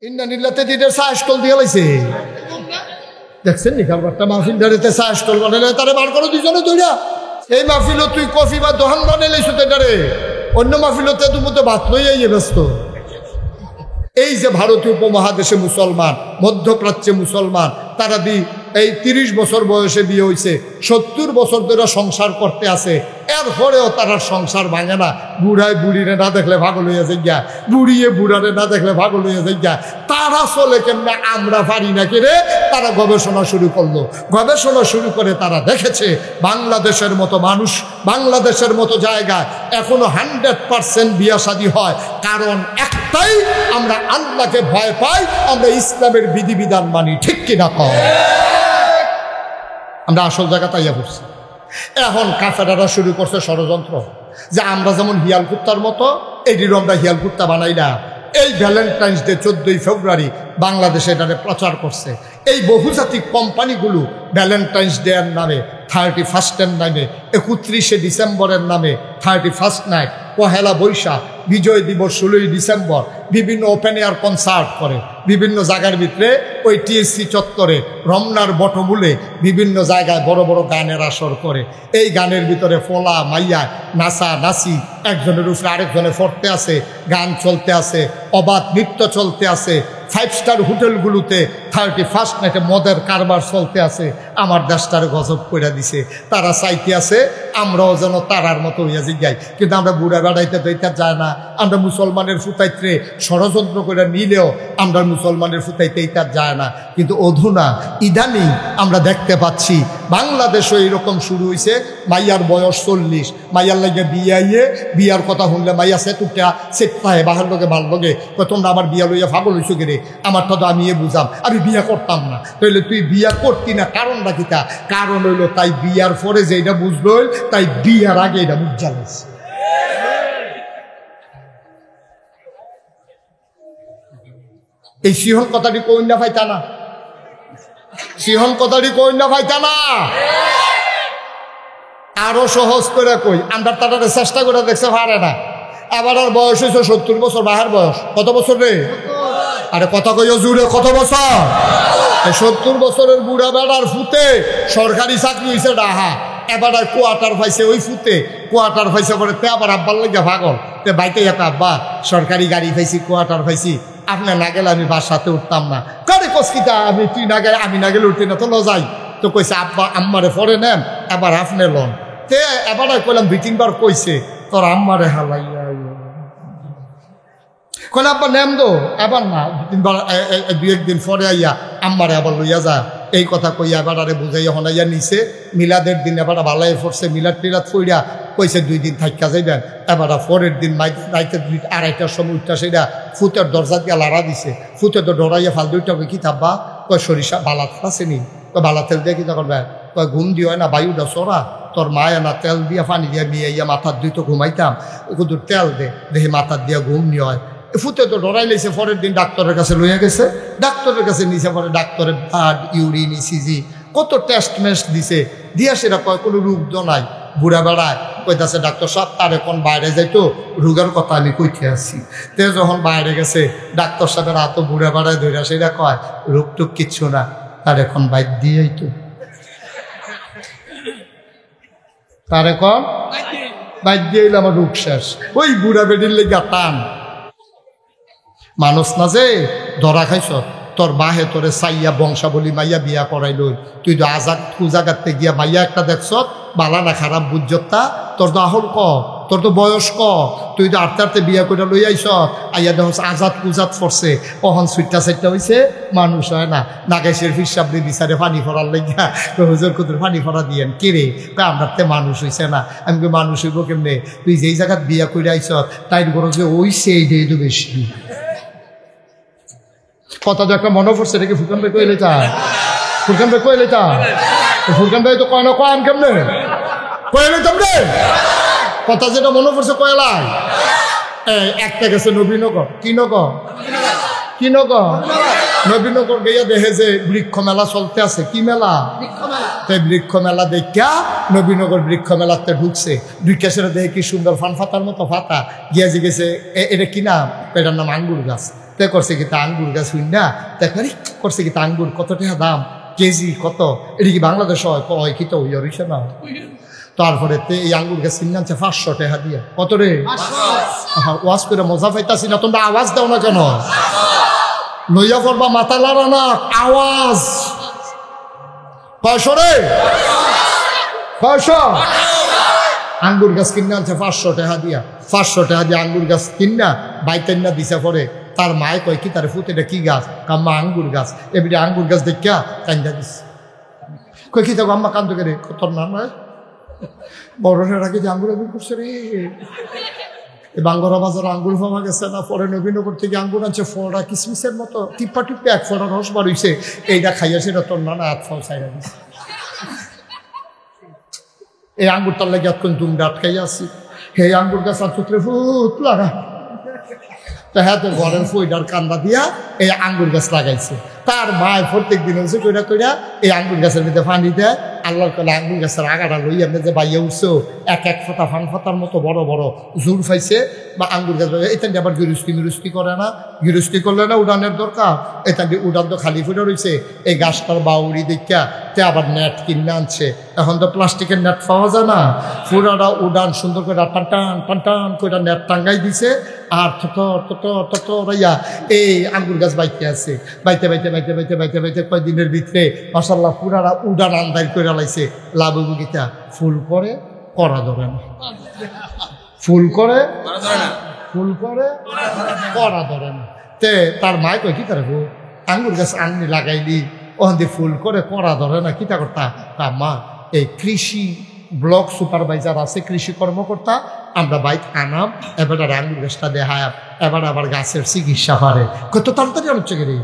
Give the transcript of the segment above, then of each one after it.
ইন্নানিল্লাতে দিনের চা স্টল দিয়ে লাইছে দেখছেন নি কারবারটা মাহফিল দাঁড়িতে চা স্টল বানালে তারে বার করো দুজনে দৌড়া এই মাহফিলও তুই কফি বা দোকান বানাই লাইছো তারে অন্য মাহফিলতে তুমি তো ভাত লইয়াই ব্যস্ত। এই যে ভারতীয় উপমহাদেশে মুসলমান, মধ্যপ্রাচ্যে মুসলমান, তারা এই 30 বছর বয়সে বিয়ে হয়েছে, 70 বছর ধরে সংসার করতে আছে, এরপরেও তারা সংসার ভাঙে না। বুড়ায় বুড়িরে না দেখলে পাগল হইয়া যাইয়া, বুড়িয়ে বুড়ারে না দেখলে পাগল হইয়া যাইয়া। তারা চলে কেমনে, আমরা পারি না কেড়ে। তারা গবেষণা শুরু করলো, গবেষণা শুরু করে তারা দেখেছে বাংলাদেশের মতো মানুষ, বাংলাদেশের মতো জায়গায় এখনো 100% বিয়া শাদী হয়। কারণ একটাই, আমরা আল্লাহকে ভয় পাই, আমরা ইসলামের বিধিবিধান মানি। ঠিক কিনা কম? আমরা আসল জায়গা তাইয়া পড়ছি। এখন কাফেরারা শুরু করছে ষড়যন্ত্র যে আমরা যেমন হিয়াল কুত্তার মতো এটিরও আমরা হিয়াল কুত্তা বানাই না। এই ভ্যালেন্টাইন্স ডে 14 ফেব্রুয়ারি বাংলাদেশে এটাকে প্রচার করছে। এই বহুজাতিক কোম্পানিগুলো ভ্যালেন্টাইন্স ডে এর নামে, 31 নামে, 31শে ডিসেম্বরের নামে, 31 নাইট, পহেলা বৈশাখ, বিজয় দিবস 16ই ডিসেম্বর বিভিন্ন ওপেন এয়ার কনসার্ট করে বিভিন্ন জায়গার ভিতরে। ওই টিএসসি চত্বরে, রমনার বটমূলে বিভিন্ন জায়গায় বড় বড় গানের আসর করে। এই গানের ভিতরে ফলা মাইয়া নাচা নাচি, একজনের উপরে আরেকজনে ফরতে আছে, গান চলতে আছে, অবাধ নৃত্য চলতে আছে। 5 স্টার হোটেলগুলোতে 31 নাইটে মদের কারবার চলতে আছে। আমার দেশটারে গজব করে দিছে। তারা চাইতে আছে আমরাও যেন তারার মতো হইয়া যাই, কিন্তু আমরা বুড়া বেড়াইতে দইতে যায় না। আমরা মুসলমানের ফুতাইতে ষড়যন্ত্র করে নিলেও আমরা মুসলমানের ফুতাইতে এইটার যায় না। কিন্তু অধুনা ইদানিং আমরা দেখতে পাচ্ছি বাংলাদেশও এইরকম শুরু হয়েছে। মাইয়ার বয়স 40, মাইয়ার লাগে বিয়ে, বিয়ার কথা শুনলে মাইয়া সেতুটা সেটায় বাহার লোকে ভাল লোকে তোমরা আমার বিয়া লইয়া ফাগল হইছো গেরে, আমারটা তো আমি বুঝাম, আমি বিয়া করতাম না। তাইলে তুই বিয়া করতি না, কারণ রাখিতা? কারণ হইলো তাই বিয়ার পরে যে এটা বুঝলো, তাই বিয়ার আগে এটা বুঝা গেছে। এই সিহন কথাটি কই না ভাইতা না, সিহন কথাটি কই না ভাইতা না। আরো সহজ করে কই, আমরা তাদের চেষ্টা করে দেখছে পারে না। আবার আর বয়স হয়েছে 70 বছর, বাহার বয়স কত বছর রে? আরে কথা কইও জুড়ে, কত বছর? 70 বছরের বুড়া বেড়ার ফুতে সরকারি চাকরি হয়েছে ডাহা। এবার আর কোয়ার্টার পাইছে, ওই ফুতে কোয়ার্টার পাইছে করে তে আবার আব্বার লাগে ভাগল তে বাইতে একটা আব্বা সরকারি গাড়ি পাইছি, কোয়ার্টার পাইছি, আপনার না গেলে আমি বাসাতে উঠতাম না। করে কসকিতা আমি, তুই না গেলে আমি না গেলে উঠতি না, তো যাই তো কইছে আব্বা আম্মারে পরে নেন, এবার আপনি লন। তে এবার কইলাম 2-3 বার কইছে তোর আম্মারে হালাইয়া কইলে আব্বা নেম দো, এবার না 2-3 বার 2-1 দিন পরে আইয়া আম্মারে আবার লইয়া যা। এই কথা কইয়া এবার আরে বুঝাইয়া হনাইয়া নিছে। মিলাদের দিন এবার ভালাই পড়ছে, মিলাদ টিলাদ ফইরা কইছে 2 দিন থাকা যাইবেন। এবার পরের দিন রাইতে 2-2:30টার সময় উঠটা সেটা ফুতের দরজা দিয়ে লাড়া দিছে। ফুতে তো ডরাইয়া ফাল 2টা কি থাকবা? কয় সরিষা বালাত আসেনি, কয় বালা তেল দিয়ে কি করবে? কয় ঘুম দিয়ে হয় না, বায়ুটা চড়া, তোর মায়া না তেল দিয়া পানি দিয়া মিয়াইয়া মাথার দুই তো ঘুমাইতাম, কুদুর তেল দে দেখে মাথার দিয়া ঘুম নিয়ে হয়। ফুতে তো ডরাই লাইছে। পরের দিন ডাক্তারের কাছে লইয়া গেছে, ডাক্তারের কাছে নিচে পরে ডাক্তারের ব্লাড, ইউরিন, ইসিজি কত টেস্ট মেস্ট দিছে, দিয়া সেটা কয় কোনো রোগ নাই। বুড়া বেড়ায় কইতাছে ডাক্তার সাহেব তার এখন বাইরে যাইতো, রোগের কথা আমি কইতে আসছি। তে যখন বাইরে গেছে ডাক্তার সাহেবের হাতও বুড়া বেড়ায় ধরে সেটা কয় রোগ টুক কিচ্ছু না, তার এখন বাইর দিয়েই তো, তার এখন বাইর দিয়ে আমার রোগ শেষ। ওই বুড়া বেডির লেগা টান মানুষ না যে ধরা খাইছ, তোর বাহে তোরে চাইয়া বংশাবলী মাইয়া বিয়া করাই লই, তুই তো আজাদ কুজাগাতে গিয়া মাইয়া একটা দেখছ, বালা না খারাপ বুঝতা, তোর তো আহল ক, তোর তো বয়স ক, তুই তো আটতে আটতে বিয়া করে লই আইস, আইয়া দেখ আজাদ কুজাত ফরছে, কখন সুইটটা সাইটটা হয়েছে, মানুষ হয় না। নাগাইশের ফিসাবলি বিচারে পানি ফরার লাগিয়া হুজুর কুতুর পানি ফরা দিয়েন কিরে, আমরা তে মানুষ হইছে না। আমি মানুষ হইব কেমনে? তুই যেই জায়গাত বিয়া করে আইস তাই বড় যে ওই সেই দিয়ে তো বেশি কথা তো একটা মনে পড়ছে। এটা কি ফুরকান ভাই কইলে তা? ফুরকান ভাই কইলে তা? ফুরকান ভাই তো কয় না, কয় কেমনে কইলে তোমরে কথা যেটা মনে পড়ছে কয়লাই। একটা গেছে নবীনগর, কি নগর, কি নগর, নবীনগর গিয়া দেখে যে বৃক্ষ মেলা চলতে আছে। কি মেলা? তাই বৃক্ষ মেলা দেখা নবীনগর বৃক্ষ মেলাতে ঢুকছে। ঢুকে সেটা দেখে কি সুন্দর ফান ফাতার মতো ফাতা গিয়া জিগেছে এটা কি নাম? এটার নাম আঙ্গুর গাছ। তে করছে কি তা আঙ্গুর গাছ হইন না দেখি করছে কি তা আঙ্গুর কত টাকা দাম কেজি কত এটা কি বাংলাদেশ হয় কয় কি তো হইছে না তারপরে এই আঙ্গুর গাছ কিনে আনছে 500 টাকা দিয়ে কত রে ওয়াজ করে মজা পাইতাছি না তোমরা আওয়াজ দাও না কেন লইয়া পড়বা মাথা লড়া না আওয়াজ 500 রে 500 আঙ্গুর গাছ কিনে আনছে 500 টাকা দিয়া 500 টাকা দিয়ে আঙ্গুর গাছ কিনা বাইতেন না দিছে পরে তার মায় কয় কি তার ফুট এটা কি গাছ কাম্মা আঙ্গুর গাছ এবারে আঙ্গুর গাছ দেখা কান্দা দিস কয় কি থাকো আম্মা কান্দ করে তোর নাম নয় বড়রা রাখি যে আঙ্গুর আঙ্গুর করছে রে বাঙ্গরা বাজার আঙ্গুর পাওয়া গেছে না পরে নবীনগর থেকে আঙ্গুর আনছে ফোড়া কিসমিসের মতো টিপ্পা টিপ্পে এক ফোড়া রস বার হইছে এইটা খাইয়া সেটা তোর নানা হাত ফাও চাইরা দিছে এই আঙ্গুরটার লাগে এতক্ষণ দুমটা আটকাইয়া আসি হে আঙ্গুর গাছ আর চুত্রে ফুট লাগা তো হ্যাঁ তো ঘরের ফুইডার কান্দা দিয়া এই আঙ্গুর গাছ লাগাইছে তার মায় প্রত্যেক দিন হচ্ছে কইরা কইরা এই আঙ্গুর গাছের মধ্যে পানি দেয় আল্লাহর কলে আঙ্গুর গাছের আগাটা লইয়া যে বাইয়া উঠছো এক এক ফোঁটা ফান ফোঁটার মতো বড় বড় জোর পাইছে বা আঙ্গুর গাছ এটা আবার গিরুস্তি করে না গিরুস্তি করলে না উড়ানের দরকার এটা উড়ান তো খালি ফুটে রয়েছে এই গাছটার বাউরি দেখা তে আবার নেট কিনে আনছে এখন তো প্লাস্টিকের নেট পাওয়া যায় না ফুরাটা উড়ান সুন্দর করে টান টান টান টান করে নেট টাঙ্গাই দিছে আর রাইয়া এই আঙ্গুর গাছ বাইতে আছে বাইতে বাইতে বাইতে বাইতে বাইতে বাইতে কয়দিনের ভিতরে মাশাআল্লাহ পুরারা উড়ান আন্দাই করে লাইছে লাভ গীতা ফুল করে করা ধরে না ফুল করে করা ধরে না তে তার মায় কয় কি তার আঙ্গুর গাছ আননি লাগাইলি ওখান দিয়ে ফুল করে করা ধরে না কিতা করতা তা মা এই কৃষি ব্লক সুপারভাইজার আছে কৃষি কর্মকর্তা আমরা বাইক আনাম এবার আঙ্গুর গাছটা দেখায় এবার আবার গাছের চিকিৎসা পারে কত তাড়াতাড়ি হচ্ছে গেলে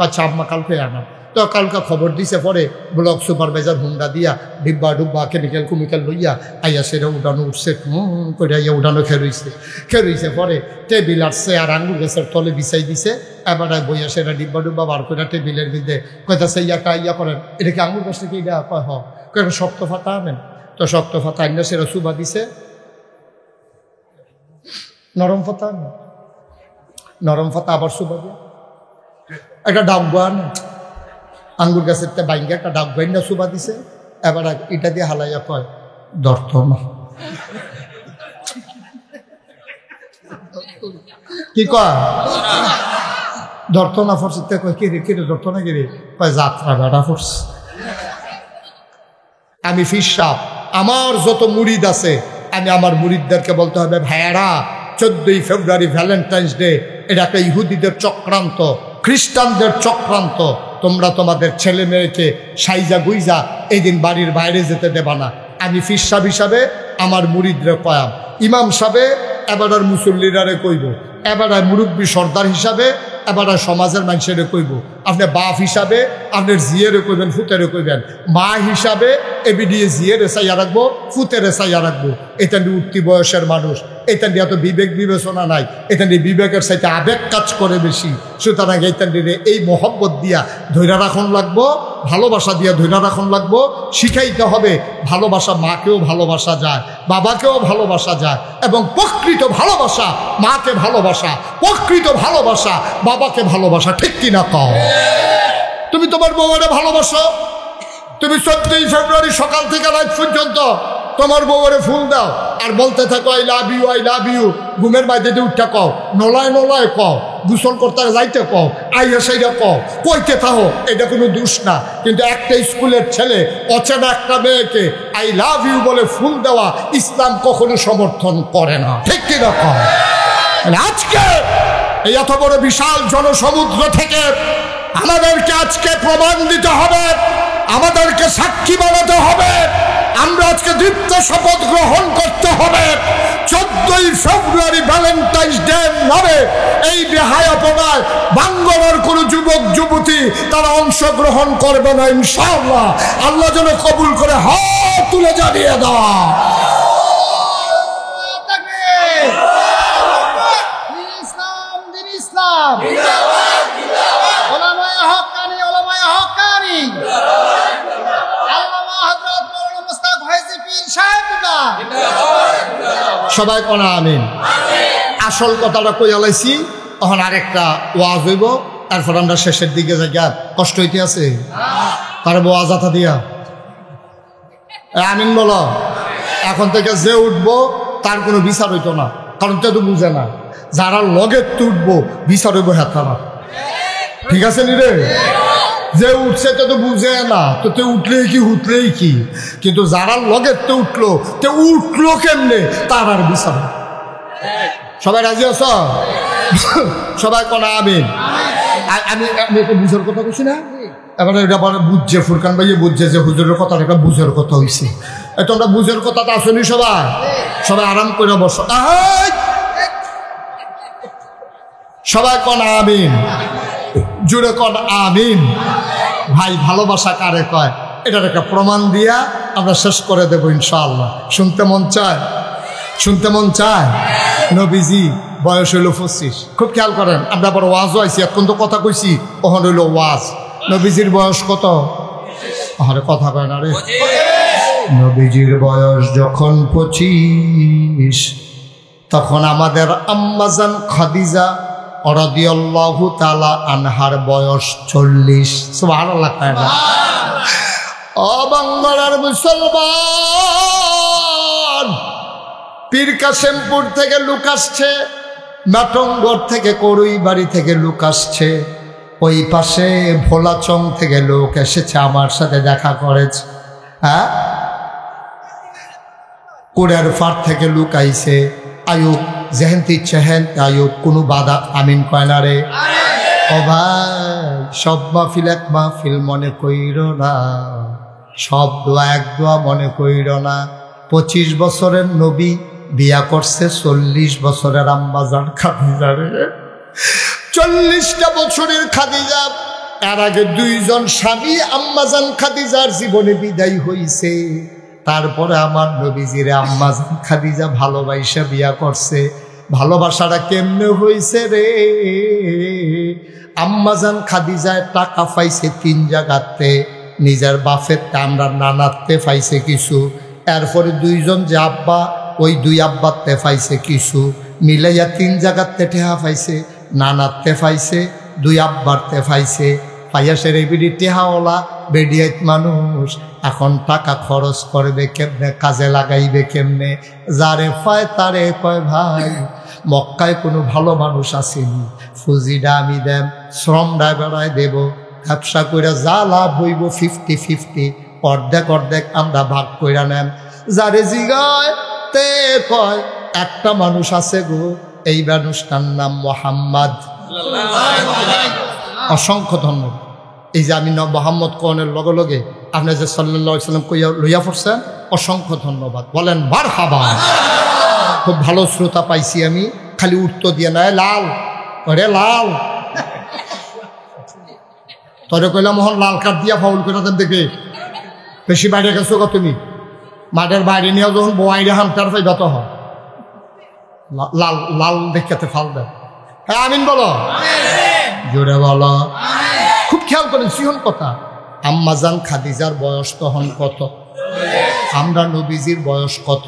আচ্ছা আম্মা কালকে আনাম তো কালকে খবর দিছে পরে ব্লক সুপারভাইজার হুন্ডা দিয়া ডিব্বা ডুব্বা কেমিক্যাল কুমিক্যাল লইয়া আইয়া সেটা উঠানো উঠছে করে আইয়া উঠানো খেরুইছে পরে টেবিল আসছে আর আঙ্গুর গাছের তলে বিছাই দিছে এবার বইয়া সেটা ডিব্বা ডুব্বা বার করে টেবিলের মধ্যে কইতাছে ইয়াটা ইয়া করেন এটা কি আঙ্গুর গাছটা কি ইয়া কয় কয় শক্ত ফাতা আনেন তো শক্ত ফাতা আনলে সেটা সুবা দিছে নরম ফাতা আনেন নরম ফাতা আবার সুবা দিয়া একটা ডাব্বা আনেন আঙ্গুর গাছের বাইঙ্গে একটা ডাক বাইন্ডা সুবা দিছে এবার এটা দিয়ে হালাইয়া কয় দর্থ না কি কয় দর্থ না ফরছে কয় কিরে দর্থ না কিরে কয় যাত্রা বেড়া ফরছে আমি ফির সাপ আমার যত মুরিদ আছে আমি আমার মুরিদদেরকে বলতে হবে ভাইয়ারা 14ই ফেব্রুয়ারি ভ্যালেন্টাইন্স ডে এটা একটা ইহুদিদের চক্রান্ত খ্রিস্টানদের চক্রান্ত তোমরা তোমাদের ছেলে মেয়েকে সাইজা গুইজা এই দিন বাড়ির বাইরে যেতে দেবা না আমি ফির সাহেব হিসাবে আমার মুরিদরে কয়াম ইমাম সাহেবে এবার আর মুসল্লিরারে কইব এবার আর মুরব্বী সর্দার হিসাবে এবার আর সমাজের মানুষেরে কইব আপনি বাপ হিসাবে আপনার জিয়েরে কইবেন ফুতেরে কইবেন মা হিসাবে এবিডিএ জিয়েরে চাইয়া রাখবো ফুতেরে চাইয়া রাখবো এটা নিয়ে উঠতি বয়সের মানুষ এটা নিয়ে এত বিবেক বিবেচনা নাই এটা নিয়ে বিবেকের সাথে আবেগ কাজ করে বেশি সুতরাং এইটা নিয়ে এই মহব্বত দিয়া ধৈর্য রাখন লাগবো ভালোবাসা দিয়া ধৈর্য রাখন লাগবো শিখাইতে হবে ভালোবাসা মাকেও ভালোবাসা যায় বাবাকেও ভালোবাসা যায় এবং প্রকৃত ভালোবাসা মাকে ভালোবাসা প্রকৃত ভালোবাসা বাবাকে ভালোবাসা ঠিক কিনা কও তুমি তোমার বউরে ভালোবাসো তুমি 14ই ফেব্রুয়ারি সকাল থেকে রাত পর্যন্ত তোমার বউরে ফুল দাও আর বলতে থাকো আই লাভ ইউ ঘুমের বাইরে উঠতে কও নলায় কও গোসল করতে যাইতে কও আইয়া সেইটা কও কইতে থাকো এটা কোনো দোষ না কিন্তু একটা স্কুলের ছেলে অচেনা একটা মেয়েকে আই লাভ ইউ বলে ফুল দেওয়া ইসলাম কখনো সমর্থন করে না ঠিক কিনা কও আজকে এই এত বড় বিশাল জনসমুদ্র থেকে আমাদেরকে আজকে প্রমাণ দিতে হবে আমাদেরকে সাক্ষী বানাতে হবে আমরা আজকে দীপ্ত শপথ গ্রহণ করতে হবে 14ই ফেব্রুয়ারি ভ্যালেন্টাইন্স ডে নামে এই বেহায়াপনায় বাঙ্গলার কোনো যুবক যুবতী তারা অংশগ্রহণ করবে না ইনশাআল্লাহ আল্লাহ যেন কবুল করে হাত তুলে জানিয়ে দেওয়া সবাই কোনা আমিন আসল কথাটা কই আলাইছি এখন আরেকটা ওয়াজ হইব, তারপর আমরা শেষের দিকে যাই। কষ্ট হইতে আছে তার ওয়াজ আথা দিয়া আমিন বলো। এখন থেকে যে উঠবো তার কোনো বিচার হইতো না, কারণ তো বুঝে না। যারা লগে উঠবো বিচার হইব হেথা না, ঠিক আছে নি রে? যে উঠছে তো বুঝে না, তো তে উঠলেই কি উঠলেই কি, কিন্তু যারা লগে উঠলো তে উঠলো কেমনে তার আর বিচার। সবাই রাজি আছ? সবাই কোনা আমিন। আমি একটা বুঝার কথা বলছি না, এবারে এটা বুঝছে ফুরকান ভাই বুঝছে যে হুজুরের কথা একটা বুঝার কথা হয়েছে। তোমরা বুঝার কথাটা আসনি সবাই? সবাই আরাম করে বসো, সবাই কোন আমিন, জুড়ে কোন আমিন। ভাই ভালোবাসা কারে কয় এটার একটা প্রমাণ দিয়া আমরা শেষ করে দেবো ইনশাআল্লাহ। শুনতে মন চায়? শুনতে মন চায়? নবীজি বয়স হইল 25। খুব খেয়াল করেন, আমরা আবার ওয়াজও আইসি, এখন তো কথা কইছি, ওখান হইল ওয়াজ। নবীজির বয়স কত? আরে কথা কয় না রে। নবীজির বয়স যখন 25, তখন আমাদের আম্মাজান খাদিজা রাদিয়াল্লাহু তাআলা আনহার বয়স 40। সুবহানাল্লাহ। ও বাংলার মুসলমান, পীর কাশেমপুর থেকে লোক আসছে, নাটঙ্গর থেকে, করুই বাড়ি থেকে লোক আসছে, ওই পাশে ভোলাচং থেকে লোক এসেছে, আমার সাথে দেখা করেছে। হ্যাঁ, কোড়ের ফার থেকে লোক আইছে। আয়ুব যেহেন ইচ্ছে হেন আয়ুব, কোনো বাধা আমিন কয় না রে। ও ভাই, সব মাহফিল এক মাহফিল মনে কইর না, সব দোয়া এক দোয়া মনে কইর না। 25 বছরের নবী বিয়া করছে 40 বছরের আম্মাজান খাদিজা রে। 40টা বছরের খাদিজা, এর আগে 2 জন স্বামী আম্মাজান খাদিজার জীবনে বিদায় হইছে। তারপরে আমার নবীজিরে আম্মাজান খাদিজা ভালোবাসা বিয়া করছে। ভালোবাসাটা কেমনে হইছে রে? আম্মাজান খাদিজায় টাকা পাইছে 3 জায়গাতে, নিজের বাপের আমরা নানাতে পাইছে কিছু, এরপরে 2 জন যে আব্বা, ওই 2 আব্বাতে পাইছে কিছু, মিলাইয়া 3 জায়গাতে টেহা পাইছে, নানাতে পাইছে, 2 আব্বারতে পাইছে। পাইয়াসের এই বিড়ি টেহাওয়ালা বেডিয়াত মানুষ, এখন টাকা খরচ করবে কেমনে, কাজে লাগাইবে কেমনে? যারে পায় তারে কয় ভাই মক্কায় কোনো ভালো মানুষ আসেনি, ফুজিটা আমি দেম, শ্রমটা বেড়ায় দেব, ব্যবসা করে যা লাভ হইব 50-50, অর্ধেক অর্ধেক আমরা ভাগ কইরা নেন। যারে জিগায় তে কয় একটা মানুষ আছে গো, এই মানুষটার নাম মোহাম্মদ। অসংখ্য ধন্যবাদ। এই যে আমি মোহাম্মদ কনের লগে লগে আপনি যে সাল্লাল্লাহু আলাইহি সাল্লাম কইয়া লইয়া পড়ছেন, অসংখ্য ধন্যবাদ। বলেন মারহাবা। খুব ভালো শ্রোতা পাইছি আমি, খালি উত্তর দিয়ে নয় লাল, ওরে লাল, তরে কইলাম মোহন লাল কার্ড দিয়া ফাউল করে দেন, দেখে বেশি বাইরে গেছো গা তুমি, মাঠের বাইরে নিয়ে যখন বোয়াইরে হামটার পাইবা তো হয় লাল লাল দেখাতে ফাল দেয়। হ্যাঁ আমিন বলো, জোরে বলো। খুব খেয়াল করেন সিহন কথা। আম্মাজান খাদিজার বয়স তখন কত? আমরা নবীজির বয়স কত?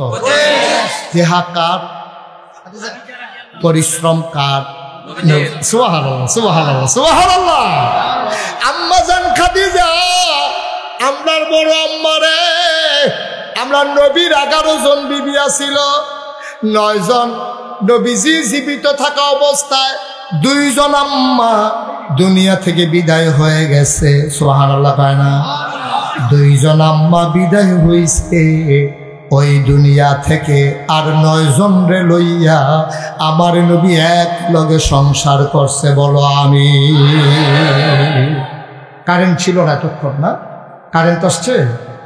দেহা কার, পরিশ্রম কার? সুবহানাল্লাহ, সুবহানাল্লাহ, সুবহানাল্লাহ। আম্মাজান খাদিজা আমরার বড় আম্মারে, আমরা নবীর 11 জন বিবি ছিল, 9 জন নবীজি জীবিত থাকা অবস্থায়, 2 জন আম্মা দুনিয়া থেকে বিদায় হয়ে গেছে। সুবহানাল্লাহ পায় না? 2 জন আম্মা বিদায় হইছে ওই দুনিয়া থেকে, আর 9 জন রে লইয়া আমার নবী এক লগে সংসার করছে। বলো আমি। কারেন্ট ছিল না এতক্ষণ, না কারেন্ট আসছে,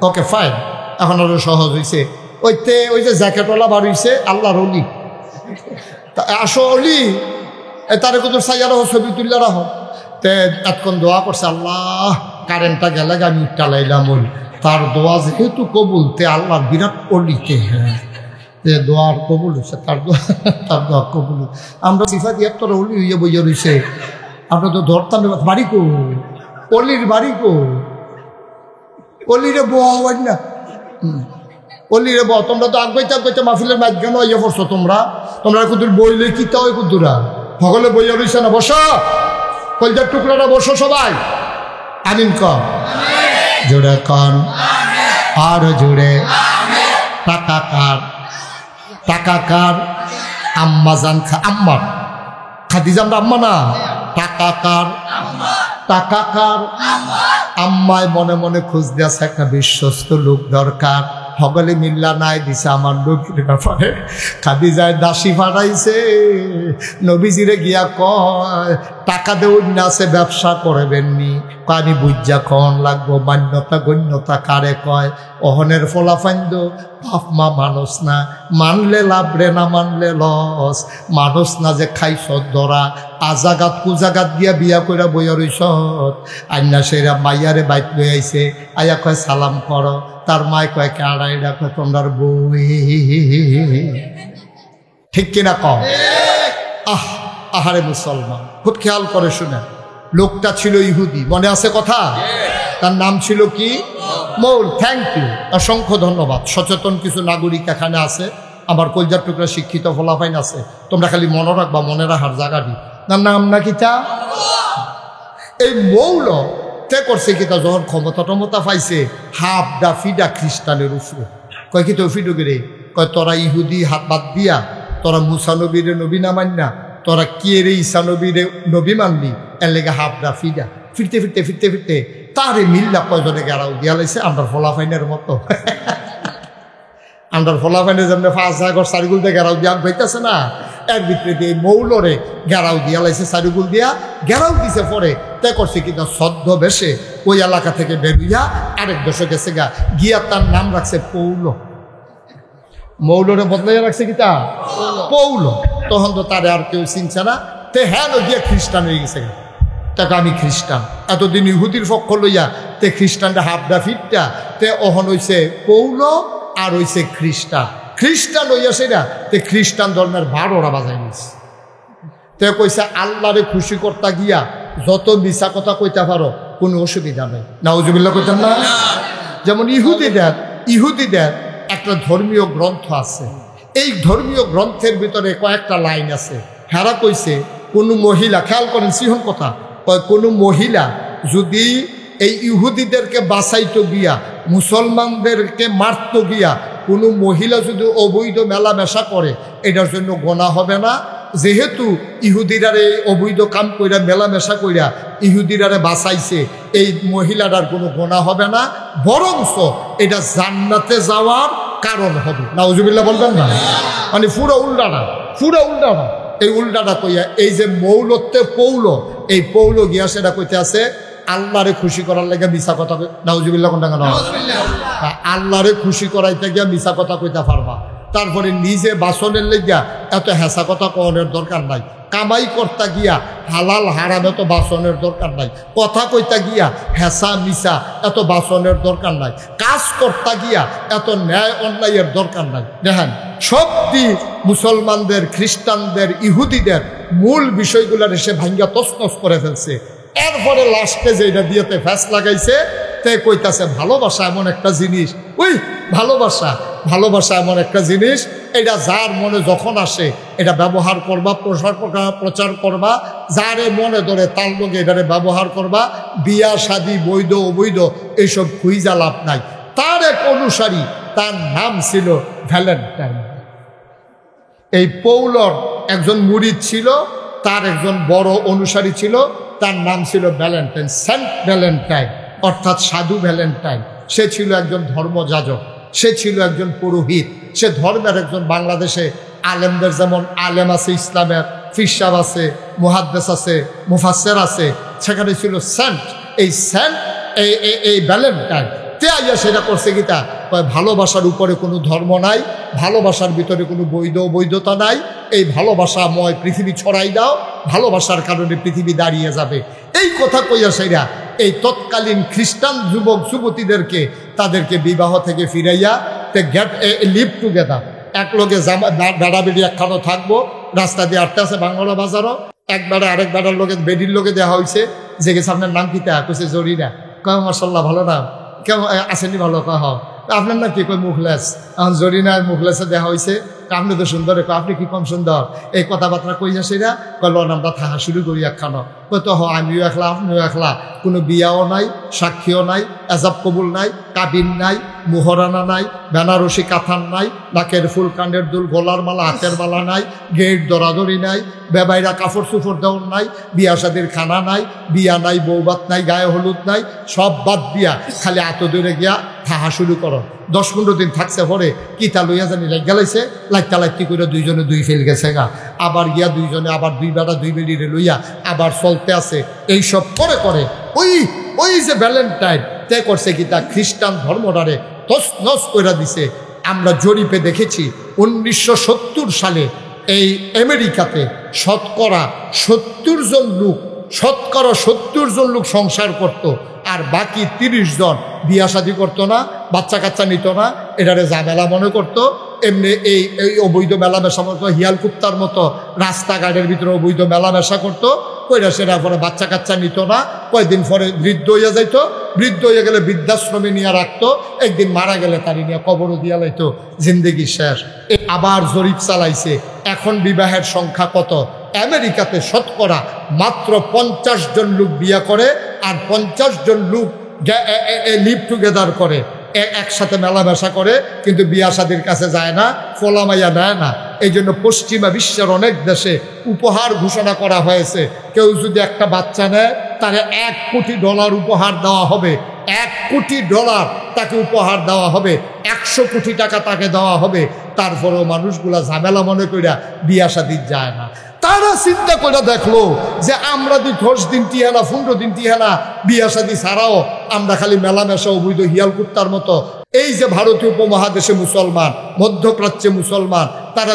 ওকে ফাইন, এখন আরো সহজ হয়েছে। ওই যে জ্যাকেটওয়ালা বার হইছে আল্লাহর অলি, আসো অলি, তারে কত সাইয়া রাখো, ছবি তুললে রাখো। তে এতক্ষণ দোয়া করছে, আল্লাহ কারেন্টটা গেলে আমি উঠটা লাইলাম, ওই তার দোয়া যেহেতু কবুল, তে আল্লাহর বিরাট অলিতে, হ্যাঁ যে দোয়ার কবুল হচ্ছে, তার দোয়া কবুল। আমরা সিফা দিয়ে তোরা অলি হইয়া বইয়া রয়েছে, আমরা তো ধরতাম বাড়ি কো, অলির বাড়ি কো, অলিরে বোয়া হয় না, অলিরে বহ। তোমরা তো আগবাইতে আগবাইতে মাহফিলের মাঝখানে ইয়ে করছো, তোমরা কুদুর বইলে কিতা হয় কুদুরা সকলে বইয়া রইছে না? বসো, কলজার টুকরাটা বসো সবাই। আমিন কন, জোরে কন, আর জোরে। টাকা কার? টাকা কার? আম্মা জান আম্মা খাদিজা আমরা আম্মা না? টাকা কার? টাকা কার? আম্মায় মনে মনে খুঁজ দিয়েছে একটা বিশ্বস্ত লোক দরকার। সকলে মিল্লা নাই দিছে আমার লোকের ব্যাপারে। খাদিজায় দাসী ফাটাইছে, নবীজিরে গিয়া কয় টাকা দেউন না আছে ব্যবসা করবেননি। আমি বুঝা খন লাগবো, মান্যতা গণ্যতা কারে কয়? অহনের ফলাফাইন্দ বাপ মা মানুষ না, মানলে লাভ রে না মানলে লস। মানুষ না যে খাইছ ধরা, আজাগাত কুজাগাত দিয়া বিয়া কইরা বইয়া রইস। আইনা সেরা মাইয়ারে বাইক লই আইছে, আয়া কয় সালাম করো। তার মায় কয় কাড়াই রাখো তোমরার বই। ঠিক কিনা কম? আহারে মুসলমান, খুব খেয়াল করে শুনে। লোকটা ছিল ইহুদি, মনে আছে কথা? তার নাম ছিল কি? মৌল। থ্যাংক ইউ, অসংখ্য ধন্যবাদ। সচেতন কিছু নাগরিক এখানে আছে, আমার কলজার টুকরা শিক্ষিত ফলাফাইন আছে। তোমরা খালি মনে রাখবা, মনে রাখার জায়গাটি। তার নাম নাকি তা এই মৌল তে করছে কিতা, যখন ক্ষমতা টমতা পাইছে হাফ দা ফিডা খ্রিস্টানের উপরে। কয় কি তো ফিডো গেরে? কয় তোরা ইহুদি হাত বাদ দিয়া তোরা মুসা নবীরে নবী না মানি না, তোরা কে রে ঈসা নবীরে নবী মানলি, এর লেগে হাফ দা ফিডা। ফিরতে ফিরতে ফিরতে ফিরতে তারে মিল্লা কয়জনে গেরাও দিয়া লাইছে আন্ডার ফলাফাইনের মতো। আন্ডার ফলাফাইনের যেমন 5 চারিগুলতে গেরাও দিয়া হইতেছে না, এর ভিতরে দিয়ে মৌলরে গেরাও দিয়া লাইছে, চারিগুল দিয়া গেরাও দিছে। পরে তে করছে কিনা সদ্য বেশে ওই এলাকা থেকে বেরুইয়া আরেক দেশে গেছে গা, গিয়া তার নাম রাখছে পৌল। মৌলরে বদলাইয়া রাখছে কিতা পৌল। তখন তো তারে আর কেউ চিনছে না, তে হ্যাঁ গিয়া খ্রিস্টান হয়ে গেছে গা। তাকে আমি খ্রিস্টান, এতদিন ইহুদির পক্ষ লইয়া তে খ্রিস্টানটা হাফডা ফিটটা, তে অহন হইছে পৌল আর হইছে খ্রিস্টান। খ্রিস্টান হইয়া সেটা তে খ্রিস্টান ধর্মের 12টা বাজাই নিছে। তে কইছে আল্লাহরে খুশি করতে গিয়া যত মিছা কথা কইতে পারো কোনো অসুবিধা নেই। নাউজুবিল্লাহ কইতেন না? যেমন ইহুদিদের একটা ধর্মীয় গ্রন্থ আছে, এই ধর্মীয় গ্রন্থের ভিতরে কয়েকটা লাইন আছে। হেরা কইছে কোনো মহিলা, খেয়াল করেন সিহন কথা, কোনো মহিলা যদি এই ইহুদিদেরকে বাঁচাইতো গিয়া, মুসলমানদেরকে মারতো গিয়া, কোনো মহিলা যদি অবৈধ মেলামেশা করে এটার জন্য গোনা হবে না। যেহেতু ইহুদিরারে অবৈধ কাম কইরা মেলামেশা কইরা ইহুদিরারে বাঁচাইছে, এই মহিলাটার কোনো গোনা হবে না, বরংস এটা জান্নাতে যাওয়ার কারণ হবে। নাউজুবিল্লাহ বলবেন না? মানে পুরো উল্টাটা। এই উল্টাটা কইয়া এই যে মৌলত্বে পৌল, এই পৌল গিয়া সেটা কইতে আছে আল্লাহরে খুশি করার লেগে মিছা কথা। নাউজুবিল্লাহ কোনটা কেন? আল্লাহরে খুশি করাইতে গিয়া মিছা কথা কইতে পারবা। তারপরে নিজে বাসনের লেগিয়া এত হেসা কথা কনের দরকার নাই। কামাই করতে গিয়া হালাল হারাম এত বাসনের দরকার নাই। কথা কইতে গিয়া হেসা মিছা এত বাসনের দরকার নাই। কাজ করতে গিয়া এত ন্যায় অন্যায়ের দরকার নাই। দেখেন সব দিক মুসলমানদের, খ্রিস্টানদের, ইহুদিদের মূল বিষয়গুলার এসে ভাঙ্গা তছনছ করে ফেলছে। এরপরে লাস্টে যে এটা দিয়েতে ফ্যাস লাগাইছে, তে কইতাছে ভালোবাসা এমন একটা জিনিস। ওই ভালোবাসা এমন একটা জিনিস, এটা যার মনে যখন আসে এটা ব্যবহার করবা, প্রচার করবা, যারে মনে ধরে তার লোক এটারে ব্যবহার করবা। বিয়া শাদী বৈধ অবৈধ এইসব খুঁজা লাভ নাই। তার এক অনুসারী, তার নাম ছিল ভ্যালেন্টাইন। এই পৌলর একজন মুরিদ ছিল, তার একজন বড় অনুসারী ছিল, তার নাম ছিল ভ্যালেন্টাইন, সেন্ট ভ্যালেন্টাইন, অর্থাৎ সাধু ভ্যালেন্টাইন। সে ছিল একজন ধর্মযাজক, সে ছিল একজন পুরোহিত, সে ধর্মের একজন। বাংলাদেশে আলেমদের যেমন আলেম আছে, ইসলামের ফিরসাব আছে, মুহাদ্দিস আছে, মুফাসসির আছে, সেখানে ছিল সেন্ট। এই সেন্ট এই ভ্যালেন্টাইন তে আইয়া সেটা করছে গীতা, ভালোবাসার উপরে কোনো ধর্ম নাই, ভালোবাসার ভিতরে কোনো বৈধ বৈধতা নাই, এই ভালোবাসাময় পৃথিবী ছড়াই দাও, ভালোবাসার কারণে পৃথিবী দাঁড়িয়ে যাবে। এই কথা কইয়া সেরা এই তৎকালীন খ্রিস্টান যুবক যুবতীদেরকে তাদেরকে বিবাহ থেকে ফিরাইয়া তে গেট লিভ টুগেদার, এক লোকে বেড়া বেড়ি একখানো থাকবো, রাস্তা দিয়ে আটতে আছে বাংলা বাজারও, এক বেড়া আরেক বেড়ার লোকে বেডির লোকে দেওয়া হয়েছে, যে গেছে আপনার নাম কিতা, কইছে জরিনা, কয় মাশাল্লাহ ভালো নাম, কেমন আসেনি ভালো, কহ আপনার নাম কি, কই মুখলেস। এখন জরিনার মুখলেসে দেওয়া হয়েছে, আপনি তো সুন্দর, আপনি কি কম সুন্দর, এই কথাবার্তা কই না সেরা কল আমরা থাকা শুরু করি একখানো তো আমিও একলা আপনিও একলা, কোনো বিয়াও নাই, সাক্ষীও নাই, এজাব কবুল নাই, কাবিন নাই, মুহরানা নাই, বেনারসি কাথান নাই, নাকের ফুল, কানের দুল, গলার মালা, হাতের মালা নাই, গেট দরাদরি নাই, বেবাইরা কাপড় চুপড় দেওয়ার নাই, বিয়া শাদির খানা নাই, বিয়া নাই, বৌবাত নাই, গায়ে হলুদ নাই, সব বাদ দিয়া খালি এত দূরে গিয়া থাহা শুরু করো। 10-15 দিন থাকছে পরে কিতা লইয়া জানি লাগ গেলাইছে, লাইতা লাইতি করে দুইজনে দুই ফেল গেছে গা, আবার গিয়া দুইজনে আবার দুই বেড়া দুই বেড়িরে লইয়া আবার চলতে আছে। এইসব করে করে ওই যে ভ্যালেন্টাইন তে করছে কি তা খ্রিস্টান ধর্মটারে তস নস করে দিছে। আমরা জরিপে দেখেছি 1970 সালে এই আমেরিকাতে শতকরা 70 জন লোক সংসার করত, আর বাকি 30 জন বিয়া শাদী করতো না, বাচ্চা কাচ্চা নিত না, এটারে ঝামেলা মনে করতো। এমনি এই অবৈধ মেলামেশা মতো হিয়াল কুত্তার মতো রাস্তাঘাটের ভিতরে অবৈধ মেলামেশা করতো, কইরা সেটা পরে বাচ্চা কাচ্চা নিত না, কয়েকদিন পরে বৃদ্ধ হইয়া যাইতো, বৃদ্ধ হইয়া গেলে বৃদ্ধাশ্রমে নিয়ে রাখতো, একদিন মারা গেলে তারি নিয়ে কবরও দিয়া লাইতো, জিন্দেগি শেষ। আবার জরিপ চালাইছে, এখন বিবাহের সংখ্যা কত? আমেরিকাতে শতকরা মাত্র 50 জন লোক বিয়া করে, আর 50 জন লোক লিভ টুগেদার করে, একসাথে মেলামেশা করে, কিন্তু বিয়া শাদীর কাছে যায় না, ফোলামাইয়া নেয় না। এই জন্য পশ্চিমা বিশ্বের অনেক দেশে উপহার ঘোষণা করা হয়েছে, কেউ যদি একটা বাচ্চা নেয় তারে $1 কোটি উপহার দেওয়া হবে, $1 কোটি তাকে উপহার দেওয়া হবে, 100 কোটি টাকা তাকে দেওয়া হবে। তারপরেও মানুষগুলা ঝামেলা মনে কইরা বিয়া শাদী যায় না। তারা চিন্তা করে দেখলো যে আমরা 10 দিন টিহানা 15 দিন টিহানা বিয়া শাদী ছাড়াও আমরা খালি মেলামেশা অবৈধ হিয়াল কুত্তার মতো। এই যে ভারতীয় উপমহাদেশে মুসলমান, মধ্যপ্রাচ্যে মুসলমান, তারা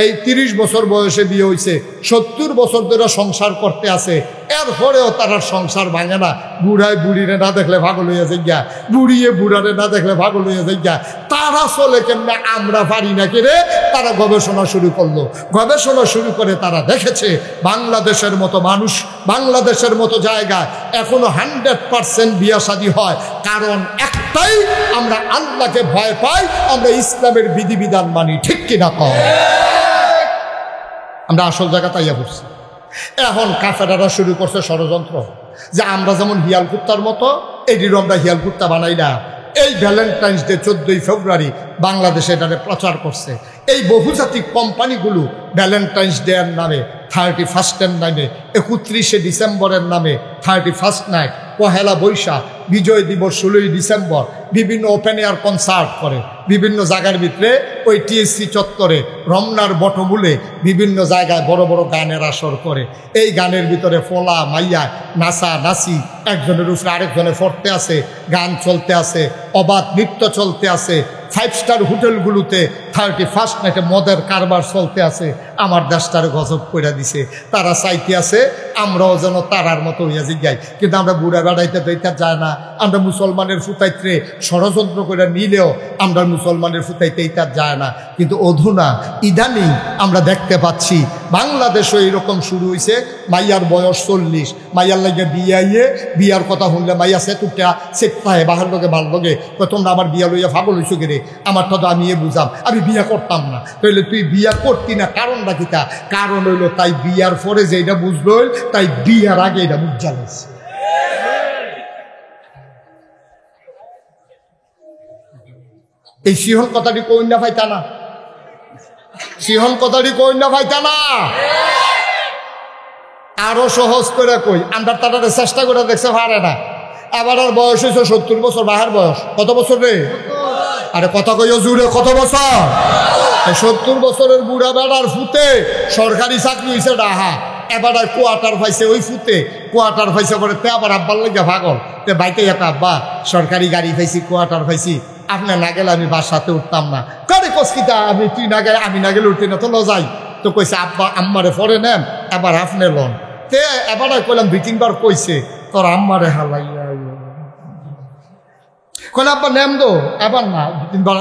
এই 30 বছর বয়সে বিয়ে হয়েছে, 70 বছর ধরে সংসার করতে আছে, এরপরেও তারা সংসার ভাঙে না। বুড়ায় বুড়িরে না দেখলে পাগল হইয়া যাইয়া, বুড়িয়ে বুড়ারে না দেখলে পাগল হইয়া যাইয়া। তারা চলে কেমনে, আমরা পারি না কেরে। তারা গবেষণা শুরু করলো, গবেষণা শুরু করে তারা দেখেছে বাংলাদেশের মতো মানুষ, বাংলাদেশের মতো জায়গায় এখনো 100% বিয়া শাদী হয়। কারণ একটাই, আমরা আল্লাহকে ভয় পাই, আমরা ইসলামের বিধিবিধান মানি, ঠিক কিনা কও? আমরা আসল জায়গা তাইয়া পড়ছি। এখন কাফেরারা শুরু করছে ষড়যন্ত্র, যে আমরা যেমন হিয়াল কুত্তার মতো এটিরও আমরা হিয়াল কুত্তা বানাই না। এই ভ্যালেন্টাইন্স ডে 14 ফেব্রুয়ারি বাংলাদেশে এটাকে প্রচার করছে। এই বহুজাতিক কোম্পানিগুলো ভ্যালেন্টাইন্স ডে এর নামে 31 নামে, 31শে ডিসেম্বরের নামে 31 নাইট, পহেলা বৈশাখ, বিজয় দিবস 16ই ডিসেম্বর বিভিন্ন ওপেন এয়ার কনসার্ট করে বিভিন্ন জায়গার ভিতরে। ওই টিএসসি চত্বরে, রমনার বটমূলে বিভিন্ন জায়গায় বড় বড় গানের আসর করে। এই গানের ভিতরে ফলা মাইয়া নাচা নাচি, একজনের উপরে আরেকজনে পড়তে আছে, গান চলতে আছে, অবাধ নৃত্য চলতে আছে। 5 স্টার হোটেলগুলোতে 31 নাইটে মদের কারবার চলতে আছে। আমার দেশটারে গজব করে দিছে। তারা চাইতে আছে আমরাও যেন তারার মতো হইয়া যাই, কিন্তু আমরা বুড়া বেড়াইতে দইতে যায় না। আমরা মুসলমানের ফুতাইতে ষড়যন্ত্র করে নিলেও আমরা মুসলমানের ফুতাইতে ইতার যায় না। কিন্তু অধুনা ইদানিং আমরা দেখতে পাচ্ছি বাংলাদেশও এইরকম শুরু হয়েছে। মাইয়ার বয়স 40, মাইয়ার লাগে বিয়াইয়ে, বিয়ার কথা শুনলে মাইয়া সেতুটা সেটায় বাহার লোকে ভাল লোকে, তোমরা আমার বিয়া লইয়া ফাগল হইছো গেরে, আমারটা তো আমি বুঝাম, আমি বিয়া করতাম না। তাইলে তুই বিয়া করতি না, কারণ রাখিতা? কারণ হইলো তাই বিয়ার পরে যেটা বুঝলো, তাই বিয়ার আগে এটা বুঝা গেছে। এই সিহন কথাটি কই না ভাইতা না, সিহন কথাটি কই না ভাইতা না। আরো সহজ করে কই, আমরা তাদের চেষ্টা করে দেখছে পারে না। আবার আর বয়স হয়েছে 70 বছর, বাহার বয়স কত বছর রে? আরে কথা কইও জুড়ে, কত বছর? 70 বছরের বুড়া বেড়ার ফুতে সরকারি চাকরি হয়েছে ডাহা, এবার আর কোয়ার্টার পাইছে, ওই ফুতে কোয়ার্টার পাইছে করে তে আবার আব্বার লেগে ভাগল, তে বাইতে একটা আব্বা সরকারি গাড়ি পাইছি, কোয়ার্টার পাইছি, আপনার না গেলে আমি বাসাতে উঠতাম না। করে কস্কিতা আমি, তুই না গেলে আমি না গেলে উঠতে না, তো লজাই তো কইছে আব্বা আম্মারে পরে নেন, এবার আপনি লন। তে এবার কইলাম 2-3 বার কইছে তোর আম্মারে হালাইয়া কইলে আব্বা নেম দো, এবার না 2-3 বার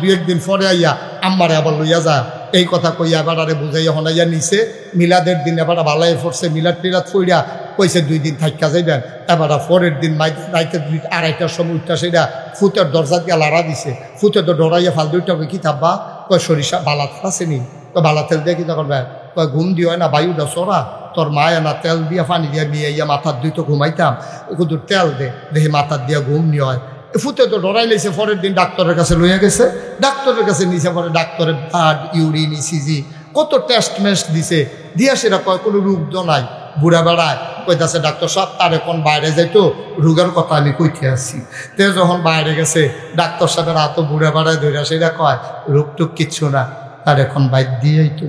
2-1 দিন পরে আইয়া আম্মারে আবার লইয়া যা। এই কথা কইয়া এবার আরে বুঝাইয়া হনাইয়া নিছে। মিলাদের দিন এবার ভালাই পড়ছে, মিলাদ টিলাদ ফইরা কইছে 2 দিন থাইকা যাইবেন। এবার পরের দিন রাইতে 2-2:30টার সময় উঠটা সেটা ফুতের দরজা দিয়ে লাড়া দিছে। ফুতে তো ডরাইয়া ফাল দুইটা কি থাকবা কয় সরিষা বালা তেল আসেনি, কয় বালা তেল দিয়ে কি তখন কয় ঘুম দিও না বায়ুটা সরা, তোর মায়া না তেল দিয়া পানি দিয়া মিয়াইয়া মাথার দুই তো ঘুমাইতাম, কিন্তু তেল দে দেখি মাথার দিয়া ঘুম নিয়ে হয়। ফুতে তো ডরাই লেছে, পরের দিন ডাক্তারের কাছে লইয়া গেছে, ডাক্তারের কাছে নিচে পরে ডাক্তারের ব্লাড ইউরিন ইসিজি কত টেস্ট মেস্ট দিছে, দিয়া সেটা কয় কোনো রোগ নাই। বুড়া বেড়ায় কইতাছে ডাক্তার সাহেব তার এখন বাইরে যাইতো, রোগের কথা আমি কইতে আসছি। তে যখন বাইরে গেছে ডাক্তার সাহেবের হাতও বুড়া বেড়ায় ধরে সেটা কয় রোগ টুক কিচ্ছু না, তার এখন বাইর দিয়েই তো,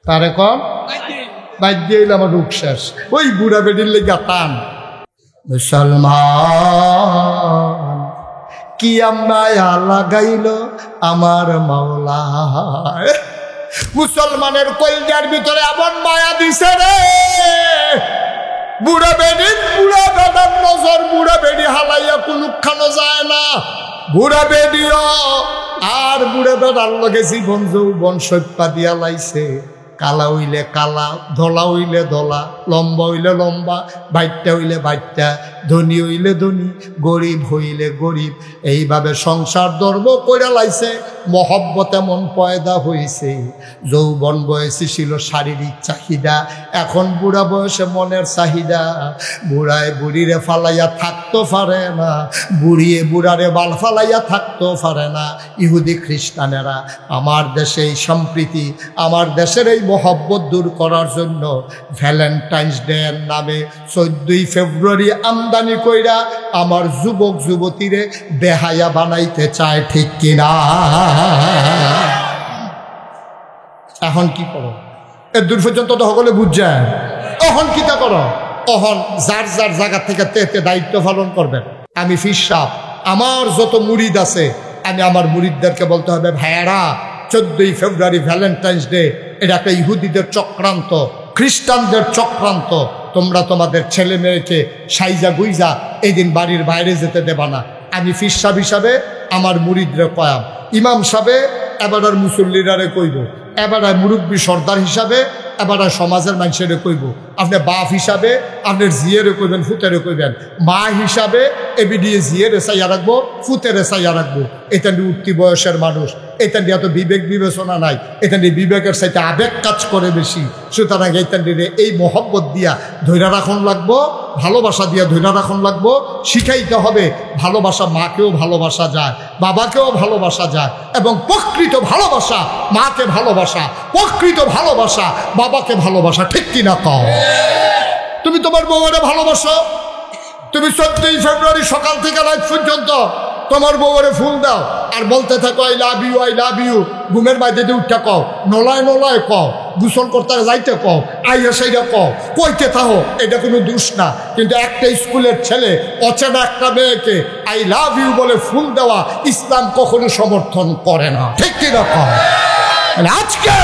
তার এখন বাইর দিয়ে আমার রোগ শেষ। ওই বুড়া বেডির লেগা টান। মুসলমান কি মায়া লাগাইল আমার মাওলা, মুসলমানের কলজার ভিতরে এমন মায়া দিছে রে, বুড়া বেডির বুড়া বেড়ার নজর বুড়া বেডি হালাইয়া কুলুখানো যায় না। বুড়া বেডিও আর বুড়া বেড়ার লগে জীবন যৌবন সৈপা দিয়া লাইছে। কালা হইলে কালা, ধলা হইলে ধলা, লম্বা হইলে লম্বা, বাইটটা হইলে বাইটটা, ধনী হইলে ধনী, গরিব হইলে গরিব, এইভাবে সংসার ধর্ম কইরা লাইছে। মহব্বত এমন পয়দা হইছে, যৌবন বয়সে ছিল শারীরিক চাহিদা, এখন বুড়া বয়সে মনের চাহিদা। বুড়ায় বুড়িরে ফালাইয়া থাকতে পারে না, বুড়িয়ে বুড়ারে বাল ফালাইয়া থাকতে পারে না। ইহুদি খ্রিস্টানেরা আমার দেশে এই সম্প্রীতি, আমার দেশের এই মহব্বত দূর করার জন্য ভ্যালেন্টাইন্স ডে এর নামে 14 ফেব্রুয়ারি আমদানি কইরা আমার যুবক যুবতীরে বেহায়া বানাইতে চায়, ঠিক কিনা? এখন কি করো? এর দূর পর্যন্ত তো সকলে বুঝছেন। এখন কিতা করো? এখন যার যার জায়গা থেকে তেতে দায়িত্ব পালন করবেন। আমি ফির সাহেব, আমার যত মুরিদ আছে আমি আমার মুরিদদেরকে বলতে হবে, ভাইয়ারা 14 ফেব্রুয়ারি ভ্যালেন্টাইন্স ডে এটা একটা ইহুদিদের চক্রান্ত, খ্রিস্টানদের চক্রান্ত। তোমরা তোমাদের ছেলে মেয়েকে সাইজা গুইজা এই দিন বাড়ির বাইরে যেতে দেবা না। আমি ফির সাহেব হিসাবে আমার মুরিদরে কয়াম, ইমাম সাহেবে এবার আর মুসল্লিরারে কইব, এবার আর মুরব্বী সর্দার হিসাবে এবার আর সমাজের মানুষেরে কইব, আপনি বাপ হিসাবে আপনার জিয়েরে কইবেন, ফুতেরে কইবেন, মা হিসাবে এবিডিএ জিয়ের এসাইয়া রাখবো, ফুতের এসাইয়া রাখবো। এটা নিয়ে উঠতি বয়সের মানুষ, এটা নিয়ে এত বিবেক বিবেচনা নাই, এটা নিয়ে বিবেকের সাথে আবেগ কাজ করে বেশি। সুতরাং এটা নিয়ে এই মহব্বত দিয়া ধৈর্য রাখন লাগবো, ভালোবাসা দিয়া ধৈর্য রাখন লাগবো। শিখাইতে হবে ভালোবাসা মাকেও ভালোবাসা যায়, বাবাকেও ভালোবাসা যায়, এবং প্রকৃত ভালোবাসা মাকে ভালোবাসা, প্রকৃত ভালোবাসা বাবাকে ভালোবাসা, ঠিক কিনা কও? তুমি তোমার বউরে ভালোবাসো, তুমি 14 ফেব্রুয়ারি সকাল থেকে রাত পর্যন্ত তোমার বউরে ফুল দাও আর বলতে থাকো I love you, I love you. ঘুমের বাইরে উঠটা কও, নলায় নলায় কও, গোসল করতে যাইতে কও, আইয়া সেইটা কও, কইতে থাকো, এটা কোনো দোষ না। কিন্তু একটা স্কুলের ছেলে অচেনা একটা মেয়েকে আই লাভ ইউ বলে ফুল দেওয়া ইসলাম কখনো সমর্থন করে না, ঠিক কিনা কও? আজকে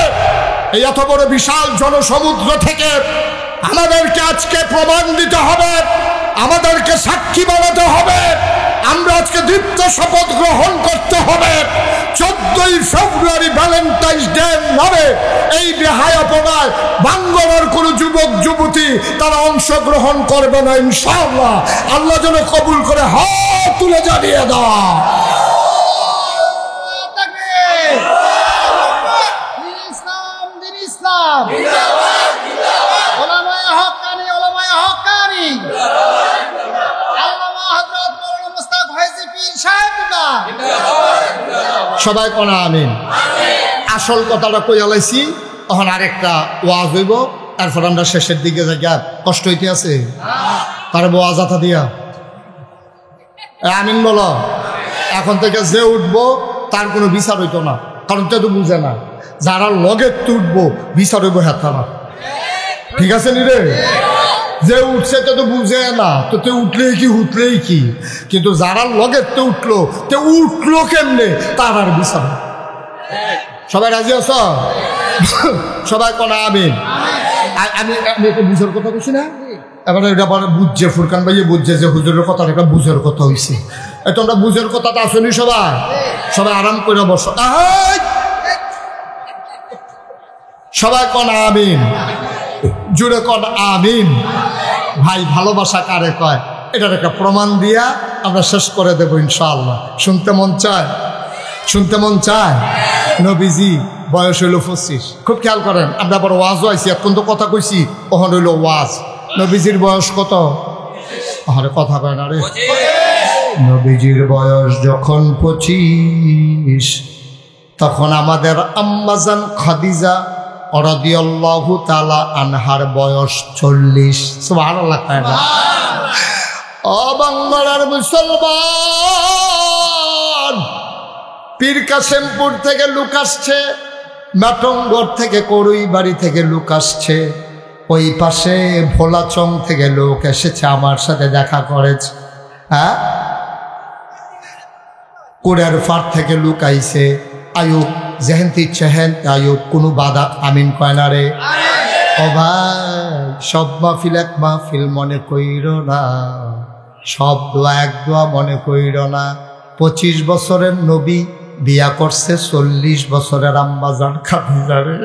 এই এত বড় বিশাল জনসমুদ্র থেকে আমাদেরকে আজকে প্রমাণ দিতে হবে, আমাদেরকে সাক্ষী বানাতে হবে। আমরা আজকে দীপ্ত শপথ গ্রহণ করতে হবে, 14 ফেব্রুয়ারি ভ্যালেন্টাইন্স ডে নামে এই বেহায়াপনায় বাঙ্গলার কোনো যুবক যুবতী তারা অংশগ্রহণ করবে না ইনশাআল্লাহ। আল্লাহ যেন কবুল করে, হাত তুলে জানিয়ে দাও। সবাই কোন আমিন। আসল কথাটা কই আলাইছি, তখন আরেকটা ওয়াজ হইব, তারপর আমরা শেষের দিকে যাই। কষ্ট হইতে আছে তার ওয়াজ আথা দিয়া আমিন বলো। এখন থেকে যে উঠবো তার কোনো বিচার হইতো না, কারণ তে তো বুঝে না। যারা লগে উঠবো বিচার হইব হেথা না, ঠিক আছে নি রে? যে উঠছে তো বুঝে না, তো তে উঠলেই কি উঠলেই কি, কিন্তু যারা লগের তো উঠলো, তে উঠলো কেমনে তার আর বিচার। সবাই রাজি আছ? সবাই কোন আমিন। আমি একটা বুঝার কথা বলছি না, এবারে এটা বুঝছে, ফুরকান ভাই বুঝছে যে হুজুরের কথাটা একটা বুঝার কথা হয়েছে। তোমরা বুঝার কথাটা আসনি সবাই? সবাই আরাম করে বসো, সবাই কোন আমিন, জুড়ে কোন আমিন। ভাই ভালোবাসা কারে কয় এটার একটা প্রমাণ দিয়া আমরা শেষ করে দেব ইনশাআল্লাহ। শুনতে মন চায়? শুনতে মন চায়? নবীজি বয়স হইল 25। খুব খেয়াল করেন, আমরা আবার ওয়াজও আইছি, এখন তো কথা কইছি, ওখানে হইল ওয়াজ। নবীজির বয়স কত? আরে কথা কয় না রে। নবীজির বয়স যখন 25, তখন আমাদের আম্মাজান খাদিজা রাদিয়াল্লাহু তাআলা আনহার বয়স 40। সুবহানাল্লাহ। ও বাংলার মুসলমান, পীর কাসেমপুর থেকে লোক আসছে, মাটঙ্গর থেকে, করুই বাড়ি থেকে লোক আসছে, ওই পাশে ভোলাচং থেকে লোক এসেছে আমার সাথে দেখা করেছে। হ্যাঁ, কোড়ার ফার থেকে লোক আইছে। আয়ুব যেহেন্তি চেহেন আয়ুব, কোনো বাধা আমিন কয় না রে। ও ভাই, সব মাহফিল এক মাহফিল মনে কইর না, সব দোয়া এক দোয়া মনে কইর না। 25 বছরের নবী বিয়া করছে 40 বছরের আম্মাজান খাদিজা রে।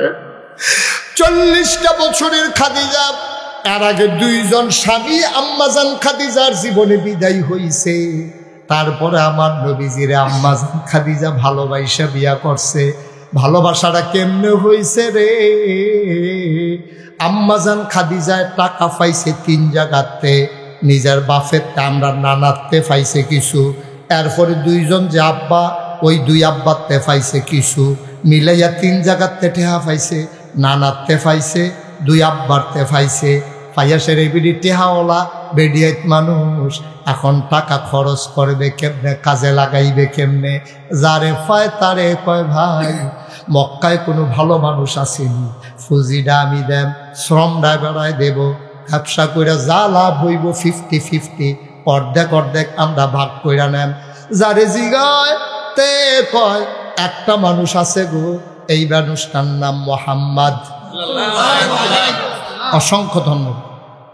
40টা বছরের খাদিজা, এর আগে 2 জন স্বামী আম্মাজান খাদিজার জীবনে বিদায় হইছে। তারপরে আমার নবীজিরে আম্মাজান খাদিজা ভালোবাসা বিয়া করছে। ভালোবাসাটা কেমনে হইছে রে? আম্মাজান খাদিজায় টাকা পাইছে 3 জায়গাতে, নিজের বাপের আমরা নানাতে পাইছে কিছু, এরপরে 2 জন যে আব্বা, ওই 2 আব্বাতে পাইছে কিছু, মিলাইয়া 3 জায়গাতে টেহা পাইছে, নানাতে পাইছে, 2 আব্বারতে পাইছে। পাইয়াসের এই বিডি টেহাওয়ালা বেডিয়াত মানুষ, এখন টাকা খরচ করবে কেমনে, কাজে লাগাইবে কেমনে? যারে পায় তারে কয় ভাই মক্কায় কোনো ভালো মানুষ আসেনি, ফুজিডা আমি দেম, শ্রমটা বেড়ায় দেব, ব্যবসা করে যা লাভ হইব 50-50, অর্ধেক অর্ধেক আমরা ভাগ কইরা নেন। যারে জিগায় তে কয় একটা মানুষ আছে গো, এই মানুষটার নাম মোহাম্মদ। অসংখ্য ধন্যবাদ।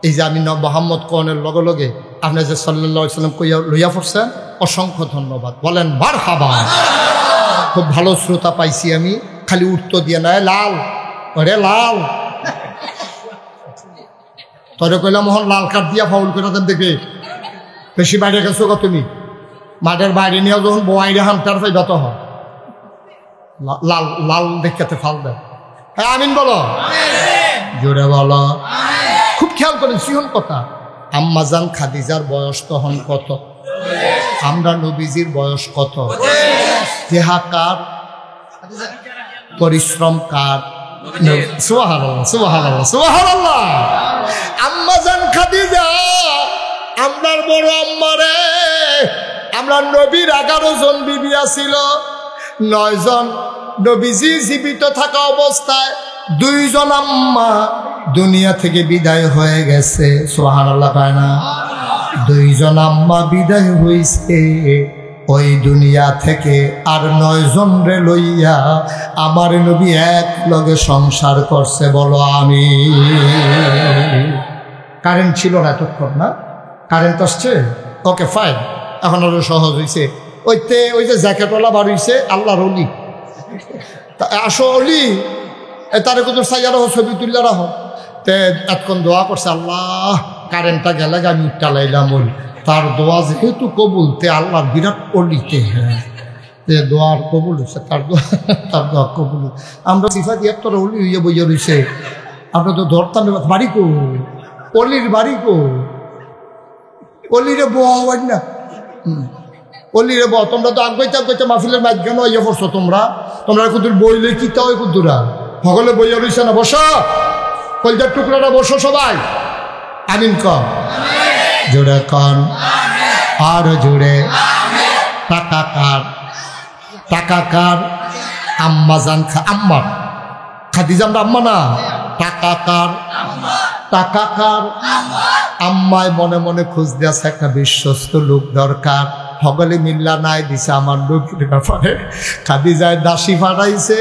এই যে আমি মোহাম্মদ কনের লগে লগে আপনি যে সাল্লাল্লাহু আলাইহি সাল্লাম কইয়া লইয়া পড়ছেন, অসংখ্য ধন্যবাদ। বলেন মারহাবা। খুব ভালো শ্রোতা পাইছি আমি, খালি উত্তর দিয়ে নয় লাল, ওরে লাল, তোরে কইলাম মোহন লাল কার্ড দিয়া ফাউল করে দেন, দেখে বেশি বাইরে গেছো গো তুমি, মাঠের বাইরে নিয়ে যখন বোয়াইরে হামটার পাইবা তো হয় লাল লাল দেখাতে ফাল দেয়। হ্যাঁ আমিন বলো, জোরে বলো। খুব খেয়াল করেন সিহন কথা। আম্মাজান খাদিজার বয়স তখন কত? আমরা নবীজির বয়স কত? দেহা কার, পরিশ্রম কার? সুবহানাল্লাহ, সুবহানাল্লাহ, সুবহানাল্লাহ। আম্মাজান খাদিজা আমরার বড় আম্মারে, আমরা নবীর 11 জন বিবি ছিল, 9 জন নবীজি জীবিত থাকা অবস্থায়, 2 জন আম্মা দুনিয়া থেকে বিদায় হয়ে গেছে। সুবহানাল্লাহ পায় না? 2 জন আম্মা বিদায় হইছে ওই দুনিয়া থেকে, আর 9 জন রে লইয়া আমার নবী এক লগে সংসার করছে। বলো আমি। কারেন্ট ছিল না এতক্ষণ, না কারেন্ট আসছে? ওকে ফাইন, এখন আরো সহজ হয়েছে। ওই যে জ্যাকেটওয়ালা বার হইছে, আল্লাহর অলি, আসো অলি, তারে কত সাইয়া রাখো, ছবি তুললে রাখো। তে এতক্ষণ দোয়া করছে, আল্লাহ কারেন্টটা গেলে আমি টালাইলাম, ওই তার দোয়া যেহেতু কবুল, তে আল্লাহর বিরাট অলিতে, হ্যাঁ দোয়ার কবুল হচ্ছে, তার দোয়া কবুল। আমরা সিফা দিয়ে তোর অলি হইয়া বইয়া রয়েছে, আমরা তো ধরতাম বাড়ি কো, অলির বাড়ি কো, অলিরে বোয়া হয় না, অলিরে ব। তোমরা তো আগাইতে মাহফিলের মাঝখানে ইয়ে করছো, তোমরা কুদুর বইলে কিতা হয় কুদুরা, সকলে বইয়া রয়েছে না, বসো কলজার টুকরাটা বসো সবাই। আমিন কন, জোরে কন, আর জোরে। টাকা কার? টাকা কার? আম্মাজান আম্মা খাদিজা, আমরা আম্মা না, টাকা কার? টাকা কার? আম্মায় মনে মনে খুঁজ দিয়েছে একটা বিশ্বস্ত লোক দরকার, সকলে মিল্লা নাই দিছে আমার নবীর ব্যাপারে। খাদিজায় দাসী ফাটাইছে,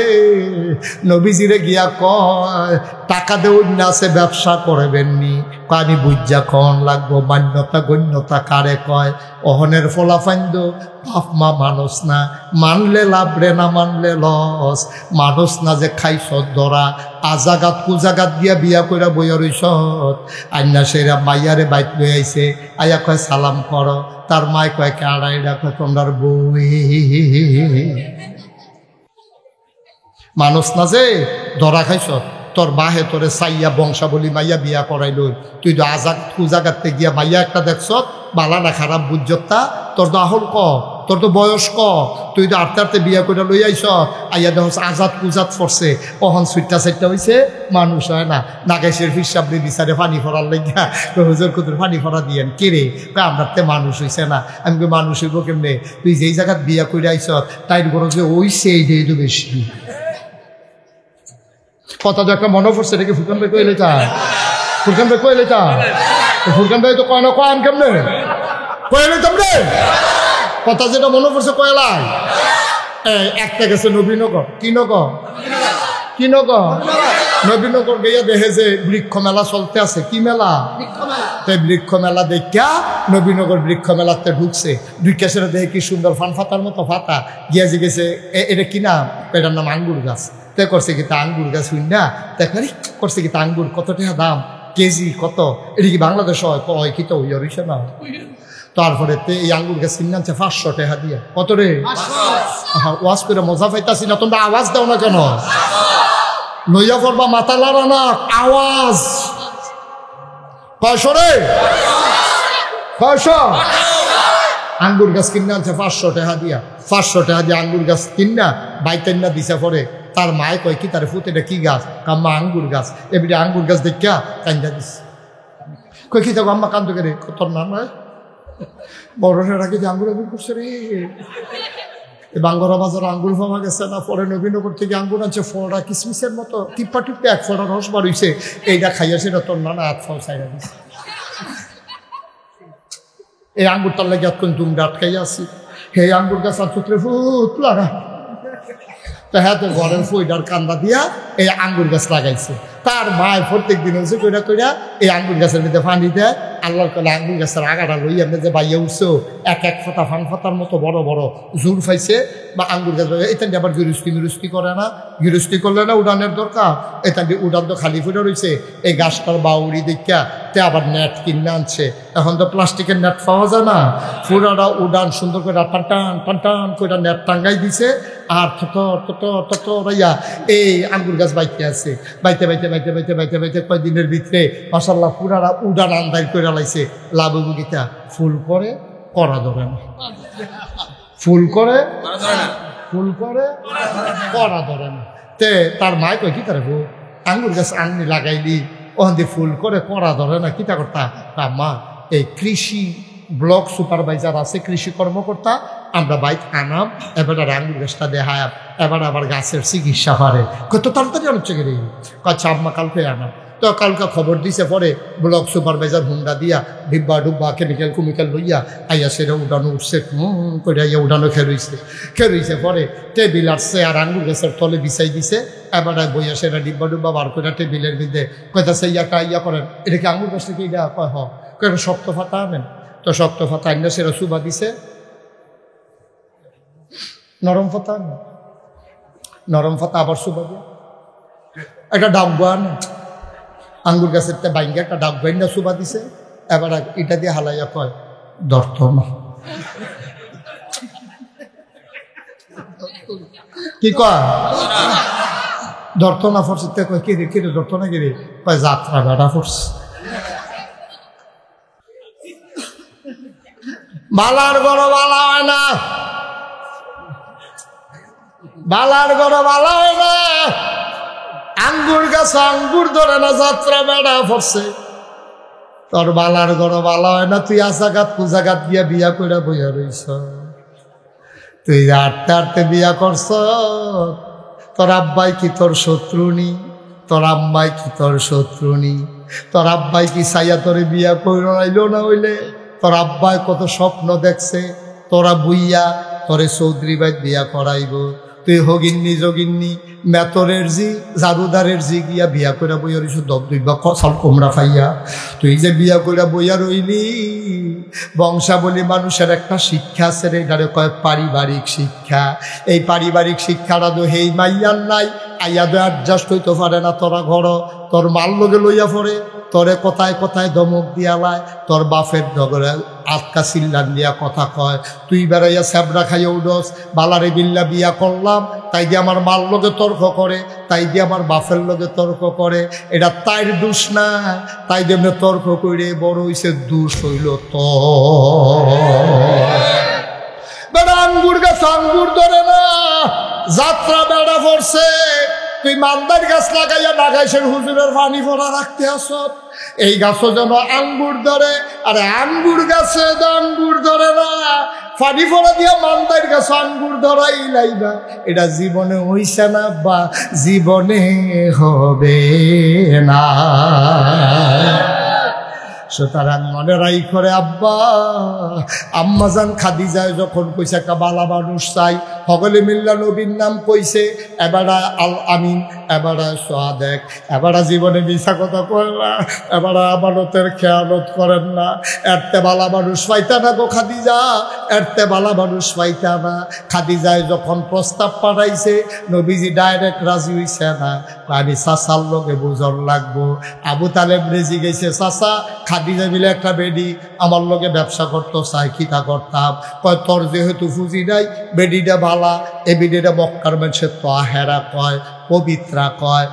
নবীজিরে গিয়া কয় টাকা দেউন না আছে ব্যবসা করবেননি। আমি বুঝা খন লাগবো মান্যতা গণ্যতা কারে কয়। অহনের ফলাফাইন্দ বাপ মা মানুষ না, মানলে লাভ রে না মানলে লস। মানুষ না যে খাইছ ধরা, আজাগাত কুজাগাত দিয়া বিয়া কইরা বইয়া রইস। আইনা সেরা মাইয়ারে বাইক লই আইছে, আয়া কয় সালাম কর। তার মায় কয় কে আড়াইডা কয় তোমরার বই। মানুষ না যে ধরা খাইছ, তোর বাহে তোরে সাইয়া বংশাবলী মাইয়া বিয়া করাইল। তুই তো আজাদ কুজাগাতে গিয়া মাইয়া একটা দেখছ, বালা না খারাপ বুঝতা। তোর তো আহল ক, তোর তো বয়স ক, তুই তো আটতে আটতে বিয়া করে লই আইস। আইয়া দেখ আজাদ কুজাত ফরছে, অহন সুইটটা সাইটটা হয়েছে, মানুষ হয় না। নাগেশের ফিসাবলি বিচারে পানি ফরার লাগিয়া হুজুর কুতুর পানি ফরা দিয়েন কে রে? আমরা তে মানুষ হইছে না। আমি মানুষ হইব কেমনে? তুই যেই জায়গাত বিয়া করে আইস তাই বরং যে ওই সেই তো বেশি কথা। তো একটা মনে পড়ছে, এটাকে ফুরকান ভাই কইলে চা, ফুরকান ভাই কইলে চা, ফুরকান ভাই তো কয় না, কয় আন কেমনে কইলে তোমরে কথা যেটা মনে পড়ছে কয়লাই। একটা গেছে নবীনগর, কি নগর, কি নগর, নবীনগর গিয়া দেখে যে বৃক্ষ মেলা চলতে আছে। কি মেলা? তাই বৃক্ষ মেলা দেখা নবীনগর বৃক্ষ মেলাতে ঢুকছে। ঢুকে সেটা দেখে কি সুন্দর ফান ফাতার মতো ফাতা গিয়া যে গেছে এটা কি নাম? এটার নাম আঙ্গুর গাছ। তে করছে কি তা আঙ্গুর গাছ হইন না, দেখারি করছে কি তা আঙ্গুর কত টাকা দাম, কেজি কত? এটা কি বাংলাদেশ হয়? কয় কি তো হইছে না। তারপরে এই আঙ্গুর গাছ কিনে আনছে 500 টাকা দিয়ে। কত রে? ওয়াজ করে মজা পাইতাছি না, তোমরা আওয়াজ দাও না কেন? লইয়া পড়বা মাথা লড়া না, আওয়াজ। 500 রে, 500 আঙ্গুর গাছ কিনে আনছে 500 টাকা দিয়া। 500 টাকা দিয়ে আঙ্গুর গাছ কিনা বাইতেন না দিছে। পরে তার মায় কয় কি তার ফুট এটা কি গাছ? কাম্মা আঙ্গুর গাছ। এবারে আঙ্গুর গাছ দেখা কান্দা দিস। কয় কি থাকো আম্মা কান্দো রে? তোর না নয় বড়রা কি যে আঙ্গুর আঙ্গুর করছে রে। বাঙ্গরা বাজার আঙ্গুর পাওয়া গেছে না। পরে নবীনগর থেকে আঙ্গুর আনছে ফোড়া কিসমিসের মতো, টিপ্পা টিপ্পে এক ফোড়া রস বার হইছে। এইটা খাইয়া সেটা তোর না হাত ফাও চাইরা দিছে। এই আঙ্গুরটার লাগে এতক্ষণ দুমড়ে আটকাইয়া আছি। হে আঙ্গুর গাছ আর চুতরে ফুট লাগা। তা হ্যাঁ তো ঘরের ফইডার কান্দা দিয়া এই আঙ্গুর গাছ লাগাইছে। তার মায় প্রত্যেক দিন হচ্ছে কইরা কইরা এই আঙ্গুর গাছের মধ্যে পানি দেয়। আল্লাহর কলে আঙ্গুর গাছের আগাটা লই আপনি যে বাইয়া উঠছো এক এক ফোঁটা ফান ফাতার মতো বড় বড় জোর পাইছে। বা আঙ্গুর গাছ এটা আবার গিরুস্তি করে না, গিরুস্তি করলে না উড়ানের দরকার। এটা উড়ান তো খালি ফুটে রয়েছে। এই গাছটার বাউরি দেখা তে আবার নেট কিনে আনছে। এখন তো প্লাস্টিকের নেট পাওয়া যায় না। ফুরাটা উড়ান সুন্দর করে টান টান টান টান করে নেট টাঙ্গাই দিছে। আর রাইয়া এই আঙ্গুর গাছ বাইতে আছে। বাইতে বাইতে বাইতে বাইতে বাইতে বাইতে কয়দিনের ভিতরে মাশাআল্লাহ পুরারা উড়ান আন্দাই করে লাইছে। লাভ গীতা ফুল করে করা ধরে না, ফুল করে ফুল করে করা ধরে না। তে তার মায় কয় কি তার আঙ্গুর গাছ আননি লাগাইলি ওখান দিয়ে ফুল করে করা ধরে না, কিতা করতা? মা এই কৃষি ব্লক সুপারভাইজার আছে, কৃষি কর্মকর্তা, আমরা বাইক আনাম, এবার আঙ্গুর গাছটা দেখায়, এবার আবার গাছের চিকিৎসা করে। কত তাড়াতাড়ি হচ্ছে গেলে আচ্ছা আম্মা কালকে আনাম। তো কালকে খবর দিছে। পরে ব্লক সুপারভাইজার হুন্ডা দিয়া ডিব্বা ডুব্বা কেমিক্যাল কুমিক্যাল লইয়া আইয়া সেটা উঠানো উঠছে করে আইয়া উঠানো খেরইছে। পরে টেবিল আসছে আর আঙ্গুর গাছের তলে বিছাই দিছে। এবার বইয়া সেটা ডিব্বা ডুব্বা বার করে টেবিলের মধ্যে কইতাছে ইয়াটা ইয়া করেন, এটা কি আঙ্গুর গাছ থেকে ইয়া কয় হ কয় শক্ত ফাতা আনেন। তো শক্ত ফাতা আইনা সেটা সুবা দিছে। নরম ফাতা আনে, নরম ফাতা আবার সুবা দিয়ে একটা ডাব্বা আনে আঙ্গুর গাছের তে বাইঙ্গে একটা ডাক বাইন্ডা সুবা দিছে। এবার এটা দিয়ে হালাইয়া কয় ধরত না। কি কয় ধরত না ফরছে? কয় কি রে কি রে ধরত না কি রে? কয় যাত্রা বেড়া ফরছে। বালার গড় বালা হয় না, বালার গড় বালা হয় না। আঙ্গুর গাছ আঙ্গুর ধরে না, যাত্রা বেড়া পড়ছে। তোর বালার গড় বালা হয় না, তুই আজাগাত কুজাগাত গিয়া বিয়া কইরা বইয়া রইছ। তুই আটতে আটতে বিয়া করছ। তোর আব্বাই কি তোর শত্রুনি? তোর আম্মাই কি তোর শত্রুনি? তোর আব্বাই কি সাইয়া তোরে বিয়া কইরা আইলো না হইলে? তোর আব্বাই কত স্বপ্ন দেখছে তোরা বুইয়া তোরে চৌধুরী বাইত বিয়া করাইব। তুই হগিন্নি যোগিন্নি মেতরের জি জারুদারের জি গিয়া বিয়া কইরা বইয়া রইছ দব দুইবা কসাল কোমরা ফাইয়া তুই যে বিয়া কইরা বইয়া রইলি বংশাবলী মানুষের একটা শিক্ষা আছে রে, এটারে কয় পারিবারিক শিক্ষা। এই পারিবারিক শিক্ষাটা তো হেই মাইয়ার নাই, আইয়া তো অ্যাডজাস্ট হইতে পারে না। তোরা ঘর তোর মাল লগে লইয়া পড়ে, তোরে কথায় কথায় ধমক দিয়া লায়, তোর বাপের ডগরে আটকা চিল্লান দিয়া কথা কয়। তুই বেড়াইয়া স্যাবরা খাইয়া উডস, বালারে বিল্লা বিয়া করলাম তাই দিয়ে আমার মাল লগে তর্ক করে, তাই দিয়ে আমার বাপের লগে তর্ক করে। এটা তাইর দোষ না, তাই দিয়ে তর্ক করে বড় হইছে, দোষ হইল তো বেড়া আঙ্গুর গাছ আঙ্গুর ধরে না, যাত্রা বেড়া পড়ছে। তুই মান্দার গাছ লাগাইয়া নাগাইছেন হুজুরের পানি ভরা রাখতে আস, এই গাছও যেন আঙ্গুর ধরে। আরে আঙ্গুর গাছে আঙ্গুর ধরে না, পানি ভরা দিয়া মান্দার গাছ আঙ্গুর ধরাই লাইবা। এটা জীবনে হইছে না বা জীবনে হবে না। সুতরাং মনে রাই করে আব্বা আম্মাজান খাদিজায় যখন কইছে একটা বালা মানুষ চাই, সকলে মিল্লা নবীর নাম কইছে। এবারা আল আমিন, এবারা সোয়াদেক, এবারা জীবনে মিশা কথা কয় না, এবারা আমানতের খেয়ালত করেন না। এরতে বালা মানুষ পাইতা না গো খাদিজা, এরতে বালা মানুষ পাইতা না। খাদিজায় যখন প্রস্তাব পাঠাইছে, নবীজি ডাইরেক্ট রাজি হইছে না, আমি চাচার লগে বুঝন লাগবো। আবু তালেব রেজি গেছে, চাচা খাদিজা মিলে একটা বেডি আমার লগে ব্যবসা করতো, চাই খিতা করতাম। কয় তোর যেহেতু ফুজি নাই, বেডিটা বালা, এ বেডিটা মক্কার মানুষের তাহেরা কয়, পবিত্রা কয়,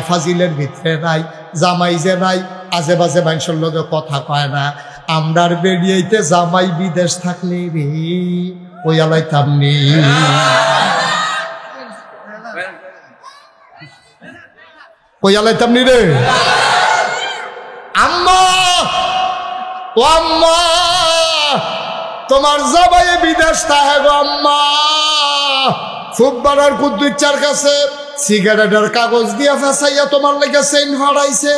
ফাজিলের ভিতরে নাই, জামাই যে নাই, আজে বাজে মানুষের লগে কথা কয় না। আমরার বেরিয়েতে জামাই বিদেশ থাকলে রে ওয়ালাইতাম নি। ওয়ালাইতাম নি রে আম্মা, ও আম্মা তোমার জামাই বিদেশ থাকে গো আম্মা। ফুটবলার কুদ্দুচ্চার কাছে সিগারেটের কাগজ দিয়া ফেসাইয়া তোমার লেগে চেইন ফাড়াইছে,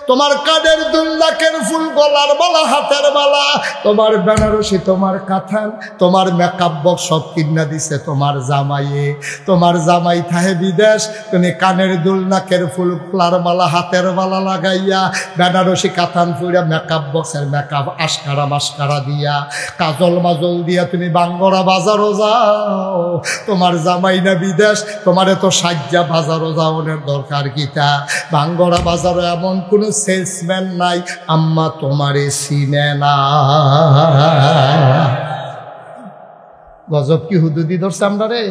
তোমার কানের দুল, নাকের ফুল, গলার বালা, হাতের বালা, তোমার বেনারসি, তোমার কাঁথান, তোমার মেকআপ বক্স সব কিনা দিছে তোমার জামাইয়ে। তোমার জামাই থাহে বিদেশ, তুমি কানের দুল, নাকের ফুল, গলার বালা, হাতের বালা লাগাইয়া, বেনারসি কাঁথান ফুইরা, মেকআপ বক্সের মেকআপ আশকারা মাস্কারা দিয়া, কাজল মাজল দিয়া তুমি বাঙ্গরা বাজারও যাও। তোমার জামাই না বিদেশ, তোমার এত সাজ্জা বাজারও যাওয়ার দরকার কিতা? বাঙ্গরা বাজারও এমন কোনো সেলসম্যান নাই আম্মা তোমারে চিনে না। গজব কি হুদুদি ধরছে আমরা রে।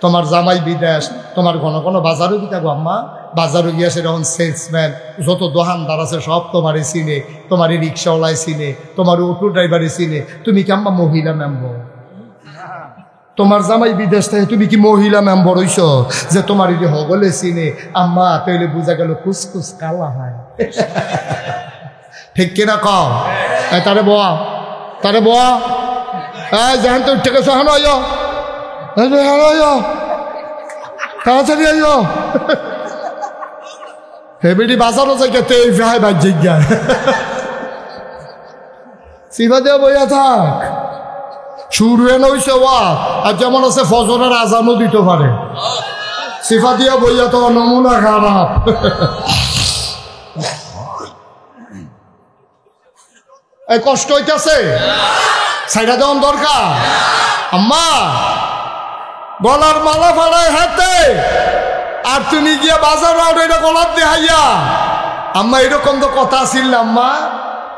তোমার জামাই বিদেশ, তোমার ঘন ঘন বাজারও কি থাকবো আম্মা, বাজারও গিয়া সেরকম সেলসম্যান যত দোকানদার আছে সব তোমারে চিনে, তোমারই রিক্সাওয়ালায় চিনে, তোমার অটো ড্রাইভারে চিনে। তুমি কি আম্মা মহিলা মেম্বর? তোমার জামাই বিদেশ থেকে তুমি কি মহিলা মেম্বর হইছ যে তোমার এই হগলে চিনে? আম্মা তাইলে বুঝা গেল কুসকুস কালা হয়। ঠিক কিনা কও? তারে বোয়া, তারে বোয়া, যেখান তো উঠে গেছে হানো আইয়, তাড়াতাড়ি আইয়। হেবিডি বাজারও যাই গেতে ভাই ভাই জিজ্ঞা সিভা দিয়ে বইয়া থাক। শুরু এনে হইছে ওয়া, আর যেমন আছে ফজরের আজানও দিতে পারে। সিফা দিয়া বইয়া তো নমুনা খারাপ। এই কষ্ট হইতেছে, সাইডা দেওয়ান দরকার। আম্মা গলার মালা ফাড়ায় হাতে, আর তুমি গিয়া বাজার আউট এটা গলার দেহাইয়া। আম্মা এরকম তো কথা ছিল না আম্মা।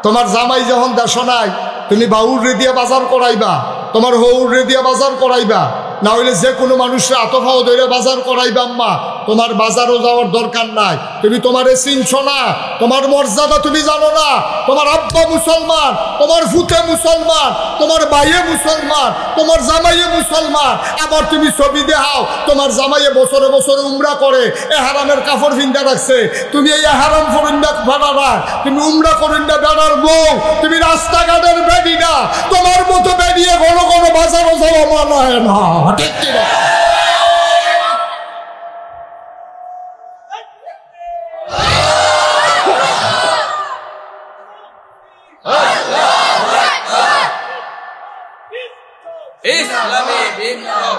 তোমার জামাই যখন দেশ নাই, তুমি বাউর রে দিয়া বাজার করাইবা, তোমার হৌর রে দিয়া বাজার করাইবা, না হইলে যে কোনো মানুষের আতফাও ধরে বাজার করাইবা। আম্মা তোমার বাজারও যাওয়ার দরকার নাই, তুমি তোমারে চিনছ না, তোমার মর্যাদা তুমি জানো না। তোমার আব্বা মুসলমান, তোমার ফুতে মুসলমান, তোমার ভাইয়ে মুসলমান, তোমার জামাইয়ে মুসলমান, আবার তুমি ছবি দেখাও তোমার জামাইয়ে বছরে বছরে উমরা করে, এ হারামের কাপড় ভিন্দা রাখছে, তুমি এই হারাম ফরিন্দা ভাড়া রাখ, তুমি উমরা করিন্দা বেড়ার বউ, তুমি রাস্তাঘাটের বেডি না। তোমার মতো বেরিয়ে ঘন ঘন বাজারও যাওয়া মনে হয় না। ঠিক কিনা?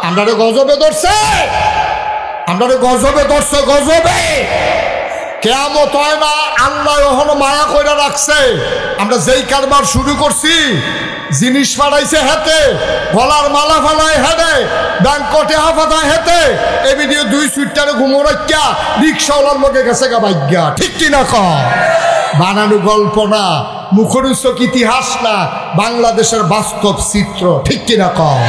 আমরা গজবে ধরছে, আমরা গজবে ধরছে, গজবে। কিয়ামত হয় না, আল্লাহ ওখানে মায়া কইরা রাখছে। আমরা যেই কারবার শুরু করছি, জিনিস ফাড়াইছে হেতে, গলার মালা ফালায় হেতে, ব্যাংকটে হাফাতায় হেতে, এ ভিডিও 2 সুইটারে ঘুমো রাখিয়া রিক্সাওয়ালার লোকে গেছে গা ভাগ্যা। ঠিক কিনা কম? বানানো গল্প না, মুখরোচক ইতিহাস না, বাংলাদেশের বাস্তব চিত্র। ঠিক কিনা কম?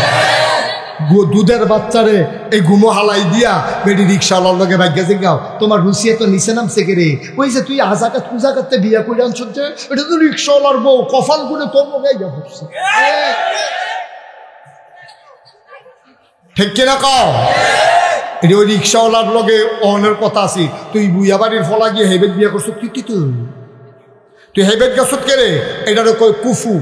দুধের বাচ্চারে এই ঘুমো হালাই দিয়া বেডি রিক্সাওয়ালার লগে ভাগ্যা জিগাও, তোমার রুচিয়ে তো নিচে নামছে কে রে? ওই যে তুই আজাকাত পূজা করতে বিয়া করে আনছ, এটা তো রিক্সাওয়ালার বউ, কফাল করে তোর লগে গা পড়ছে। ঠিক কিনা কও? এটা ওই রিক্সাওয়ালার লগে অনের কথা আছে। তুই বুইয়া বাড়ির ফলা গিয়ে হেবেদ বিয়া করছো, তুই কি তুই হেবেদ গেছত কে রে? এটারও কই কুফু।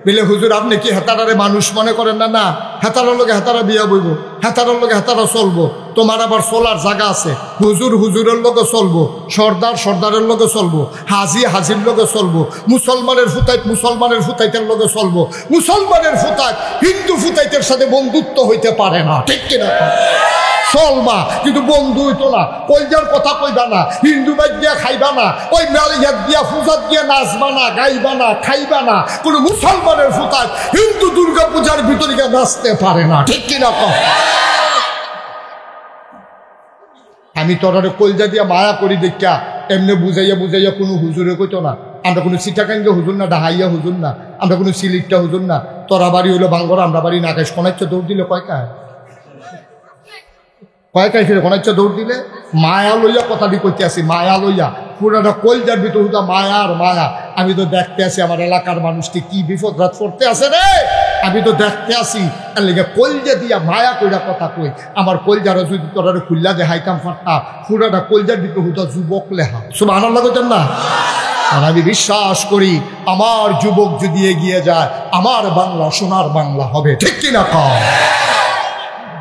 বলে হুজুর আপনি কি হেতারারে মানুষ মনে করেন না? না, হেতারার লোকে হেতারা বিয়া বইব, হেতারার লোকে হেতারা চলবো। তোমার আবার চলার জায়গা আছে। হুজুর হুজুরের লোকে চলবো, সর্দার সর্দারের লোকে চলবো, হাজি হাজির লোকে চলবো, মুসলমানের ফুতাইত মুসলমানের ফুতাইতের লোকে চলবো। মুসলমানের ফুতাইত হিন্দু ফুতাইতের সাথে বন্ধুত্ব হইতে পারে না। ঠিক কিনা? চলবা, কিন্তু বন্ধু হইতো না। কইজার কথা কইবা না, হিন্দু বাদ দিয়া খাইবা না, ওই মেলিয়াত দিয়া পূজাত দিয়া নাচবা না, গাইবা না, খাইবা না। কোনো মুসলমানের ফুতায় হিন্দু দুর্গা পূজার ভিতরে গিয়ে নাচতে পারে না। ঠিক কিনা? আমি তোরারে কলজা দিয়া মায়া করি দেখা এমনি বুঝাইয়া বুঝাইয়া কোনো হুজুরে কইতো না। আমরা কোনো সিটাকাঙ্গে হুজুর না, ডাহাইয়া হুজুর না, আমরা কোনো সিলিটটা হুজুর না। তোরা বাড়ি হইলো বাঙ্গর, আমরা বাড়ি নাকাশ কোনাইচ্ছে দৌড় দিলে কয়কায় ফিরে কোনাইচ্ছে দৌড় দিলে। মায়া লইয়া কথাটি কইতে আসি, মায়া লইয়া পুরাটা কলজার ভিতর হুদা মায়া আর মায়া। আমি তো দেখতে আসি আমার এলাকার মানুষটি কি বিপদ রাত করতে আসে রে, আমি তো দেখতে আসি। এর লেগে কলজা দিয়া মায়া কইরা কথা কই। আমার কলজারা যদি তোরা খুল্লা দেখাইতাম ফাটা, পুরাটা কলজার ভিতর হুদা যুবক লেহা। সুবহানাল্লাহ কইতেন না? আর আমি বিশ্বাস করি আমার যুবক যদি এগিয়ে যায়, আমার বাংলা সোনার বাংলা হবে। ঠিক কিনা কম?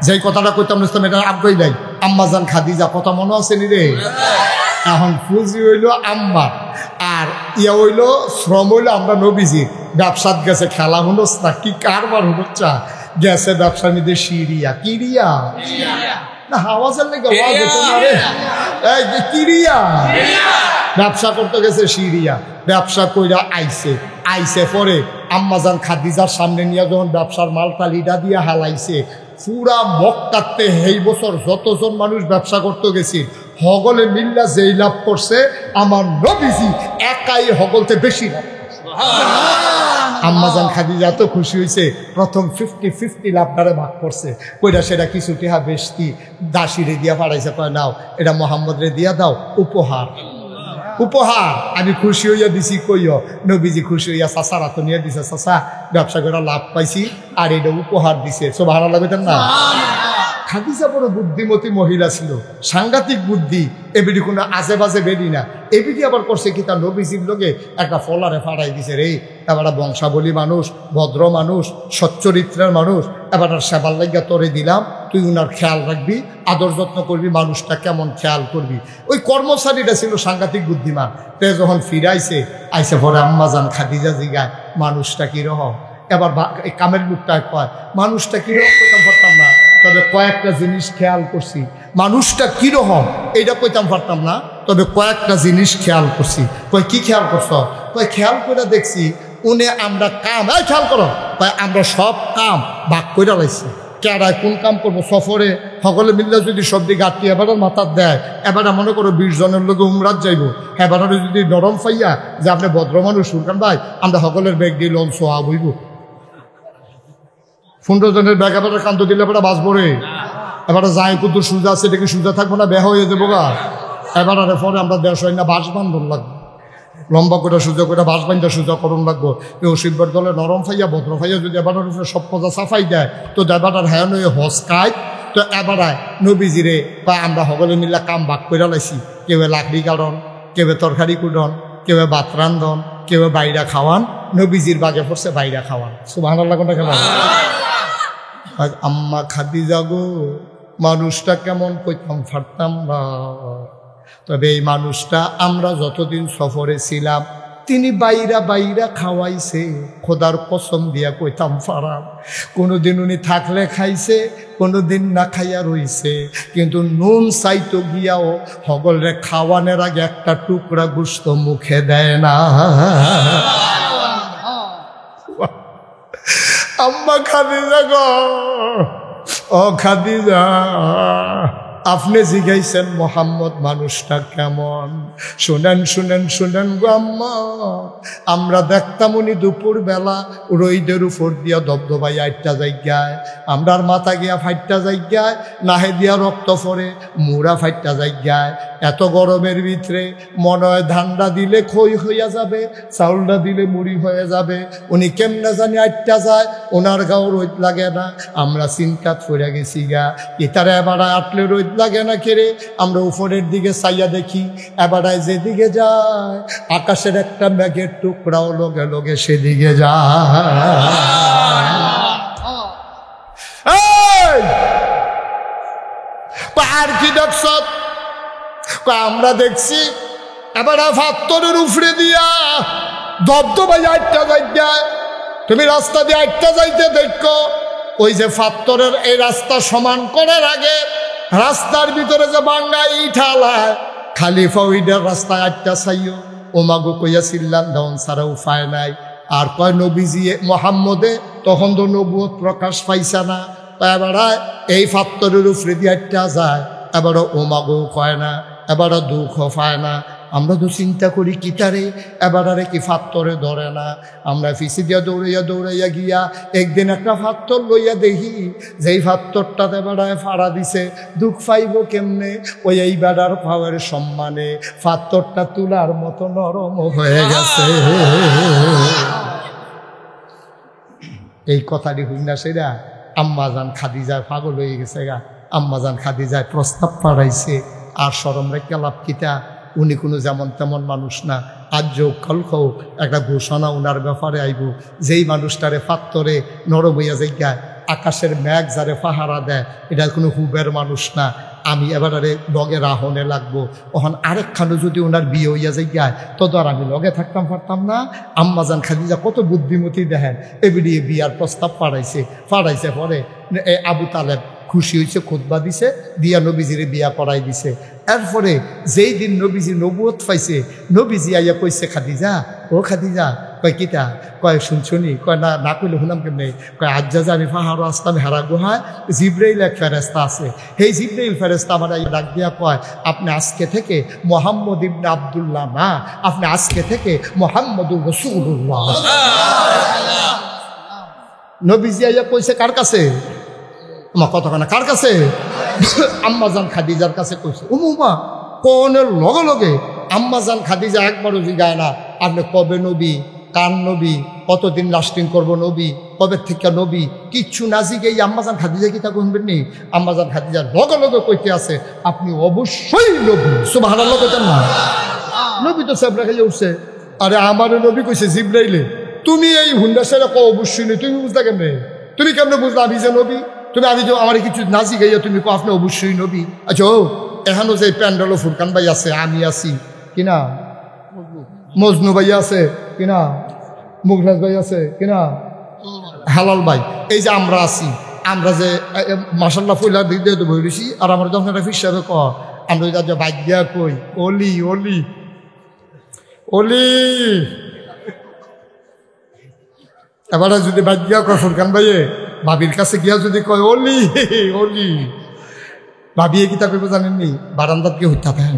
যেই কথাটা কইতাম ইসলাম এটা আগ্রহী নাই। আম্মাজান খাদিজা কথা মনে আছে নি রে? এখন ফুজি হইল আম্মা, আর ইয়া হইল শ্রম হইলো আমরা নবীজি। ব্যবসাত গেছে, খেলা হলো না কি কারবার হলো চা গেছে ব্যবসার মধ্যে সিরিয়া। কিরিয়া না আওয়াজের লেগে আওয়াজ হতো না রে, এই যে কিরিয়া ব্যবসা করতে গেছে সিরিয়া। ব্যবসা কইরা আইছে পরে আম্মাজান খাদিজার সামনে নিয়ে যখন ব্যবসার মালটা লিডা দিয়া হালাইছে, পুরা মক্কাতে এই বছর যতজন মানুষ ব্যবসা করতে গেছি হগলে মিল্লা যেই লাভ করছে, আমার নবীজি একাই হগলতে বেশি লাভ। আম্মাজান খাদিজা তো খুশি হয়েছে, প্রথম 50-50 লাভটারে ভাগ করছে। কইরা সেটা কিছু টিহা বেশি দাসিরে দিয়া পাঠাইছে, কয় নাও এটা মোহাম্মদ রে দিয়া দাও, উপহার। আমি খুশি হইয়া দিছি। কইও নবীজি খুশি হইয়া চাচারা তো নিয়ে দিছে, চাচা ব্যবসা করে লাভ পাইছি আর এটা উপহার দিছে। সুবহানাল্লাহ কইতেন না? খাদিজা বড় বুদ্ধিমতী মহিলা ছিল, সাংঘাতিক বুদ্ধি। এবিডি কোনো আজে বাজে বেরি না। এবিডি আবার করছে কি, তার নবীজির লোকে একটা ফলারে ফাটাই দিছে রে। এবার বংশাবলী মানুষ, ভদ্র মানুষ, সচ্চরিত্রের মানুষ, এবার সেবার লাগিয়া তোরে দিলাম, তুই উনার খেয়াল রাখবি, আদর যত্ন করবি, মানুষটা কেমন খেয়াল করবি। ওই কর্মচারীটা ছিল সাংঘাতিক বুদ্ধিমান। তে যখন ফিরাইছে আইসে পরে আম্মাজান খাদিজা জিগায় মানুষটা কিরকম। এবার কামের লোকটা কয় মানুষটা কিরকম, কইতাম পারতাম না, তবে কয়েকটা জিনিস খেয়াল করছি। মানুষটা কিরকম এইটা কইতাম পারতাম না, তবে কয়েকটা জিনিস খেয়াল করছি। কয় কি খেয়াল করছ? কয় খেয়াল করে দেখছি উনি আমরা কাম, খেয়াল করো, কয় আমরা সব কাম ভাগ করে লাইছি। কেডায় কোন কাম করবো, সফরে সকলে মিললে যদি সবজি গাঁটি এবার মাথার দেয়, এবার মনে করো 20 জনের লোক উমরাত যাইব, এবার যদি নরম পাইয়া যে আপনি ভদ্র মানুষ শুনকান ভাই আমরা সকলের ব্যাগ দিয়ে লোন সোয়া বইব। 15 জনের ব্যাগ এবার কান্ত দিলে এবার বাঁচবো রে। এবার যাই কুদ্দু সুজা আছে, এটা কি সুজা থাকবো না, বেহা হয়ে যাবো গা। এবার পরে আমরা 150 না বাঁশ বান্ধন লাগবো, লম্বা করে সুজা করে বাঁশ বান্ধা সুজা করুন লাগবো। এই অসিব্বার দলে নরম ফাইয়া ভদ্র ফাইয়া যদি এবার সব কথা সাফাই দেয়, তো এবার হ্যাঁ নয় হসকায়। তো এবার নবীজিরে বা আমরা সকলে মিলে কাম ভাগ করে লাইছি। কেউ লাকড়ি কাটন, কেউ তরকারি কুটন, কেউ ভাত রান্ধন, কেউ বাইরা খাওয়ান। নবীজির বাগে পড়ছে বাইরা খাওয়ান। সুবহানাল্লাহ কোনটা খেলা? আম্মা খাদিজা গো মানুষটা কেমন কইতাম পারতাম না, তবে এই মানুষটা আমরা যতদিন সফরে ছিলাম তিনি বাইরা বাইরা খাওয়াইছে। খোদার কসম দিয়া কইতাম ফারাম, কোনোদিন উনি থাকলে খাইছে, কোনোদিন না খাইয়া রইছে, কিন্তু নুন চাইতো গিয়াও হগলরে খাওয়ানোর আগে একটা টুকরা গোশত মুখে দেয় না। আম্মা খাদিজা গো, ও খাদিজা, আপনি জিজ্ঞাইছেন মোহাম্মদ মানুষটা কেমন? শুনেন শুনেন শুনেন গো আম্মা, আমরা দেখতাম উনি দুপুর বেলা রইদের উপর দিয়া দবদবাই আটটা জায়গায়, আমরার মাথা গিয়া ফাইটটা জায়গায়, নাহে দিয়া রক্ত পরে মুড়া ফাইটটা জায়গায়। এত গরমের ভিতরে মনে হয় ধানটা দিলে খই হইয়া যাবে, চাউলটা দিলে মুড়ি হয়ে যাবে। উনি কেমনে জানি আটটা যায়, ওনার গাও রোদ লাগে না। আমরা চিন্তাত পড়ে গেছি গা, ইতারা এবার আটলে রোদ লাগে না কেড়ে। আমরা উপরের দিকে চাইয়া দেখি, এবারায় যেদিকে যায় আকাশের একটা মেঘের টুকরাও লগে লগে সেদিকে যায়। আর কি দেখছ? আমরা দেখছি এবার ফাত্তরের উপরে দিয়া দবদবাই আটটা জায়গায়। তুমি রাস্তা দিয়ে আটটা যাইতে দেখো, ওই যে ফাত্তরের এই রাস্তা সমান করার আগে রাস্তার ভিতরে যে বাঙ্গা ইঠালায় খালিফা ওইটার রাস্তায় আটটা চাইও। ওমাগো কইয়া চিল্লান দাউন ছাড়া উপায় নাই। আর কয় নবীজি মোহাম্মদে তখন তো নবুয়ত প্রকাশ পাইছে না, এবারায় এই ফাত্তরের উপরে দিয়ে আটটা যায়। এবারও ওমাগো কয় না, এবারও দুঃখ পায় না। আমরা তো চিন্তা করি কিতারে এবারে কি ফাত্তরে ধরে না। আমরা ফিসি দিয়া দৌড়াইয়া দৌড়াইয়া গিয়া একদিন একটা ফাত্তর লইয়া দেখি, যেই ফাত্তরটাতে বেড়ায় ফাড়া দিছে। দুঃখ পাইব কেমনে? ওই এই বেড়ার পাওয়ার সম্মানে ফাত্তরটা তুলার মতো নরম হয়ে গেছে। এই কথাটি হই না সেরা আম্মাজান খাদিজায় পাগল হয়ে গেছে গা। আম্মাজান খাদিজায় প্রস্তাব পাঠাইছে, আর শরম রেখে লাভ কিতা? উনি কোনো যেমন তেমন মানুষ না। আজ কালকেও একটা ঘোষণা উনার ব্যাপারে আইব, যেই মানুষটারে ফাত্তরে নরম হইয়া জায়গায় আকাশের মেঘ যারে পাহারা দেয়, এটা কোনো হুবের মানুষ না। আমি এবারে লগে রাহনে লাগবো। ওখান আরেকখানে যদি ওনার বিয়ে হইয়া জায়গায় তো আর আমি লগে থাকতাম পারতাম না। আম্মাজান খাদিজা কত বুদ্ধিমতী দেখেন, এবিডি বিয়ার প্রস্তাব পাঠাইছে পরে আবু তালেব খুশি হয়েছে, খুতবা দিছে, দিয়া নবীজিরে বিয়া করাই দিছে। এরপরে যেই দিন নবীজি নবুয়ত পাইছে, নবীজি আইয়া কইছে খাদিজা, ও খাদিজা, কয় কিতা? কয় শুনছনি? কয় না, না কইলে শুনাম কেমনে? কয় আজ যা আমি পাহাড় আসতাম হেরা গুহায়, জিব্রাইল এক ফেরেস্তা আছে। সেই জিব্রাইল ফেরেস্তা আমার এই ডাক দিয়া কয়, আপনি আজকে থেকে মোহাম্মদ ইবনে আব্দুল্লাহ না, আপনি আজকে থেকে মোহাম্মদুর রাসূলুল্লাহ। নবীজি আইয়া কইছে কার কাছে? আমার কতখানা কার কাছে? আম্মাজান খাদিজার কাছে কইছে। উমা কোনের লগে লগে আম্মাজান খাদিজা একবারও জিগায় না আপনি কবে নবী, কার নবী, কতদিন লাস্টিং করবো নবী, কবে থেকে নবী, কিচ্ছু না জিগেই আম্মাজান খাদিজা কি তা কইবেন নি? আম্মাজান খাদিজার লগে লগে কইতে আছে আপনি অবশ্যই নবী। সুবহানাল্লাহ কইতেন না? নবী তো সাবরা খাইয়া উঠছে। আরে আমারও নবী কইছে জিব্রাইলে, তুমি এই হুন্ডা সেরা কো অবশ্যই নই, তুমি বুঝলা কেমনে? তুমি কেমনে বুঝলা আমি যে নবী? তুমি আমি তো আমার কিছু নাচি গাইয়া তুমি কো আপনি অবশ্যই নবী। আচ্ছা ও এখানো যে প্যান্ডেলও ফুরকান ভাই আছে, আমি আছি কিনা, মজনু ভাই আছে কিনা, মুখরাজ ভাই আছে কিনা, হালাল ভাই, এই যে আমরা আছি, আমরা যে মাসাল্লাহ ফুলা দিক দিয়ে তো বইছি। আর আমার যখন একটা ফিস সাহেব ক আমরা যে বাগ্যা কই অলি অলি অলি, এবারে যদি বাগ্যা কয় ফুরকান ভাইয়ে ভাবির কাছে গিয়া যদি কয় অলি অলি, ভাবিয়ে কিতা করবো জানেননি? বারান্দাত গিয়ে হইতে থাকেন।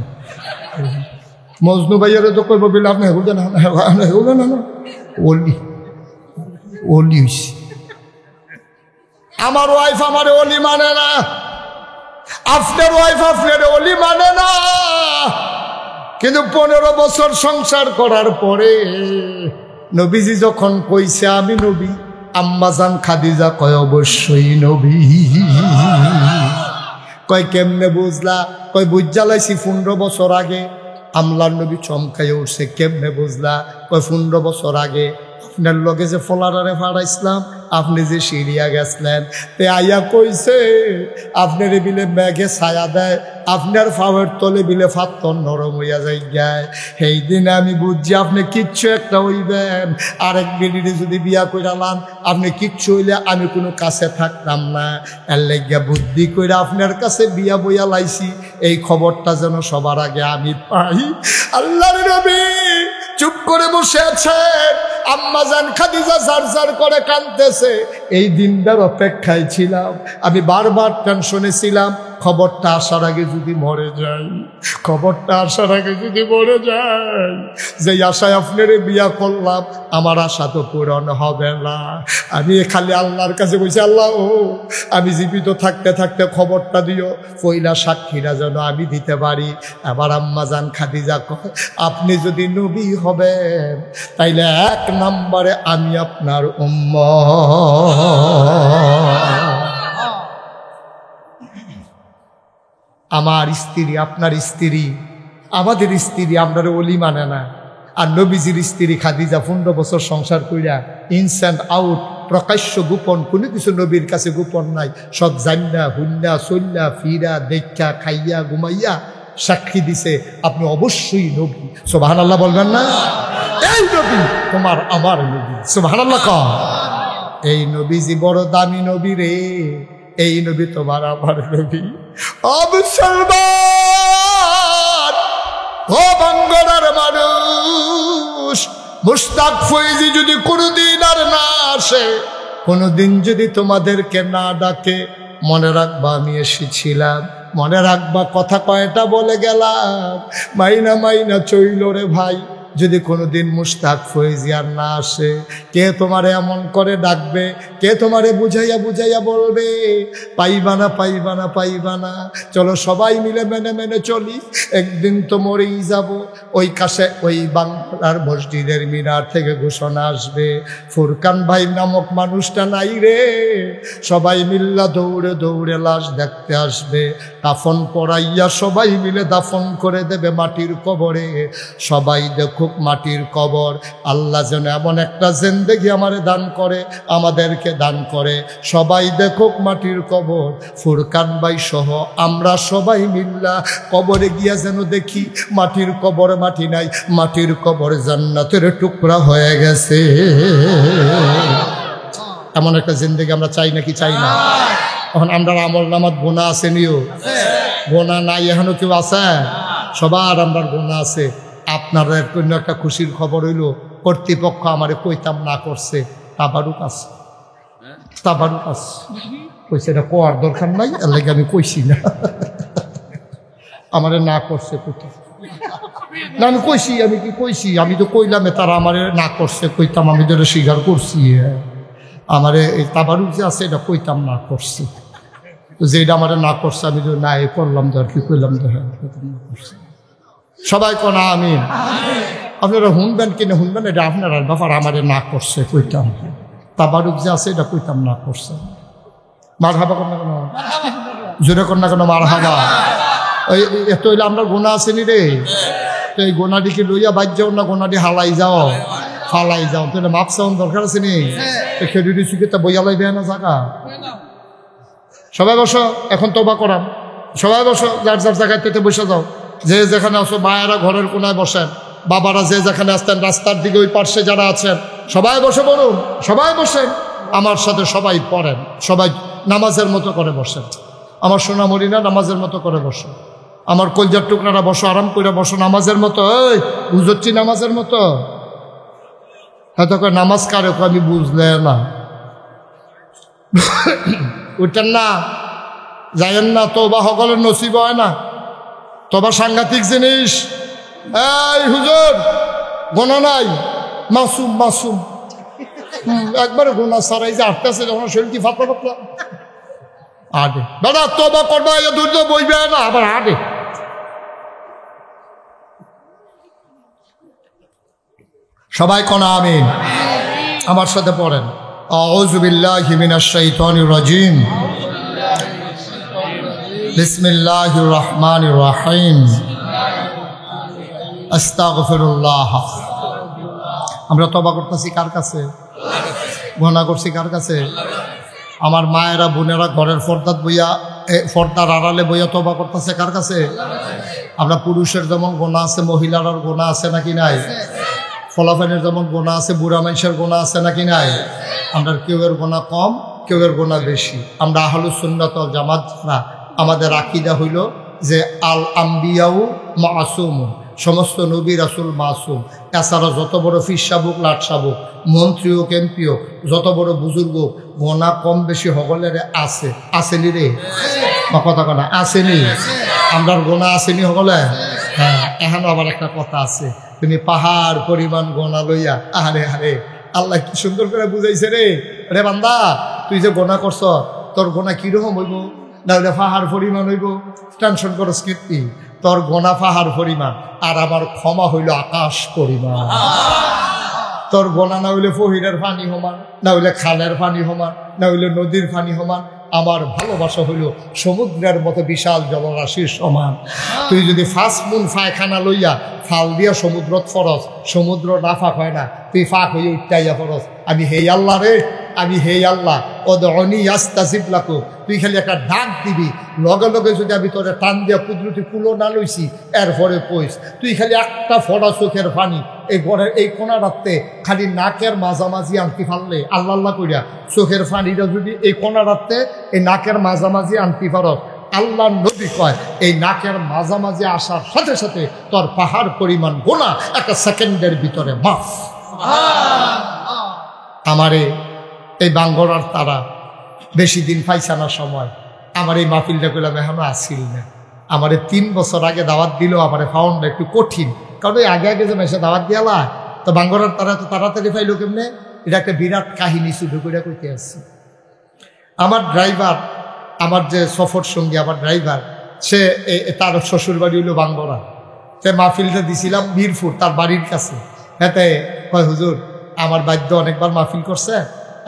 মজনু ভাইয়ারে তো করবো বলে আপনি হেগুল না অলি অলি হইছি। আমার ওয়াইফ আমার অলি মানে না, আপনার ওয়াইফ আপনার অলি মানে না। কিন্তু 15 বছর সংসার করার পরে নবীজি যখন কইছে আমি নবী, আম্মাজান খাদিজা কয় অবশ্যই নবী। কয় কেমনে বুঝলা? কয় বুঝালাইছি 15 বছর আগে। আমলার নবী চমকাই উঠছে, কেমনে বুঝলা? কয় 15 বছর আগে আপনার লগে যে ফলারারে ফাড়াইছিলাম, আপনি যে সিরিয়া গেছিলেন, তে আইয়া কইছে আপনার বিলে ব্যাগে ছায়া দেয়, আপনার ফাওয়ের তলে বিলে ফাত্তর নরম হইয়া যাই গায়। সেই দিনে আমি বুঝছি আপনি কিচ্ছু একটা হইবেন। আরেক বেডিরে যদি বিয়া কইরালাম, আপনি কিচ্ছু হইলে আমি কোনো কাছে থাকতাম না। এর লাগিয়া বুদ্ধি কইরা আপনার কাছে বিয়া বইয়া লাইছি, এই খবরটা যেন সবার আগে আমি পাই। আল্লাহর নবী চুপ করে বসে আছেন, আম্মা জান খাদিজা জারজার করে কাঁদতেছে। এই দিনটার অপেক্ষায় ছিলাম, আমি বারবার টেনশনে ছিলাম, খবরটা আসার আগে যদি মরে যাই, খবরটা আসার আগে যদি মরে যাই। যে আশায় আপনারে বিয়া করলাম, আমার আশা তো পূরণ হবে না। আমি খালি আল্লাহর কাছে বলছি, আল্লাহ ও আমি জীবিত থাকতে থাকতে খবরটা দিও, পয়লা সাক্ষীরা যেন আমি দিতে পারি। আবার আম্মা জান খাদিজা কয়, আপনি যদি নবী হবেন তাইলে 1 নম্বরে আমি আপনার উম্মত। আমার স্ত্রী, আপনার স্ত্রী, আমাদের স্ত্রী আপনার ওলি মানে না। আর নবীজির স্ত্রী খাদিজা 15 বছর সংসার কইরা ইনস অ্যান্ড আউট, প্রকাশ্য গোপন কোনো কিছু নবীর কাছে গোপন নাই। সব জান্না হুন্না চল্লা ফিরা দেখা খাইয়া ঘুমাইয়া সাক্ষী দিছে আপনি অবশ্যই নবী। সুবহানাল্লাহ বলবেন না? এই নবী তোমার আমার নবী। সুবহানাল্লাহ কও। এই নবীজি বড় দামি নবী রে, এই নবী তোমার আমার নবী। অবসরবাদ ও বাঙ্গলার মানুষ, মুশতাক ফৈজি যদি কোনোদিন আর না আসে, কোনোদিন যদি তোমাদেরকে না ডাকে, মনে রাখবা আমি এসেছিলাম, মনে রাখবা কথা কয়টা বলে গেলাম। মাইনা মাইনা চইল রে ভাই। যদি কোনোদিন মুশতাক ফৈজি আর না আসে, কে তোমারে এমন করে ডাকবে, কে তোমারে বুঝাইয়া বুঝাইয়া বলবে পাইবা না পাইবা না পাইবা না। চলো সবাই মিলে মেনে মেনে চলি, একদিন তো মরেই যাব। ওই কাছে ওই বাংলার মসজিদের মিনার থেকে ঘোষণা আসবে, ফুরকান ভাই নামক মানুষটা নাই রে। সবাই মিল্লা দৌড়ে দৌড়ে লাশ দেখতে আসবে, দাফন পড়াইয়া সবাই মিলে দাফন করে দেবে মাটির কবরে। সবাই দেখো মাটির কবর। আল্লাহ যেন এমন একটা জিন্দেগি আমারে দান করে, আমাদেরকে দান করে। সবাই দেখুক মাটির কবর, ফুরকান ভাই সহ আমরা সবাই মিল্লা কবরে গিয়া যেন দেখি মাটির কবর মাটি নাই, মাটির কবর জান্নাতের টুকরা হয়ে গেছে। এমন একটা জিন্দেগি আমরা চাই নাকি চাই না? এখন আমরা আমল নামাত গোনা আছে নিও, গোনা নাই এখনো কেউ আছে? সবার আমরা গোনা আছে। আপনারা কোনো একটা খুশির খবর হইল, কর্তৃপক্ষ আমারে কইতাম না করছে, তাবারুক আছে, তাবারুক আছে। কইছে এটা কোয়ার দরকার নাই, এর লাগে আমি কইছি না। আমারে না করছে কোথাও না, আমি কইছি, আমি কি কইছি? আমি তো কইলাম তারা আমারে না করছে, কইতাম আমি তো এটা স্বীকার করছি। আমারে এই তাবারুক যে আছে এটা কইতাম না করছি, যে এটা আমারে না করছে আমি তো না এ করলাম তো আর কি কইলাম তো হ্যাঁ না করছে। সবাই কোন আমিন। আপনারা শুনবেন কিনা শুনবেন এটা আপনারা ব্যাপার। আমারে না করছে কইতাম, তাবারুক যে আছে এটা কইতাম না করছে। মার হাবা কর না কেন, জোরে কর না কেন মার হাবা। ওই এত হইলে আমরা গোনা আসেনি রে, তো এই গোনাটিকে লইয়া বাদ যাও না, গোনাটি হালাই যাও ফালাই যাও, তো মাপ চাউন দরকার আছে নি? খেডুরি চুকিটা বইয়া লাইবে না জায়গা। সবাই বসো, এখন তবা করাম। সবাই বসো, যার যার জায়গায় তেতে বসে যাও। যে যেখানে আছো, মায়েরা ঘরের কোনায় বসেন, বাবারা যে যেখানে আসতেন রাস্তার দিকে ওই পার্শ্বে যারা আছেন সবাই বসে পড়ুন, সবাই বসেন আমার সাথে, সবাই পড়েন, সবাই নামাজের মতো করে বসেন। আমার সোনামণিরা নামাজের মতো করে বসো, আমার কলজার টুকরারা বসো, আরাম করে বসো নামাজের মতো। এই বুঝছি নামাজের মতো? হয়তো নামাজ কারে আমি বুঝলে না, উঠেন না, যাইয়েন না, তোবা সকলের নসিব হয় না। তোবা সাংঘাতিক জিনিস। এই হুজুর গোনা নাই, মাসুম মাসুম, একবারে গোনা সারাই যে আটটাছে যখন শরীর কি ফাঁপা ফাঁপলা আডে দাদা তোবা করবা, দুর্য বইবে না আবার আডে। সবাই কোন আমিন। আমার সাথে পড়েন, আউযু বিল্লাহি মিনাশ শাইতানির রাজিম, বিসমিল্লাহির রহমানির রহিম, আস্তাগফিরুল্লাহ আমরা তওবা করতেছি কার কাছে? গুনাহ করছি কার কাছে? আমার মায়েরা বোনেরা ঘরের পর্দার আড়ালে বইয়া তওবা করতেছে কার কাছে? আমরা পুরুষের যেমন গুনাহ আছে, মহিলার গুনাহ আছে নাকি নাই? ফলাফলের যেমন গুনাহ আছে, বুড়া মানুষের গুনাহ আছে নাকি নাই? আমরা কেউয়ের গুনাহ কম, কেউয়ের গুনাহ বেশি। আমরা আহলুস সুন্নাত ওয়াল জামাত যারা, আমাদের আকীদা হইল যে আল আম্বিয়াউ মাসুম, সমস্ত নবী রাসূল মাসুম। এছাড়া যত বড় ফির সাবুক, লাট সাবুক, মন্ত্রী হোক, এমপি হোক, যত বড় বুজুর্গ, গুনাহ কম বেশি হগলের আছে। আসেনি রে বা কথা কথা আসেনি? আমরার গুনাহ আসেনি হগলে? হ্যাঁ। এখন আবার একটা কথা আছে, তুমি পাহাড় পরিমাণ গুনাহ লইয়া, আরে আরে আল্লাহ কি সুন্দর করে বুঝাইছে রে, রে বান্দা তুই যে গুনাহ করছ, তোর গুনাহ কিরকম হইব? না হইলে পাহাড় পরিমাণ হইব? টেনশন করস কীর্তি, তোর গুনাহ পাহাড় পরিমাণ, আর আমার ক্ষমা হইল আকাশ পরিমাণ। তোর গুনাহ না হইলে ফহিরের পানি সমান, না হইলে খালের পানি সমান, না হইলে নদীর পানি সমান। আমার ভালোবাসা হইল সমুদ্রের মতো বিশাল জলরাশির সমান। তুই যদি ফাঁস মুন ফায়খানা লইয়া ফাল দিয়া সমুদ্রত ফরস, সমুদ্র না ফাঁক হয় না, তুই ফাঁক হইয়া উঠাইয়া ফরস। আমি হেই আল্লাহ রে, আমি হেই আল্লাহ ওদনি আস্তাজিব লাকুম, তুই খালি একটা ডাক দিবি, লগে লগে যদি আমি তোরে টান দিয়া কুদরতি কুলো না লইছি এরপরে পইস। তুই খালি একটা ফোঁটা চোখের পানি এই ঘরের এই কোনা রাখতে খালি নাকের মাঝামাঝি আনতে পারলে, আল্লাহ আল্লাহ কইরা চোখের পানিটা যদি এই কোনা রাখতে এই নাকের মাঝামাঝি আনতে পারস, আল্লাহ নবী কয় এই নাকের মাঝামাঝি আসার সাথে সাথে তোর পাহাড় পরিমাণ গুনাহ একটা সেকেন্ডের ভিতরে মাফ। আমারে এই বাঙ্গরার তারা বেশি দিন পাইছে না সময়, আমার এই মাহফিলটা করলাম এখনো আসিল না। আমারে 3 বছর আগে দাওয়াত দিল, আমারে ফাউন্ডটা একটু কঠিন, কারণ ওই আগে আগে যে মেসে দাওয়াত দিয়ালা তো বাঙ্গরার তারা তো তাড়াতাড়ি পাইল কেমনে? এটা একটা বিরাট কাহিনী শুধু করে কইতে আসছি। আমার ড্রাইভার, আমার যে সফর সঙ্গী, আমার ড্রাইভার, সে তার শ্বশুর বাড়ি হইল বাঙ্গরা। সে মাহফিলটা দিছিলাম মিরপুর, তার বাড়ির কাছে। এতে কয় হুজুর আমার বাদ্য অনেকবার মাহফিল করছে,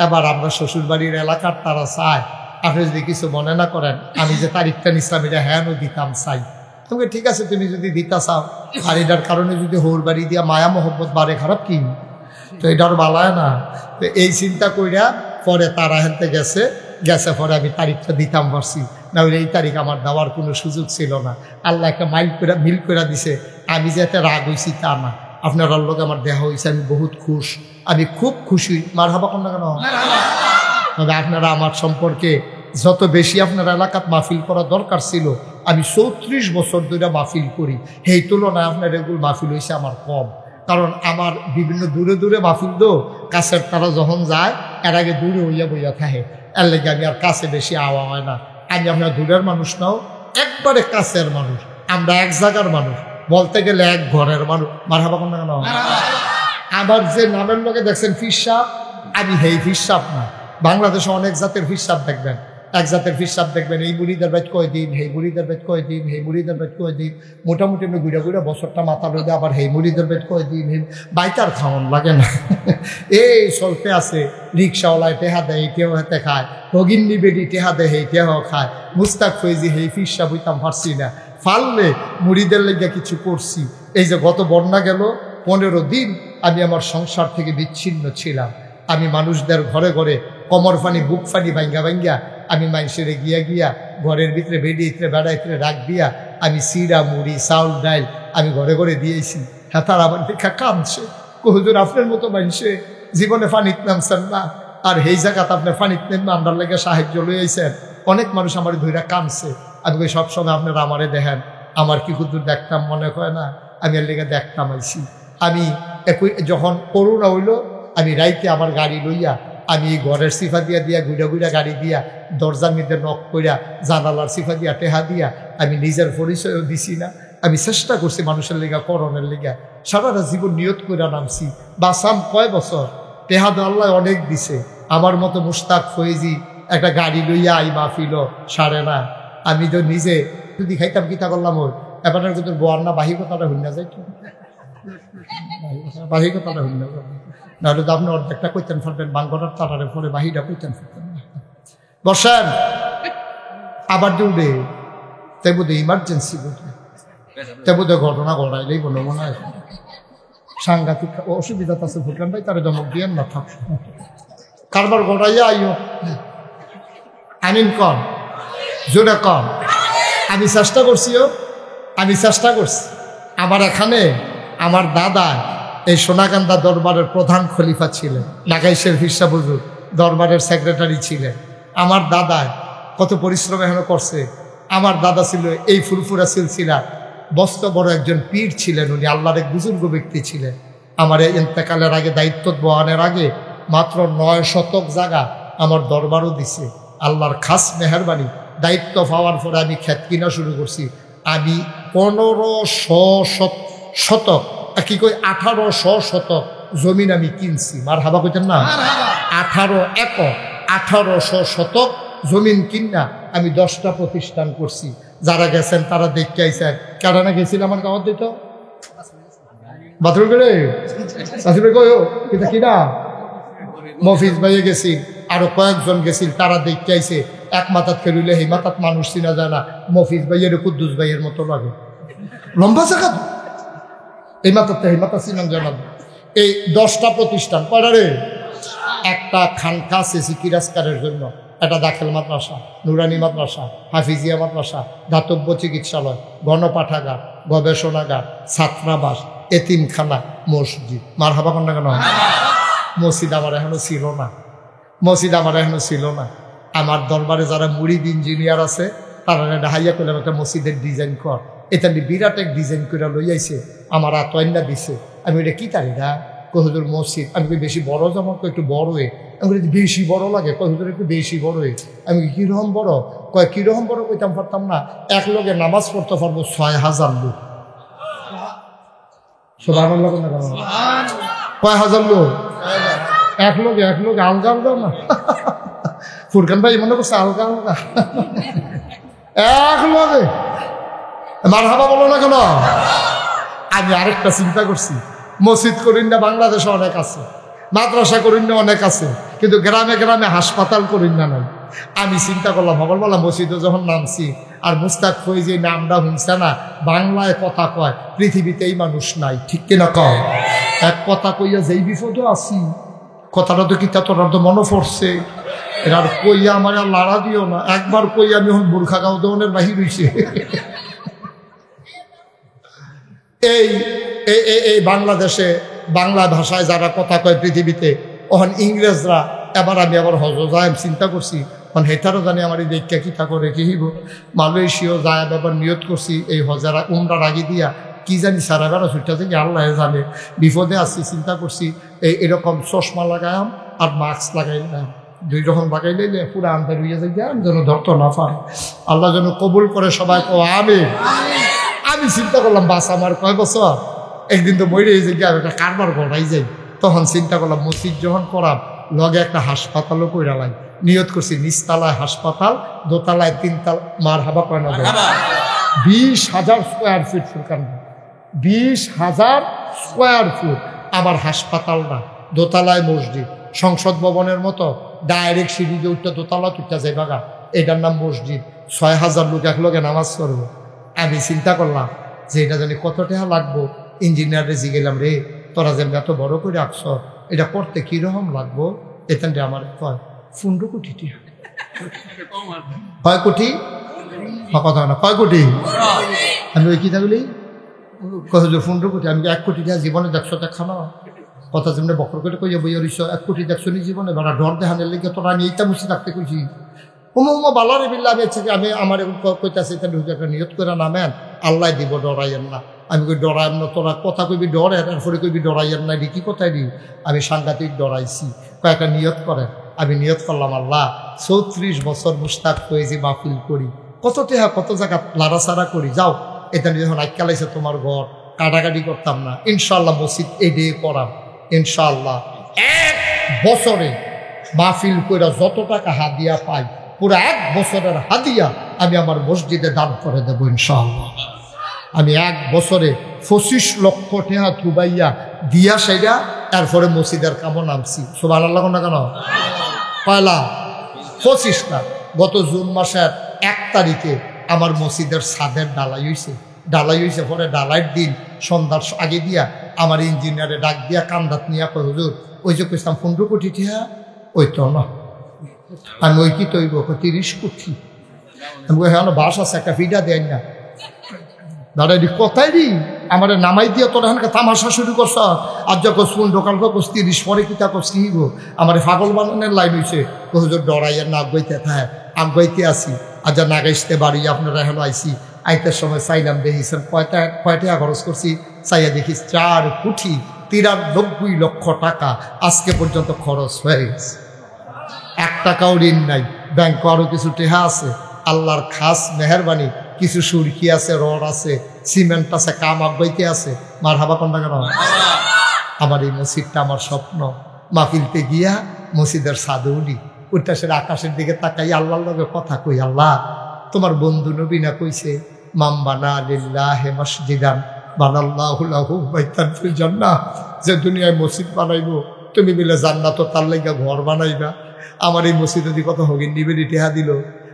এবার আমরা শ্বশুর বাড়ির এলাকার তারা চায়, আপনি যদি কিছু মনে না করেন আমি যে তারিখটা নিছিলাম এটা হ্যাঁ দিতাম চাই। তোমাকে ঠিক আছে, তুমি যদি দিতা চাও, আর এটার কারণে যদি হোর বাড়ি দিয়া মায়া মোহব্বত বাড়ে, খারাপ কি? তো এটার বালায় না। তো এই চিন্তা কইরা পরে তারা হেনতে গেছে, পরে আমি তারিখটা দিতাম পারছি, না হলে এই তারিখ আমার দেওয়ার কোনো সুযোগ ছিল না। আল্লাহ একটা মিল করে দিছে। আমি যে এতে রাগ হয়েছি তা না, আপনার আল্লাহকে আমার দেহা হয়েছে, আমি বহুত খুশ, আমি খুব খুশি। মার হাবা কোন না কেন? তবে আপনারা আমার সম্পর্কে যত বেশি আপনার এলাকাত মাহফিল করা দরকার ছিল, আমি 34 বছর ধরে মাহফিল করি, এই তুলনায় আপনার এগুলো মাহফিল হয়েছে আমার কম। কারণ আমার বিভিন্ন দূরে দূরে মাহফিল দো, কাছের তারা যখন যায় এর আগে দূরে হইয়া বইয়া থাকে, এর লেগে আমি আর কাছে বেশি আওয়া হয় না। আমি আপনার দূরের মানুষ নাও, একবারে কাছের মানুষ, আমরা এক জায়গার মানুষ, বলতে গেলে এক ঘরের মানুষ। মার হাবা কোন না কেন? আবার যে নামের লোকে দেখছেন ফিরসাব, আমি হেই ফিরসাব না। বাংলাদেশে অনেক জাতের ফিরসাব দেখবেন, এক জাতের ফিরসাব দেখবেন এই বুড়িদের বাইত কয়দিন, হেই বুড়িদের বাইত কয়দিন, হেই বুড়িদের বাইত কয়দিন, মোটামুটি আমি ঘুরে ঘুরে বছরটা মাথা লইলে আবার হেই মুড়িদের বাইত কয়দিন, বাইতার খাওয়ান লাগে না। এই চলতে আছে, রিক্সাওয়ালায় টেহা দেয়, কেউ হাতে খায়, ভগিন্নি বেডি টেহা দেয়, হেই টেহাও খায়। মুস্তাক ফৈজি হেই ফিরসাব হইতাম পারছি না, ফাললে মুড়িদের লেগে কিছু করছি। এই যে গত বন্যা গেল, 15 দিন আমি আমার সংসার থেকে বিচ্ছিন্ন ছিলাম। আমি মানুষদের ঘরে ঘরে কমর ফানি বুক ফানি ভাঙ্গা ভাঙ্গা আমি মানুষের গিয়া ঘরের ভিতরে বেড়িয়ে বেড়াইতে রাখ দিয়া আমি সিরা মুড়ি চাউল ডাইল আমি ঘরে ঘরে দিয়েছি। হ্যাঁ, তার আমার দেখা কাঁদছে, হুজুর আপনার মতো মানুষে জীবনে ফানিত নামছেন না, আর এই জায়গাতে আপনার ফানিত নেন আমরা লেগে সাহায্য লইয়াছেন। অনেক মানুষ আমার ধৈরা কাঁদছে। আমি সবসময় আপনারা আমারে দেখেন, আমার কি হুজুর দেখতাম মনে হয় না, আমি এর লেগে দেখতাম আইছি। আমি যখন করোনা হইল, আমি রাইতে আমার গাড়ি লইয়া আমি ঘরের সিফা দিয়া ঘুরা গাড়ি দিয়া দরজার মধ্যে নক কইরা জানালার সিফা দিয়া টেহা দিয়া আমি নিজের পরিচয়ও দিছি না। আমি চেষ্টা করছি মানুষের লেগা, করণের লেগা, সারাটা জীবন নিয়ত কইরা নামছি। বাসাম কয় বছর, টেহা তো আল্লাহ অনেক দিছে। আমার মতো মুস্তাক ফয়েজি একটা গাড়ি লইয়া আই মাহফিল সারে না। আমি তো নিজে যদি খাইতাম কিতা করলাম, ওর এবার কিন্তু বোয়ার না বাহিকতাটা হইনা যাইত, বাহিকতাটা হইনা যাবে, নাহলে তো আপনি অর্ধেকটা কইতেন ফেলবেন, বাঙ্গটার তারারে পরে বাহিটা কইতেন ফেলতেন না। বসেন, আবার দৌড়ে তাই বোধ ইমার্জেন্সি বোধ, তাই বোধ ঘটনা ঘটাইলেই বলো মনে হয়। সাংঘাতিক অসুবিধা আছে ফুরকান ভাই, তারা ধমক দিয়েন না, থাক কারবার গড়াইয়া আইও। আমিন কন, জোরে কন। আমি চেষ্টা করছিও, আমি চেষ্টা করছি। আমার এখানে আমার দাদা এই সোনাকান্দা দরবারের প্রধান খলিফা ছিলেন, নাগাইশের ফিরসা হুজুর দরবারের সেক্রেটারি ছিলেন। আমার দাদা কত পরিশ্রম এখনো করছে। আমার দাদা ছিল এই ফুরফুরা সিলসিলা বস্ত বড় একজন পীর ছিলেন, উনি আল্লাহর এক বুজুর্গ ব্যক্তি ছিলেন। আমার এই ইন্তেকালের আগে, দায়িত্ব বহানের আগে মাত্র 9 শতক জায়গা আমার দরবারও দিছে। আল্লাহর খাস মেহরবানি, দায়িত্ব পাওয়ার পরে আমি ক্ষেত কিনা শুরু করছি। আমি 1500 শতক, কি কই 1800 শতক জমিন আমি কিনছি। মার হাবা কইতেন না? 18 একর 1800 শতক জমিন কিনা আমি 10টা প্রতিষ্ঠান করছি। যারা গেছেন তারা দেখতে আইসেন। কেডানা গেছিল আমার গাঁৱত দিত বাথরুম করে কিনা কিনা মফিজ ভাইয়ে গেছি, আরো কয়েকজন গেছিল, তারা দেখতে আইসে। এক মাথাত খেলিলে সেই মাথাত মানুষ চিনা যায় না। মফিজ ভাইয়ের কুদ্দুস ভাইয়ের মতো লাগে, লম্বা জায়গা তো এই মাথাতে সেই মাথা চিনাম জানা। এই 10টা প্রতিষ্ঠান কয়টারে? একটা খানকা সেসি কিরাজকারের জন্য, একটা দাখিল মাদ্রাসা, নুরানি মাদ্রাসা, হাফিজিয়া মাদ্রাসা, দাতব্য চিকিৎসালয়, গণপাঠাগার, গবেষণাগার, ছাত্রাবাস, এতিমখানা, মসজিদ। মার হাবা কন্যা কেন? মসজিদ আমার এখনো ছিল না, মসজিদ আমার এখনো ছিল না। আমার দরবারে যারা মুরিদ ইঞ্জিনিয়ার আছে তারা হাইয়া করলাম একটা মসজিদের ডিজাইন কর। এটা বিরাট এক ডিজাইন করে লই আইছে, আমার আতয়না দিছে। আমি এটা কি তারি না কহুদুর মসজিদ। আমি বেশি বড় যেমন একটু বড় হয়ে, আমি বেশি বড় লাগে কহুদুর একটু বেশি বড় হয়ে। আমি কিরকম বড় কয়, কিরকম বড় কইতাম পারতাম না। এক লোকে নামাজ পড়তে পারবো 6000 লোক। সুবহানাল্লাহ না কয় হাজার লোক? এক লোকে আলগা আলগা না। ফুরকান ভাই মনে করছে আলগা আলগা, এক লোকে। মারহাবা বলো না কেন? আমি আরেকটা চিন্তা করছি, মসজিদ করিন না বাংলাদেশে অনেক আছে, মাদ্রাসা করিন না অনেক আছে, কিন্তু গ্রামে গ্রামে হাসপাতাল করিন না নাই। আমি চিন্তা করলাম, সকালবেলা মসজিদে যখন নামছি আর মুস্তাক ফৈজি নামটা শুনছে না, বাংলায় কথা কয়, পৃথিবীতে এই মানুষ নাই, ঠিক কিনা কয়? এক কথা কইয়া যেই বিপদও আছি, কথাটা তো কি তোর তো মনে পড়ছে, এরা কইয়া আমার আর লাড়া দিও না। একবার কইয়া আমি এখন বুর্খা গাও দোনের বাহির হইছে। এই বাংলাদেশে বাংলা ভাষায় যারা কথা কয় পৃথিবীতে, ওখান ইংরেজরা এবার আমি আবার হজ যায় চিন্তা করছি, এখন হেতারও জানি আমার এই দেখা কিতা করে কি হইব। মালয়েশিয়াও যায় ব্যাপার নিয়ত করছি, এই হজারা উমরার আগে দিয়া কি জানি সারা বেড়া ছুটটা থেকে আল্লাহ জানে। বিপদে আসছি, চিন্তা করছি এরকম চশমা লাগাইম আর মাস্ক লাগাইলাম, 2 রকম লাগাইলে পুরো আন্ধার হইয়া যাই, যেন ধরতো না পারে। আল্লাহ যেন কবুল করে সবাই কো আমিন। আমি চিন্তা করলাম, বাস আমার কয় বছর, একদিন তো মরে যে গিয়ে একটা কারবার গড়াই যাই। তখন চিন্তা করলাম মসজিদ যখন করাম লগে একটা হাসপাতালও কইরা লাই। নিয়ত করছি নিচতলায় হাসপাতাল, দোতলায় 3 মার হাবা কয় না 20,000 square feet Furqan, 20,000 square foot আমার হাসপাতাল না, দোতলায় মসজিদ, সংসদ ভবনের মতো ডাইরেক্ট সিঁড়ি দিয়ে উঠতে দোতলা তুলতে যাই বাগা, এটার নাম মসজিদ। 6,000 লোক এক লোকে নামাজ পড়বো। আমি চিন্তা করলাম যে এটা জানি কত টাকা লাগবো। ইঞ্জিনিয়ারে জিগেলাম, রে তোরা যেন এত বড় করে রাখছ, এটা করতে কিরকম লাগবো? এখানটা আমার কয় 15 কোটি টাকা। কয় কোটি? কথা না, কয় কোটি? আমি ওই কি থাকলি কয় 15 কোটি। আমি 1 কোটি টাকা জীবনে দেখছো দেখা না, কথা যেমনি বকর করে কইয়া বইয়া রইছ, 1 কোটি দেখছো নি জীবনে? বেড়া ডর দেখানের লেগে তোরা আমি এইটা মুছে থাকতে কইছি। বালারে বিল্লা আমি আমার কইতাছে একটা নিয়ত করে নামেন, আল্লাহ দিব, ডরাইয়েন না। আমি কই ডরাইম না, তোরা কথা কইবি ডরে, এরপরে কইবি ডরাইয়েন না, এটি কি কথাই দিই? আমি সাংঘাতিক ডরাইছি। কয়েকটা নিয়ত করেন। আমি নিয়ত করলাম, আল্লাহ 34 বছর মুস্তাক ফৈজি মাহফিল করি, কত টেহা কত জায়গা লাড়াচাড়া করি, যাও এটা যখন আজকালাইছে তোমার ঘর, কাটাকাটি করতাম না, ইনশাল্লাহ মসজিদ এই দিয়ে করাম। ইনশাল্লাহ 1 বছরে মাহফিল কইরা যত টাকা হাদিয়া পাই, পুরো 1 বছরের হাদিয়া আমি আমার মসজিদে দান করে দেবো ইনশাআল্লাহ। আমি 1 বছরে 25 লক্ষ টাকা থুবাইয়া দিয়া সেটা এরপরে মসজিদের কামও নামছি। সুবহানাল্লাহ না কেন? পয়লা 25 না, গত জুন মাসের 1 তারিখে আমার মসজিদের ছাদের ঢালাই হয়েছে। ডালাই হয়েছে, পরে ডালাইয়ের দিন সন্ধ্যার আগে দিয়া আমার ইঞ্জিনিয়ারে ডাক দিয়া কান্দাত নিয়া কয় হুজুর ওই যে কইতাম 15 কোটি টিহা ওই তো না। আমি ওই কি তৈব 30 কোটি। আমি হ্যাঁ বাস আছে একটা ফিডা দেয় না দাদা কথাই রি আমার নামাই দিয়ে তোর এখানকার তামাশা শুরু করছ। আর যখন শুন ঢোকাল কোস 30 পরে কি তা কোস কি গো আমার পাগল বানানোর লাইন হয়েছে। হুজুর ডরাইয়া না আগাইতে থাকে আগাইতে আসি আর যা নাগাইতে বাড়ি আপনারা এখন আইসি আইতের সময় চাইলাম দেখিছেন কয়টা খরচ করছি চাইয়া দেখি 4 কোটি 93 লক্ষ টাকা আজকে পর্যন্ত খরচ হয়ে গেছে। 1 টাকাও ঋণ নাই, ব্যাংক আরো কিছু টেহা আছে। আল্লাহর খাস মেহরবানি কিছু সুরকি আছে, রড আছে, সিমেন্ট আছে, কাম আগাইতে আছে। মার হাবা কন্যা কেন? আমার এই মসজিদটা আমার স্বপ্ন। মাহফিলতে গিয়া মসজিদের ছাদে উঠি, উঠতে সে আকাশের দিকে তাকাই আল্লাহর লগে কথা কই, আল্লাহ তোমার বন্ধু নবী না কইছে মামবানা লিল্লাহি মসজিদান বানাল্লাহু লাহু বাইতান ফিল জান্নাহ, যে দুনিয়ায় মসজিদ বানাইবো তুমি মিলে জান্নাত তার লাইগা ঘর বানাইবা। আমার এই মসজিদে দি কত হগিন নিবেদি টেহা দিল।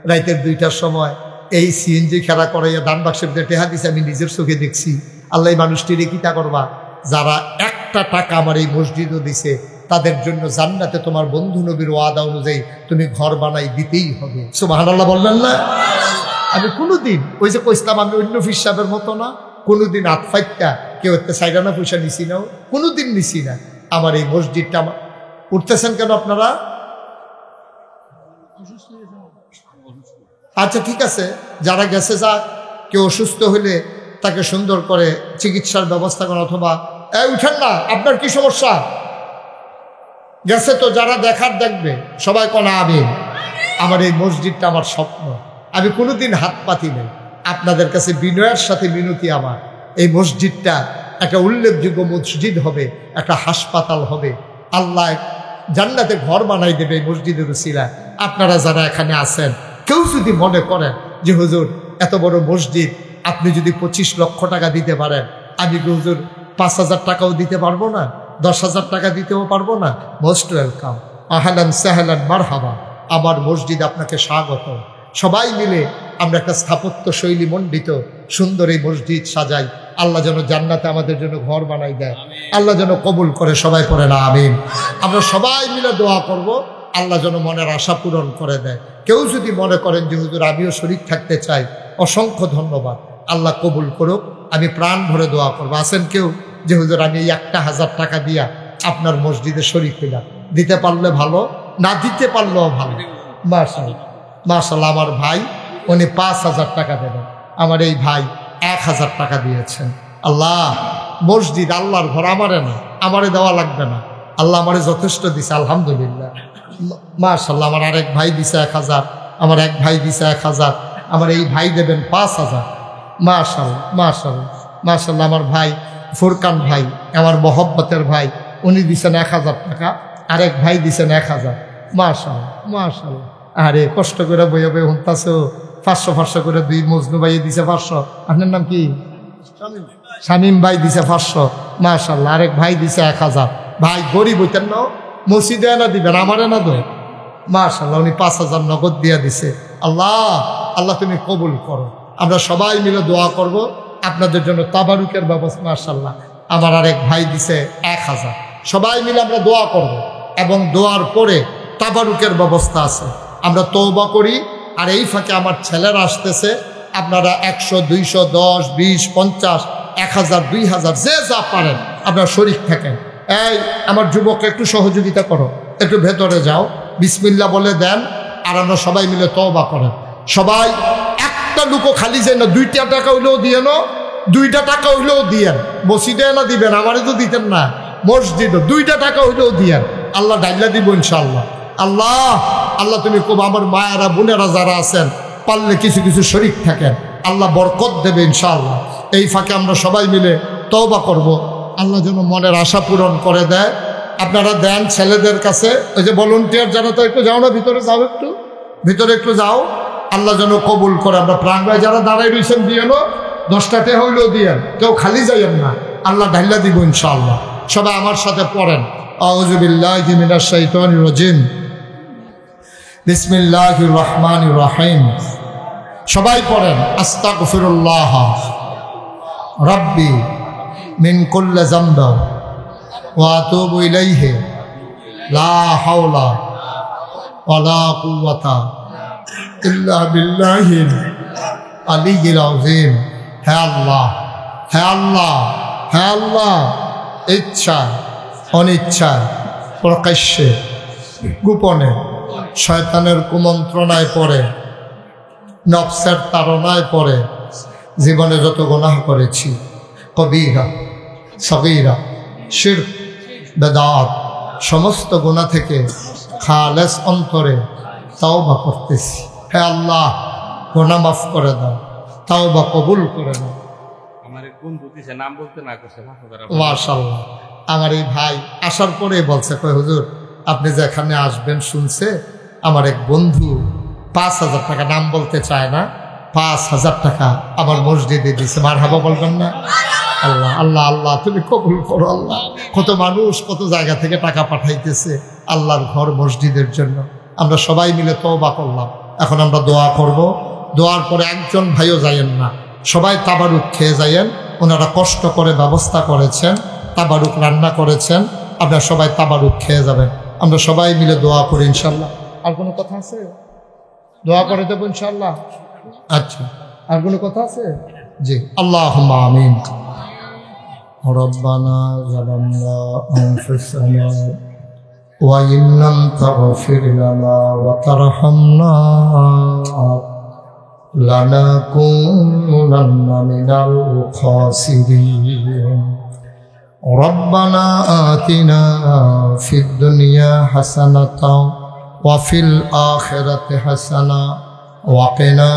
রাইতের 2টার সময় এই সিএনজি খেলা করাইয়া দান বাক্সের টেহা দিছে, আমি নিজের চোখে দেখছি। আল্লাহ মানুষটিরে কিতা করবা, যারা 1টা টাকা আমার এই মসজিদও দিছে তাদের জন্য জান্নাতে তোমার বন্ধু নবীর ওয়াদা অনুযায়ী তুমি ঘর বানাই দিতেই হবে। সুবহানাল্লাহ বললেন না? আমি কোনোদিন ওই যে কইসলাম আমি অন্য ফির সাহেবের মতো না, কোনোদিন আতফাইটা কেউ একটা সাইডানা পয়সা নিছি নাও, কোনোদিন নিছি না। আমার এই মসজিদটা উঠতেছেন কেন আপনারা? আচ্ছা ঠিক আছে, যারা গেছে যাক, কেউ অসুস্থ হলে তাকে সুন্দর করে চিকিৎসার ব্যবস্থা করেন, অথবা উঠেন না আপনার কি সমস্যা গেছে তো যারা দেখার দেখবে সবাই কোন আমিন। আমার এই মসজিদটা আমার স্বপ্ন, আমি কোনোদিন হাত পাতি নাই। আপনাদের কাছে বিনয়ের সাথে মিনতি আমার, এই মসজিদটা একটা উল্লেখযোগ্য মসজিদ হবে, একটা হাসপাতাল হবে। আল্লাহ জান্নাতে ঘর বানাই দেবে এই মসজিদের উসিলায়। আপনারা যারা এখানে আছেন কেউ যদি মনে করেন যে হুজুর এত বড় মসজিদ আপনি যদি 25 লক্ষ টাকা দিতে পারেন, আমি হুজুর 5,000 টাকাও দিতে পারবো না, 10,000 টাকা দিতেও পারবো না, মোস্ট ওয়েলকাম, আহলান সাহলান মারহাবা। আমার মসজিদ আপনাকে স্বাগত। সবাই মিলে আমরা একটা স্থাপত্য শৈলী মণ্ডিত সুন্দর এই মসজিদ সাজাই। আল্লাহ যেন জান্নাতে আমাদের জন্য ঘর বানাই দেয়, আল্লাহ যেন কবুল করে। সবাই পড়ে না আমিন। আমরা সবাই মিলে দোয়া করব আল্লাহ যেন মনের আশা পূরণ করে দেয়। কেউ যদি মনে করেন যে হুজুর আমিও শরীক থাকতে চাই, অসংখ্য ধন্যবাদ, আল্লাহ কবুল করুক। আমি প্রাণ ভরে দোয়া করবো। আছেন কেউ যে হুজুর আমি এই 1,000 টাকা দিয়া আপনার মসজিদে শরীক হইলাম, দিতে পারলে ভালো, না দিতে পারলেও ভালো। মাশাআল্লাহ মাশাআল্লাহ, আমার ভাই উনি 5,000 টাকা দেবেন। আমার এই ভাই 1,000 টাকা দিয়েছেন। আল্লাহ মসজিদ আল্লাহর ঘর আমারে না, আমারে দেওয়া লাগবে না, আল্লাহ আমারে যথেষ্ট দিছে, আলহামদুলিল্লাহ। মাশাআল্লাহ, আমার আরেক ভাই দিছে 1,000, আমার এক ভাই দিছে 1,000, আমার এই ভাই দেবেন 5,000। মাশাআল্লাহ মাশাআল্লাহ মাশাআল্লাহ, আমার ভাই ফুরকান ভাই, আমার মহব্বতের ভাই, উনি দিছেন 1,000 টাকা, আরেক ভাই দিছেন 1,000। মাশাআল্লাহ মাশাআল্লাহ। আরে কষ্ট করে বইয়ে বইয়ে হুনতাছো, 500 করে 2 মজনু ভাই দিছে 500। আপনার নাম কি? শামীম ভাই দিছে 500। মাশাআল্লাহ, আরেক ভাই দিছে 1,000। ভাই গরিব হইতেন না, মসজিদে না দিবেন, আমারে না দো। মাশাআল্লাহ, উনি 5,000 নগদ দিয়া দিছে। আল্লাহ আল্লাহ তুমি কবুল করো। আমরা সবাই মিলে দোয়া করব আপনাদের জন্য তাবারুকের ব্যবস্থা। মাশাআল্লাহ, আমার আরেক ভাই দিছে 1,000। সবাই মিলে আমরা দোয়া করব, এবং দোয়ার পরে তাবারুকের ব্যবস্থা আছে। আমরা তওবা করি। আর এই ফাঁকে আমার ছেলেরা আসতেছে, আপনারা 100, 200, 10, 20, 50, 1,000, 2,000 যে যা পারেন আপনারা শরীক থাকেন। এই আমার যুবককে একটু সহযোগিতা করো, একটু ভেতরে যাও, বিসমিল্লাহ বলে দেন, আর আমরা সবাই মিলে তওবা করেন। সবাই একটা লুকো খালি যায় না, 2টা টাকা হইলেও দিয়ে নো, 2টা টাকা হইলেও দিয়েন। মসজিদে না দিবেন, আমারে তো দিতেন না, মসজিদে 2টা টাকা হইলেও দিয়েন, আল্লাহ ডাইলা দিব ইনশাআল্লাহ। আল্লাহ আল্লাহ তুমি খুব আমার মায়েরা বোনেরা যারা আছেন পারলে কিছু কিছু শরীক থাকেন, আল্লাহ বরকত দেবে ইনশাআল্লাহ। এই ফাঁকে আমরা সবাই মিলে তওবা করব, আল্লাহ যেন মনের আশা পূরণ করে দেয়। আপনারা দেন ছেলেদের কাছে, ওই যে ভলান্টিয়ার যারা, তো একটু যাও না ভিতরে, যাও একটু ভিতরে একটু যাও, আল্লাহ যেন কবুল করে। আমরা প্রাণবায় যারা দাঁড়াই রয়েছেন দিয়ে নো, 10টা টাকা হইলেও দিয়েন, কেউ খালি যাইয়েন না, আল্লাহ ঢাইলা দিব ইনশাআল্লাহ। সবাই আমার সাথে পড়েন, আউযু বিল্লাহি মিনাশ শাইতানির রাজিম, বিসমিল্লাহির রহমানির রহিম। সবাই পড়েন, আস্তাগফিরুল্লাহ রব্বি মিন কুল্লি যামবি ওয়া আতুবু ইলাইহি লা হাওলা ওয়ালা কুওয়াতা ইল্লা বিল্লাহিল আলিয়্যিল আযীম। হে আল্লাহ, হে আল্লাহ, হে আল্লাহ, ইচ্ছা অনিচ্ছা প্রকাশ্যে গোপনে শয়তানের কুমন্ত্রণায় পড়ে, নফসের তাড়নায় পড়ে জীবনে যত গুনাহ করেছি, কবিরা সগীরা শিরক বেদাত, সমস্ত গুনাহ থেকে খালেস অন্তরে তাওবা করতেছি। হে আল্লাহ, গুনাহ মাফ করে দাও, তাওবা কবুল করে দাও। আমার এক বন্ধু দিছে, নাম বলতে না করছে। মাশাআল্লাহ, আমার এই ভাই আসার পরে বলছে, কই হুজুর আপনি যেখানে আসবেন শুনছে, আমার এক বন্ধু 5,000 টাকা, নাম বলতে চায় না, 5,000 টাকা আমার মসজিদে দিছে। মারহাবা বলবেন না? আল্লাহ আল্লাহ আল্লাহ, তুমি কবুল করো আল্লাহ। কত মানুষ কত জায়গা থেকে টাকা পাঠাইতেছে আল্লাহর ঘর মসজিদের জন্য। আমরা সবাই মিলে তওবা করলাম, এখন আমরা দোয়া করব। দোয়ার পরে একজন ভাইও যাইয়েন না, সবাই তাবারুক খেয়ে যাইয়েন। ওনারা কষ্ট করে ব্যবস্থা করেছেন, তাবারুক রান্না করেছেন, আপনারা সবাই তাবারুক খেয়ে যাবেন। আমরা সবাই মিলে দোয়া করি ইনশাল্লাহ। আর কোনো কথা আছে? দোয়া করে দেবো ইনশাল্লাহ। আচ্ছা, আর কোনো কথা আছে? জি, আল্লাহুম্মা আমিন। রব্বানা যালামনা আনফুসানা ওয়া ইন লাম তাগফির লানা ওয়া তারহামনা লানাকুনান্না মিনাল খাসিরিন। ربنا آتنا في الدنيا حسنة وفي الآخرة حسنة وقنا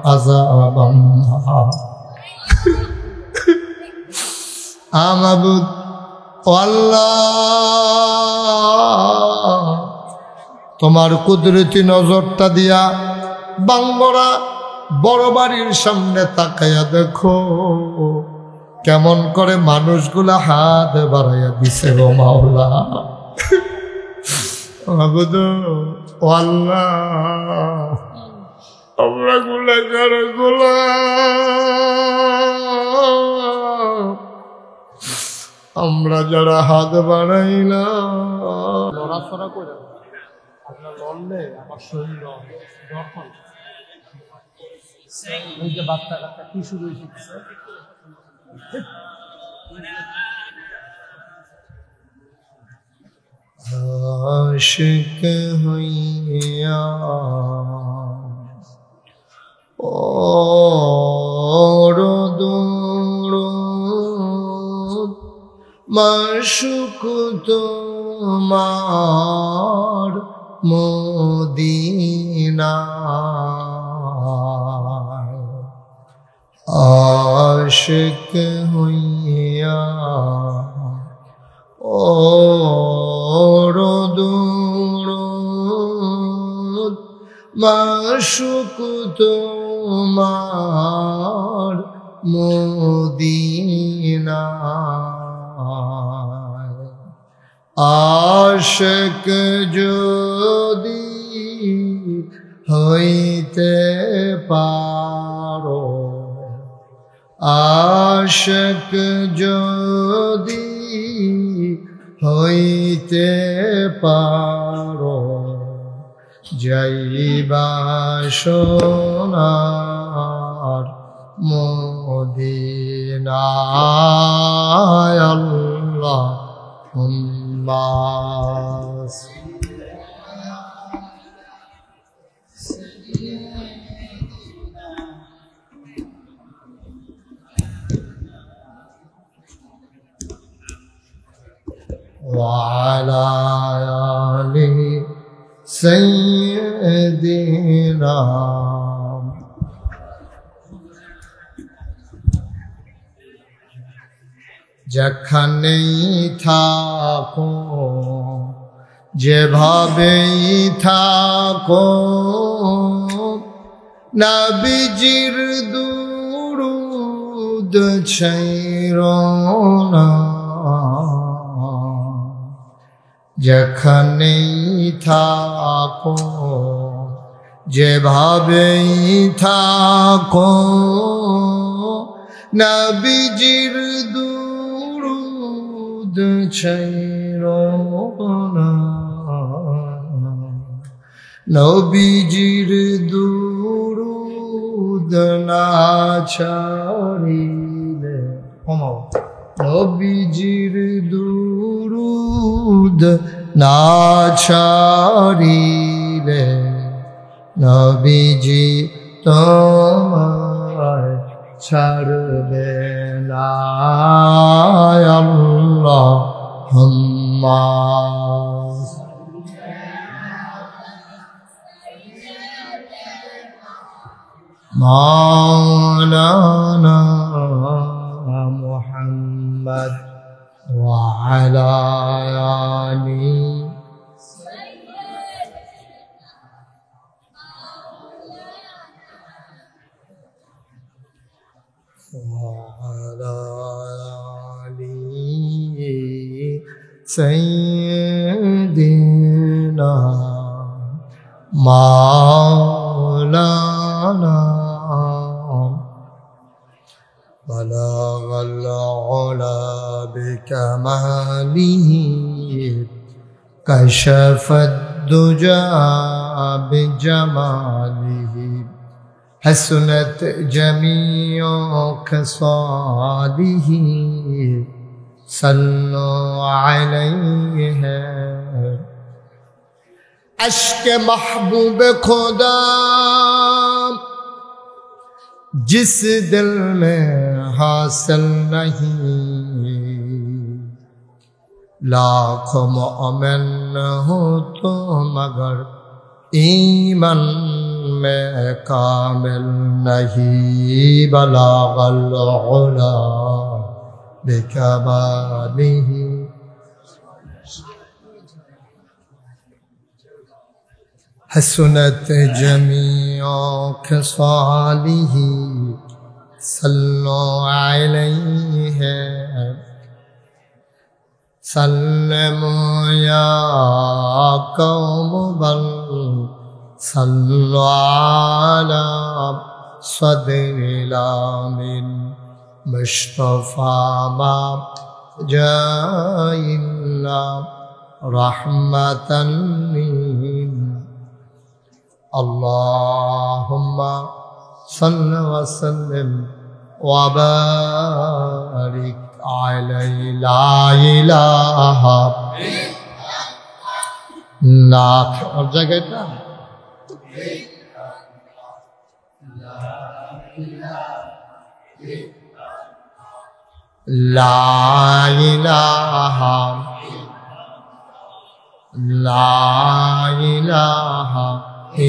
عذاب النار। আমাবুদ আল্লাহ, তোমার কুদরতি নজরটা দিয়া বাঙ্গরা বড় বাড়ির সামনে তাকাইয়া দেখো কেমন করে মানুষগুলা হাত বাড়াইয়া দিছে গো মাওলা। মাবুদ ও আল্লাহ, আমরা গুনাহগার গোলাম, আমরা যারা হাত বাড়াইলাম, লড়াচড়া করে আপনার লড়লে আমার শরীর যখন এই যে বাচ্চা কাচ্চা কি শুরু হয়েছে, আশিক হইয়া ওরদুরুদ মাশুক তোমার মদিনা, আশিক হইয়া ওরদুরুদ মাশুক তোমার মদিনা, আশিক যদি হইতে পারো, আশিক যদি হইতে পারো, যাইবা সোনার মদিনায়। আল্লাহুম্মা وعلى آل سيدنا। যেখানেই থাকো, যেভাবেই থাকো, নবীজির দুরূদ ছাইরো না। যেখানেই থাকো, যেভাবেই থাকো, নবীজির দুরুদ ছাইরো না, নবীজির দুরুদ না ছাড়িলে, নবীজির দুরুদ না ছাড়িলে নবীজি তোমায় ছাড়বে না। আল্লাহুম্মা মাওলানা মুহাম্মদ ওয়া আলা আলি وعلى آل سيدنا مولانا بلغ العلا بكماله كشف الدجى بجماله حسنت جميع خصاله صلوا عليه عشق محبوب خدا जिस दिल में हासिल नहीं, लाखों मोमिन हो तो मगर ईमान में कामिल नहीं। बलागल उला बिकमालिही हसनत जमीअ खसालिही सल्लु अलैहि सल्लमु या कौम बल सल्लु अला सदरिल आमिन मुस्तफा मा जाइल्ला रहमतन लिल अल्लाहुम्मा सल्लि व सल्लिम व बारिक अलैहि ला इलाहा नाथ और जगह ला इलाहा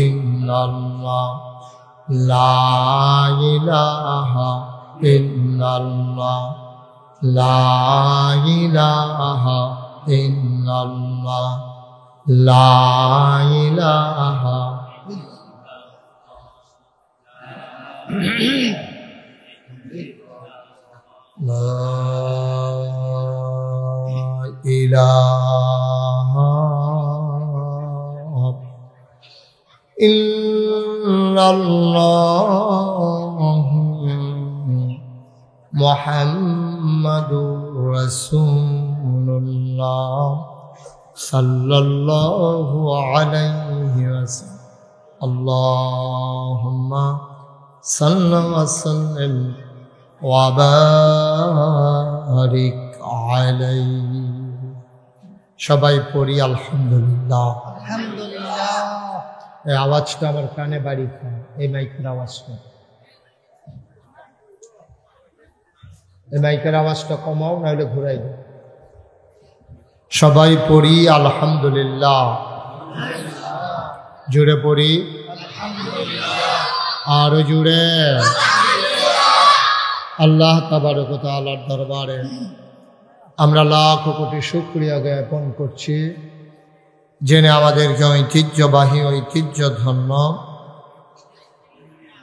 इल्लल्लाह ला इलाहा इल्लल्लाह ला इलाहा इल्लल्लाह ला इलाहा ला इलाहा इल्लल्लाह मुहम्मदुर रसूलुल्लाह सल्लल्लाहु अलैहि वसल्लम अल्लाहुम्मा सल्लि व सल्लिम व बारिक अलैहि। সবাই পড়ি আলহামদুলিল্লাহ। এই আওয়াজটা আমার কানে বাড়ি খায়, এই মাইকের আওয়াজটা, এই মাইকের আওয়াজটা কমাও, নাহলে ঘুরাই দাও। সবাই পড়ি আলহামদুলিল্লাহ, জুড়ে পড়ি আরো জুড়ে। আল্লাহ তাবারক ওয়া তাআলার দরবারে আমরা লাখ কোটি শুকরিয়া জ্ঞাপন করছি, জেনে আমাদেরকে ঐতিহ্যবাহী ঐতিহ্যধন্য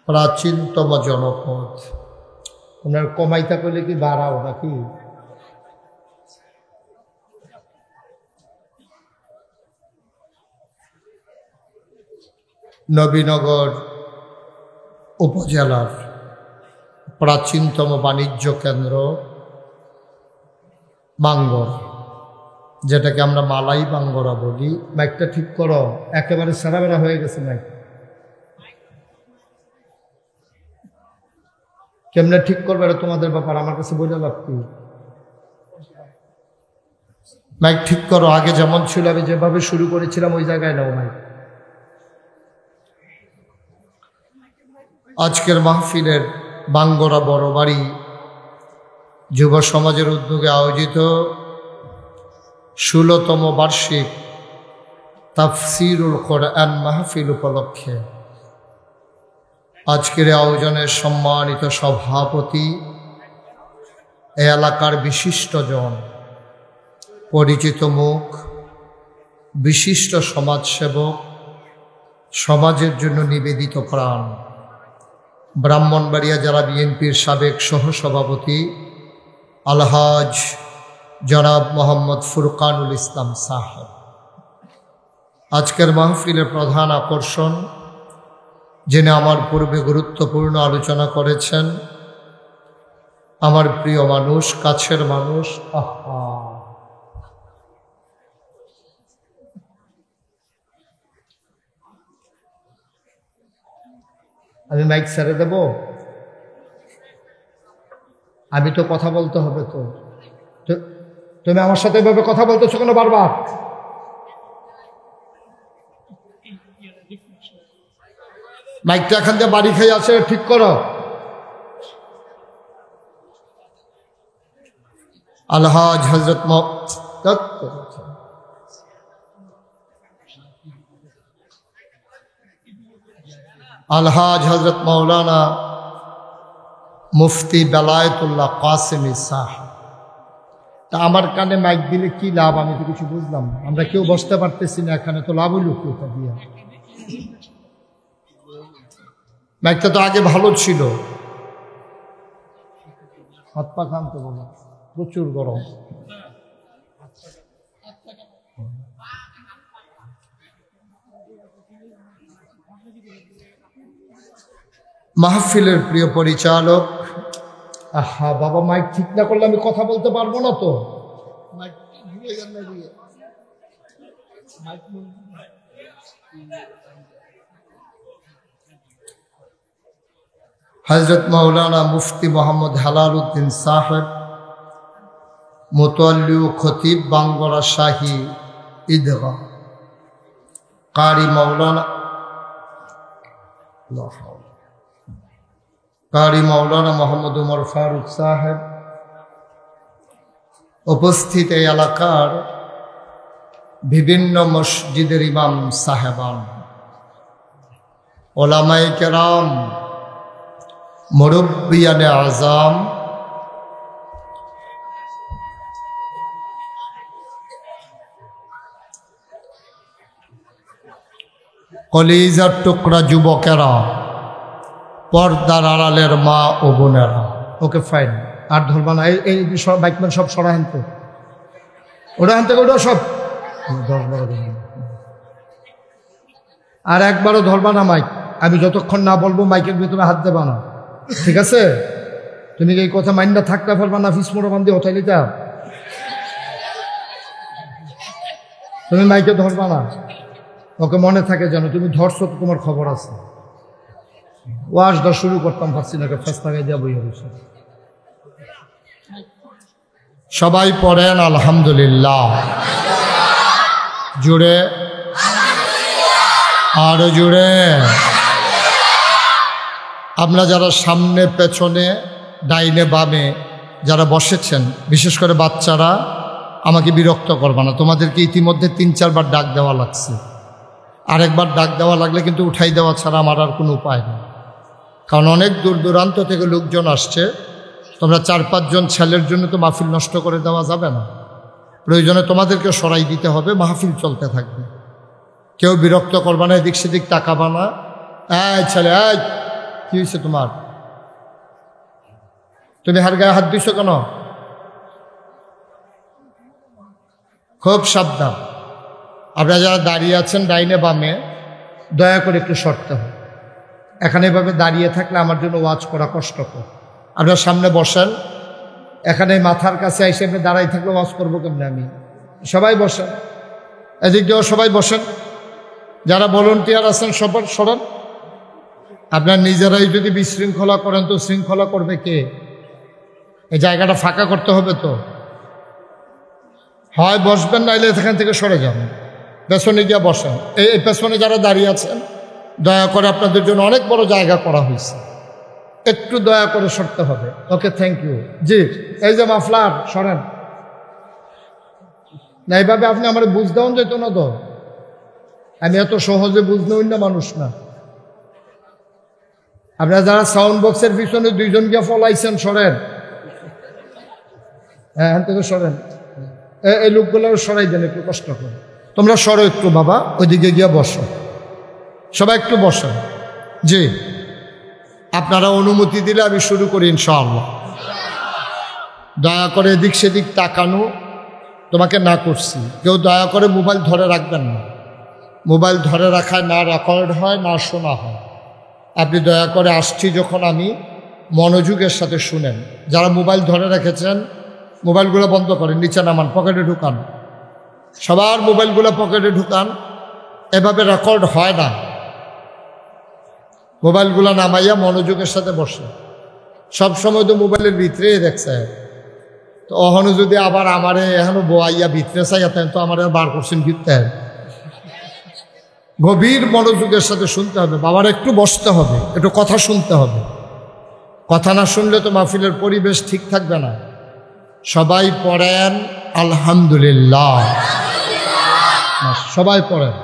প্রাচীনতম জনপদ। ওনার কমাইতা করলে কি বাড়াও নাকি? নবীনগর উপজেলার প্রাচীনতম বাণিজ্য কেন্দ্র বাঙ্গর, যেটাকে আমরা মালাই বাঙ্গরা বলি। মাইকটা ঠিক করো, একেবারে সেরাবেরা হয়ে গেছে মাইক। কেমনে ঠিক করবে এটা তোমাদের ব্যাপার, আমার কাছে বলে লাভ কি? মাইক ঠিক করো, আগে যেমন ছিল, আমি যেভাবে শুরু করেছিলাম ওই জায়গায় নাও মাইক। আজকের মাহফিলের বাঙ্গরা বড় বাড়ি যুব সমাজের উদ্যোগে আয়োজিত 16তম বার্ষিক তাফসিরুল কোরআন মাহফিল উপলক্ষে আজকের আয়োজনের সম্মানিত সভাপতি, এ এলাকার বিশিষ্টজন, পরিচিত মুখ, বিশিষ্ট সমাজসেবক, সমাজের জন্য নিবেদিত প্রাণ, ব্রাহ্মণবাড়িয়া জেলা বিএনপির সাবেক সহসভাপতি আলহাজ জনাব মোহাম্মদ ফুরকানুল ইসলাম সাহেব। আজকের মাহফিলের প্রধান আকর্ষণ, যিনি আমার পূর্বে গুরুত্বপূর্ণ আলোচনা করেছেন, আমার প্রিয় মানুষ, কাছের মানুষ। আমি মাইক ছেড়ে দেব? আমি তো কথা বলতে হবে তো। তুমি আমার সাথে এভাবে কথা বলতেছো কেন বারবার? মাইকটা এখান থেকে বাড়ি খেয়ে আছে, ঠিক করো। আলহাজ হজরত আলহাজ হজরত মৌলানা মুফতি বেলায়েতুল্লাহ কাসেমি সাহেব। তা আমার কানে মাইক দিলে কি লাভ, আমি তো কিছু বুঝলাম না। আমরা কেউ বসতে পারতেছি না এখানে, তো লাভ হইল কি ওটা দিয়া? মাইকটা তো আগে ভালো ছিল। হাত পা খান তো বলো, প্রচুর গরম। মাহফিলের প্রিয় পরিচালক, আহা বাবা, মাইক ঠিক না করলে আমি কথা বলতে পারবো না তো। হযরত মাওলানা মুফতি মোহাম্মদ হেলাল উদ্দিন সাহেব, মুতাল্লি ও খতিব বাঙ্গরা শাহী ঈদগাহ, কারি মাওলানা মোহাম্মদ উমর ফারুক সাহেব, উপস্থিত এই এলাকার বিভিন্ন মসজিদের ইমাম সাহেবান, ওলামায়ে কেরাম, মুরব্বিয়ানে আজম, কলিজার টুকরা যুবকেরা, পর্দার আড়ালের মা ও বোনেরা। ওকে ফাইন, আর ধরবা না। এই সব বাইকম্যান সব সরা আনতে, ওটা আনতে, ওটা সব 10-12 দিন। আর একবারও ধরবা না মাইক। আমি যতক্ষণ না বলবো মাইকের ভিতরে হাত দেবা না, ঠিক আছে? তুমি এই কথা মাইন্ডা থাকতে পারবা না, ফিসমোড়া বান্ধি ওঠাই নিতা। তুমি মাইকে ধরবা না, ওকে মনে থাকে যেন তুমি ধরছো, তো তোমার খবর আছে। ওয়াজটা শুরু করতাম, পারছি না, ফেস্তা গাই দিয়া বই হয়েছে। সবাই পড়েন আলহামদুলিল্লাহ, জুড়ে আরো জুড়ে। আমরা যারা সামনে পেছনে ডাইনে বামে যারা বসেছেন, বিশেষ করে বাচ্চারা, আমাকে বিরক্ত করবা না। তোমাদেরকে ইতিমধ্যে 3-4 বার ডাক দেওয়া লাগছে। আরেকবার ডাক দেওয়া লাগলে কিন্তু উঠাই দেওয়া ছাড়া আমার আর কোনো উপায় নেই। কারণ অনেক দূর দূরান্ত থেকে লোকজন আসছে। তোমরা 4-5 জন ছেলের জন্য তো মাহফিল নষ্ট করে দেওয়া যাবে না। প্রয়োজনে তোমাদেরকে সরাই দিতে হবে, মাহফিল চলতে থাকবে। কেউ বিরক্ত করবা না, এদিক সেদিক তাকাবা না। এই ছেলে, এই কি হয়েছে তোমার? তুমি হার গায়ে হাত দিছো কেন? খুব সাবধান। আপনারা যারা দাঁড়িয়ে আছেন ডাইনে বামে, দয়া করে একটু সরতে হবে। এখানে এভাবে দাঁড়িয়ে থাকলে আমার জন্য ওয়াজ করা কষ্টকর। আপনার সামনে বসেন, এখানে মাথার কাছে এসে আমি দাঁড়াই থাকলে ওয়াজ করবো কেমনি আমি? সবাই বসেন, এদিক দিয়েও সবাই বসেন। যারা ভলেন্টিয়ার আছেন সবার সরেন। আপনার নিজেরাই যদি বিশৃঙ্খলা করেন তো শৃঙ্খলা করবে কে? এই জায়গাটা ফাঁকা করতে হবে তো। হয় বসবেন, নাইলে এখান থেকে সরে যান, পেছনে গিয়ে বসেন। এই পেছনে যারা দাঁড়িয়ে আছেন, দয়া করে আপনাদের জন্য অনেক বড় জায়গা করা হয়েছে, একটু দয়া করে সরতে হবে। ওকে, থ্যাংক ইউ। জি, এই যে মাফলার সরেন না, এইভাবে আপনি আমার বুঝতেও যেত না তো। আমি এত সহজে বুঝতেও না মানুষ না। আপনারা যারা সাউন্ড বক্সের পিছনে দুইজন গিয়ে ফলাইছেন, সরেন। হ্যাঁ, এখান থেকে সরেন। এই লোকগুলো সরাই দেন, একটু কষ্ট করে। তোমরা সরো একটু বাবা, ওইদিকে গিয়ে বসো, সবাই একটু বসেন। জি, আপনারা অনুমতি দিলে আমি শুরু করি ইনশাআল্লাহ। দয়া করে এদিক সেদিক তাকানো তোমাকে না করছি। কেউ দয়া করে মোবাইল ধরে রাখবেন না। মোবাইল ধরে রাখায় না রেকর্ড হয়, না শোনা হয়। আপনি দয়া করে আসছি যখন আমি, মনোযোগের সাথে শুনেন। যারা মোবাইল ধরে রেখেছেন, মোবাইলগুলো বন্ধ করেন, নিচে নামান, পকেটে ঢুকান। সবার মোবাইলগুলো পকেটে ঢুকান, এভাবে রেকর্ড হয় না। মোবাইলগুলো নামাইয়া মনোযোগের সাথে বসে। সবসময় তো মোবাইলের ভিতরে দেখছে, তো অহনো যদি আবার আমারে এখনো বোয়াইয়া ভিতরে চাইতেন তো আমার বার করছেন ভিতরে। গভীর মনোযোগের সাথে শুনতে হবে। বাবার একটু বসতে হবে, একটু কথা শুনতে হবে। কথা না শুনলে তো মাহফিলের পরিবেশ ঠিক থাকবে না। সবাই পড়েন আলহামদুলিল্লাহ, সবাই পড়েন।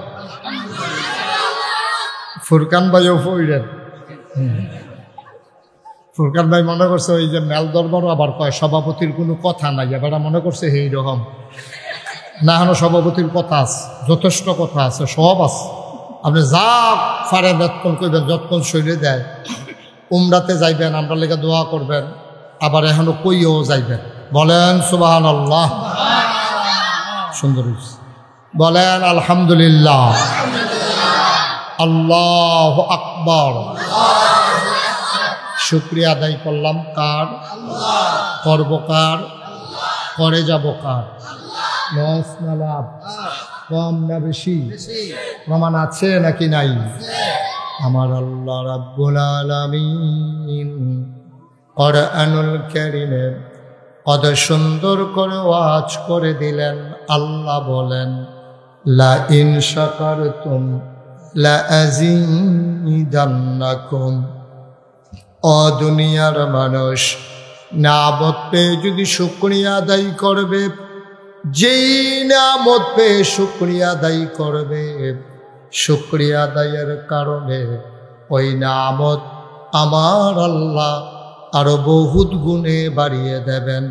ফুরকান ভাইও পড়েন। ফুরকান ভাই মনে করছে ওই যে মেল দরবার আবার কয় সভাপতির কোনো কথা নাই, এবার মনে করছে এই রকম না। হলো সভাপতির কথা আছে, যথেষ্ট কথা আছে, সব আছে। আপনি যা পারেন যতক্ষণ করবেন, যতক্ষণ শরীরে দেয়। উমরাতে যাইবেন, আমরা লেগে দোয়া করবেন, আবার এখনো কইও যাইবেন। বলেন সুবহানাল্লাহ, সুন্দর বলেন আলহামদুলিল্লাহ, আল্লাহু আকবার। শুকরিয়া আদায় করলাম কার? করব কার? করে যাব কার? লস না লাভ? কম না বেশি? প্রমাণ আছে নাকি নাই? আমার আল্লাহ রাব্বুল আলামিন কোরআনুল কারীমে কত সুন্দর করে ওয়াজ করে দিলেন। আল্লাহ বলেন, লা ইন শাকারতুম লা আযীদান্নাকুম। ও দুনিয়ার মানুষ, নিয়ামত পেয়ে যদি শুকরিয়া আদায় করবে, যেই নিয়ামত পেয়ে শুকরিয়া আদায় করবে, শুকরিয়া আদায়ের কারণে ওই নিয়ামত আমার আল্লাহ আরো বহুত গুণে বাড়িয়ে দেবেন।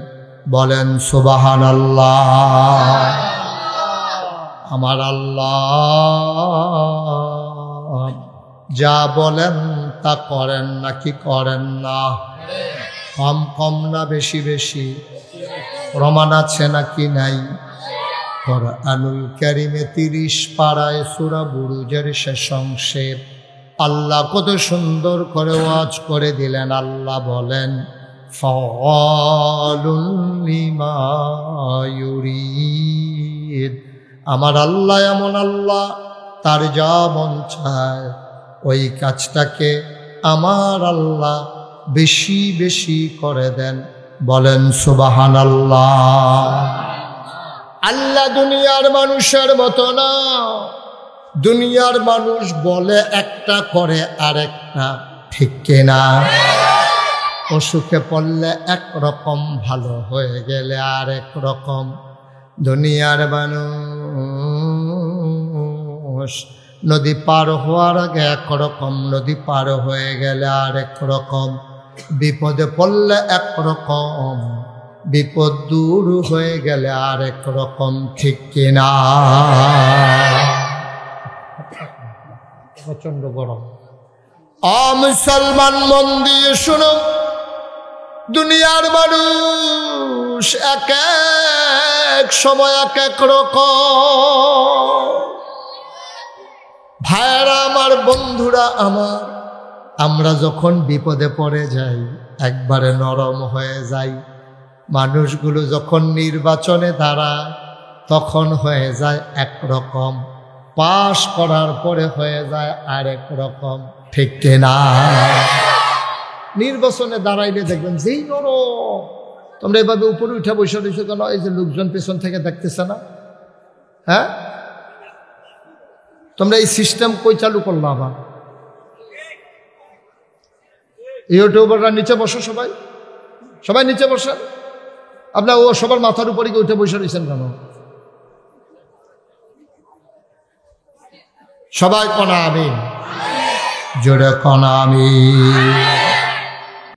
বলেন সুবহানাল্লাহ। আমার আল্লাহ যা বলেন তা করেন নাকি করেন না? কম কম না বেশি বেশি? প্রমাণ আছে নাকি নাই? কোরআনুল কারীমে 30 পারায় সূরা বুরুজের শেষ অংশে আল্লাহ কত সুন্দর করে ওয়াজ করে দিলেন। আল্লাহ বলেন, ফাআলুন লিমা ইউরিদ। আমার আল্লাহ এমন আল্লাহ, তার যা মন চায় ওই কাজটাকে আমার আল্লাহ বেশি বেশি করে দেন। বলেন সুবহানাল্লাহ। আল্লাহ দুনিয়ার মানুষের মতো না। দুনিয়ার মানুষ বলে একটা, করে আরেকটা, ঠিক কিনা? অসুখে পড়লে একরকম, ভালো হয়ে গেলে আরেক রকম। দুনিয়ার মানুষ নদী পার হওয়ার আগে একরকম, নদী পার হয়ে গেলে আরেক রকম। বিপদে পড়লে একরকম, বিপদ দূর হয়ে গেলে আরেক রকম, ঠিক কিনা? প্রচন্ড গরম। মুসলমান মন দিয়ে শুনো, দুনিয়ার মানুষ এক এক সময় এক এক রকম। ভাইয়েরা আমার, বন্ধুরা আমার, আমরা যখন বিপদে পড়ে যাই একবারে নরম হয়ে যায়। মানুষগুলো যখন নির্বাচনে দাঁড়ায় তখন হয়ে যায় একরকম, পাশ করার পরে হয়ে যায় আরেক রকম। ঠিক কিনা? নির্বাচনে দাঁড়াইলে দেখবেন যেই নরম। তোমরা এভাবে উপরে উঠে বসে রয়েছো কেন? এই যে লোকজন পেছন থেকে দেখতেছে না? হ্যাঁ, তোমরা এই সিস্টেম কই চালু করলো আবার? ইউটিউবাররা নিচে বসো, সবাই সবাই নিচে বসেন। আপনার ও সবার মাথার উপরে গিয়ে উঠে বসে রয়েছেন কেন? সবাই কনা আমিন, জোরে কনা আমিন।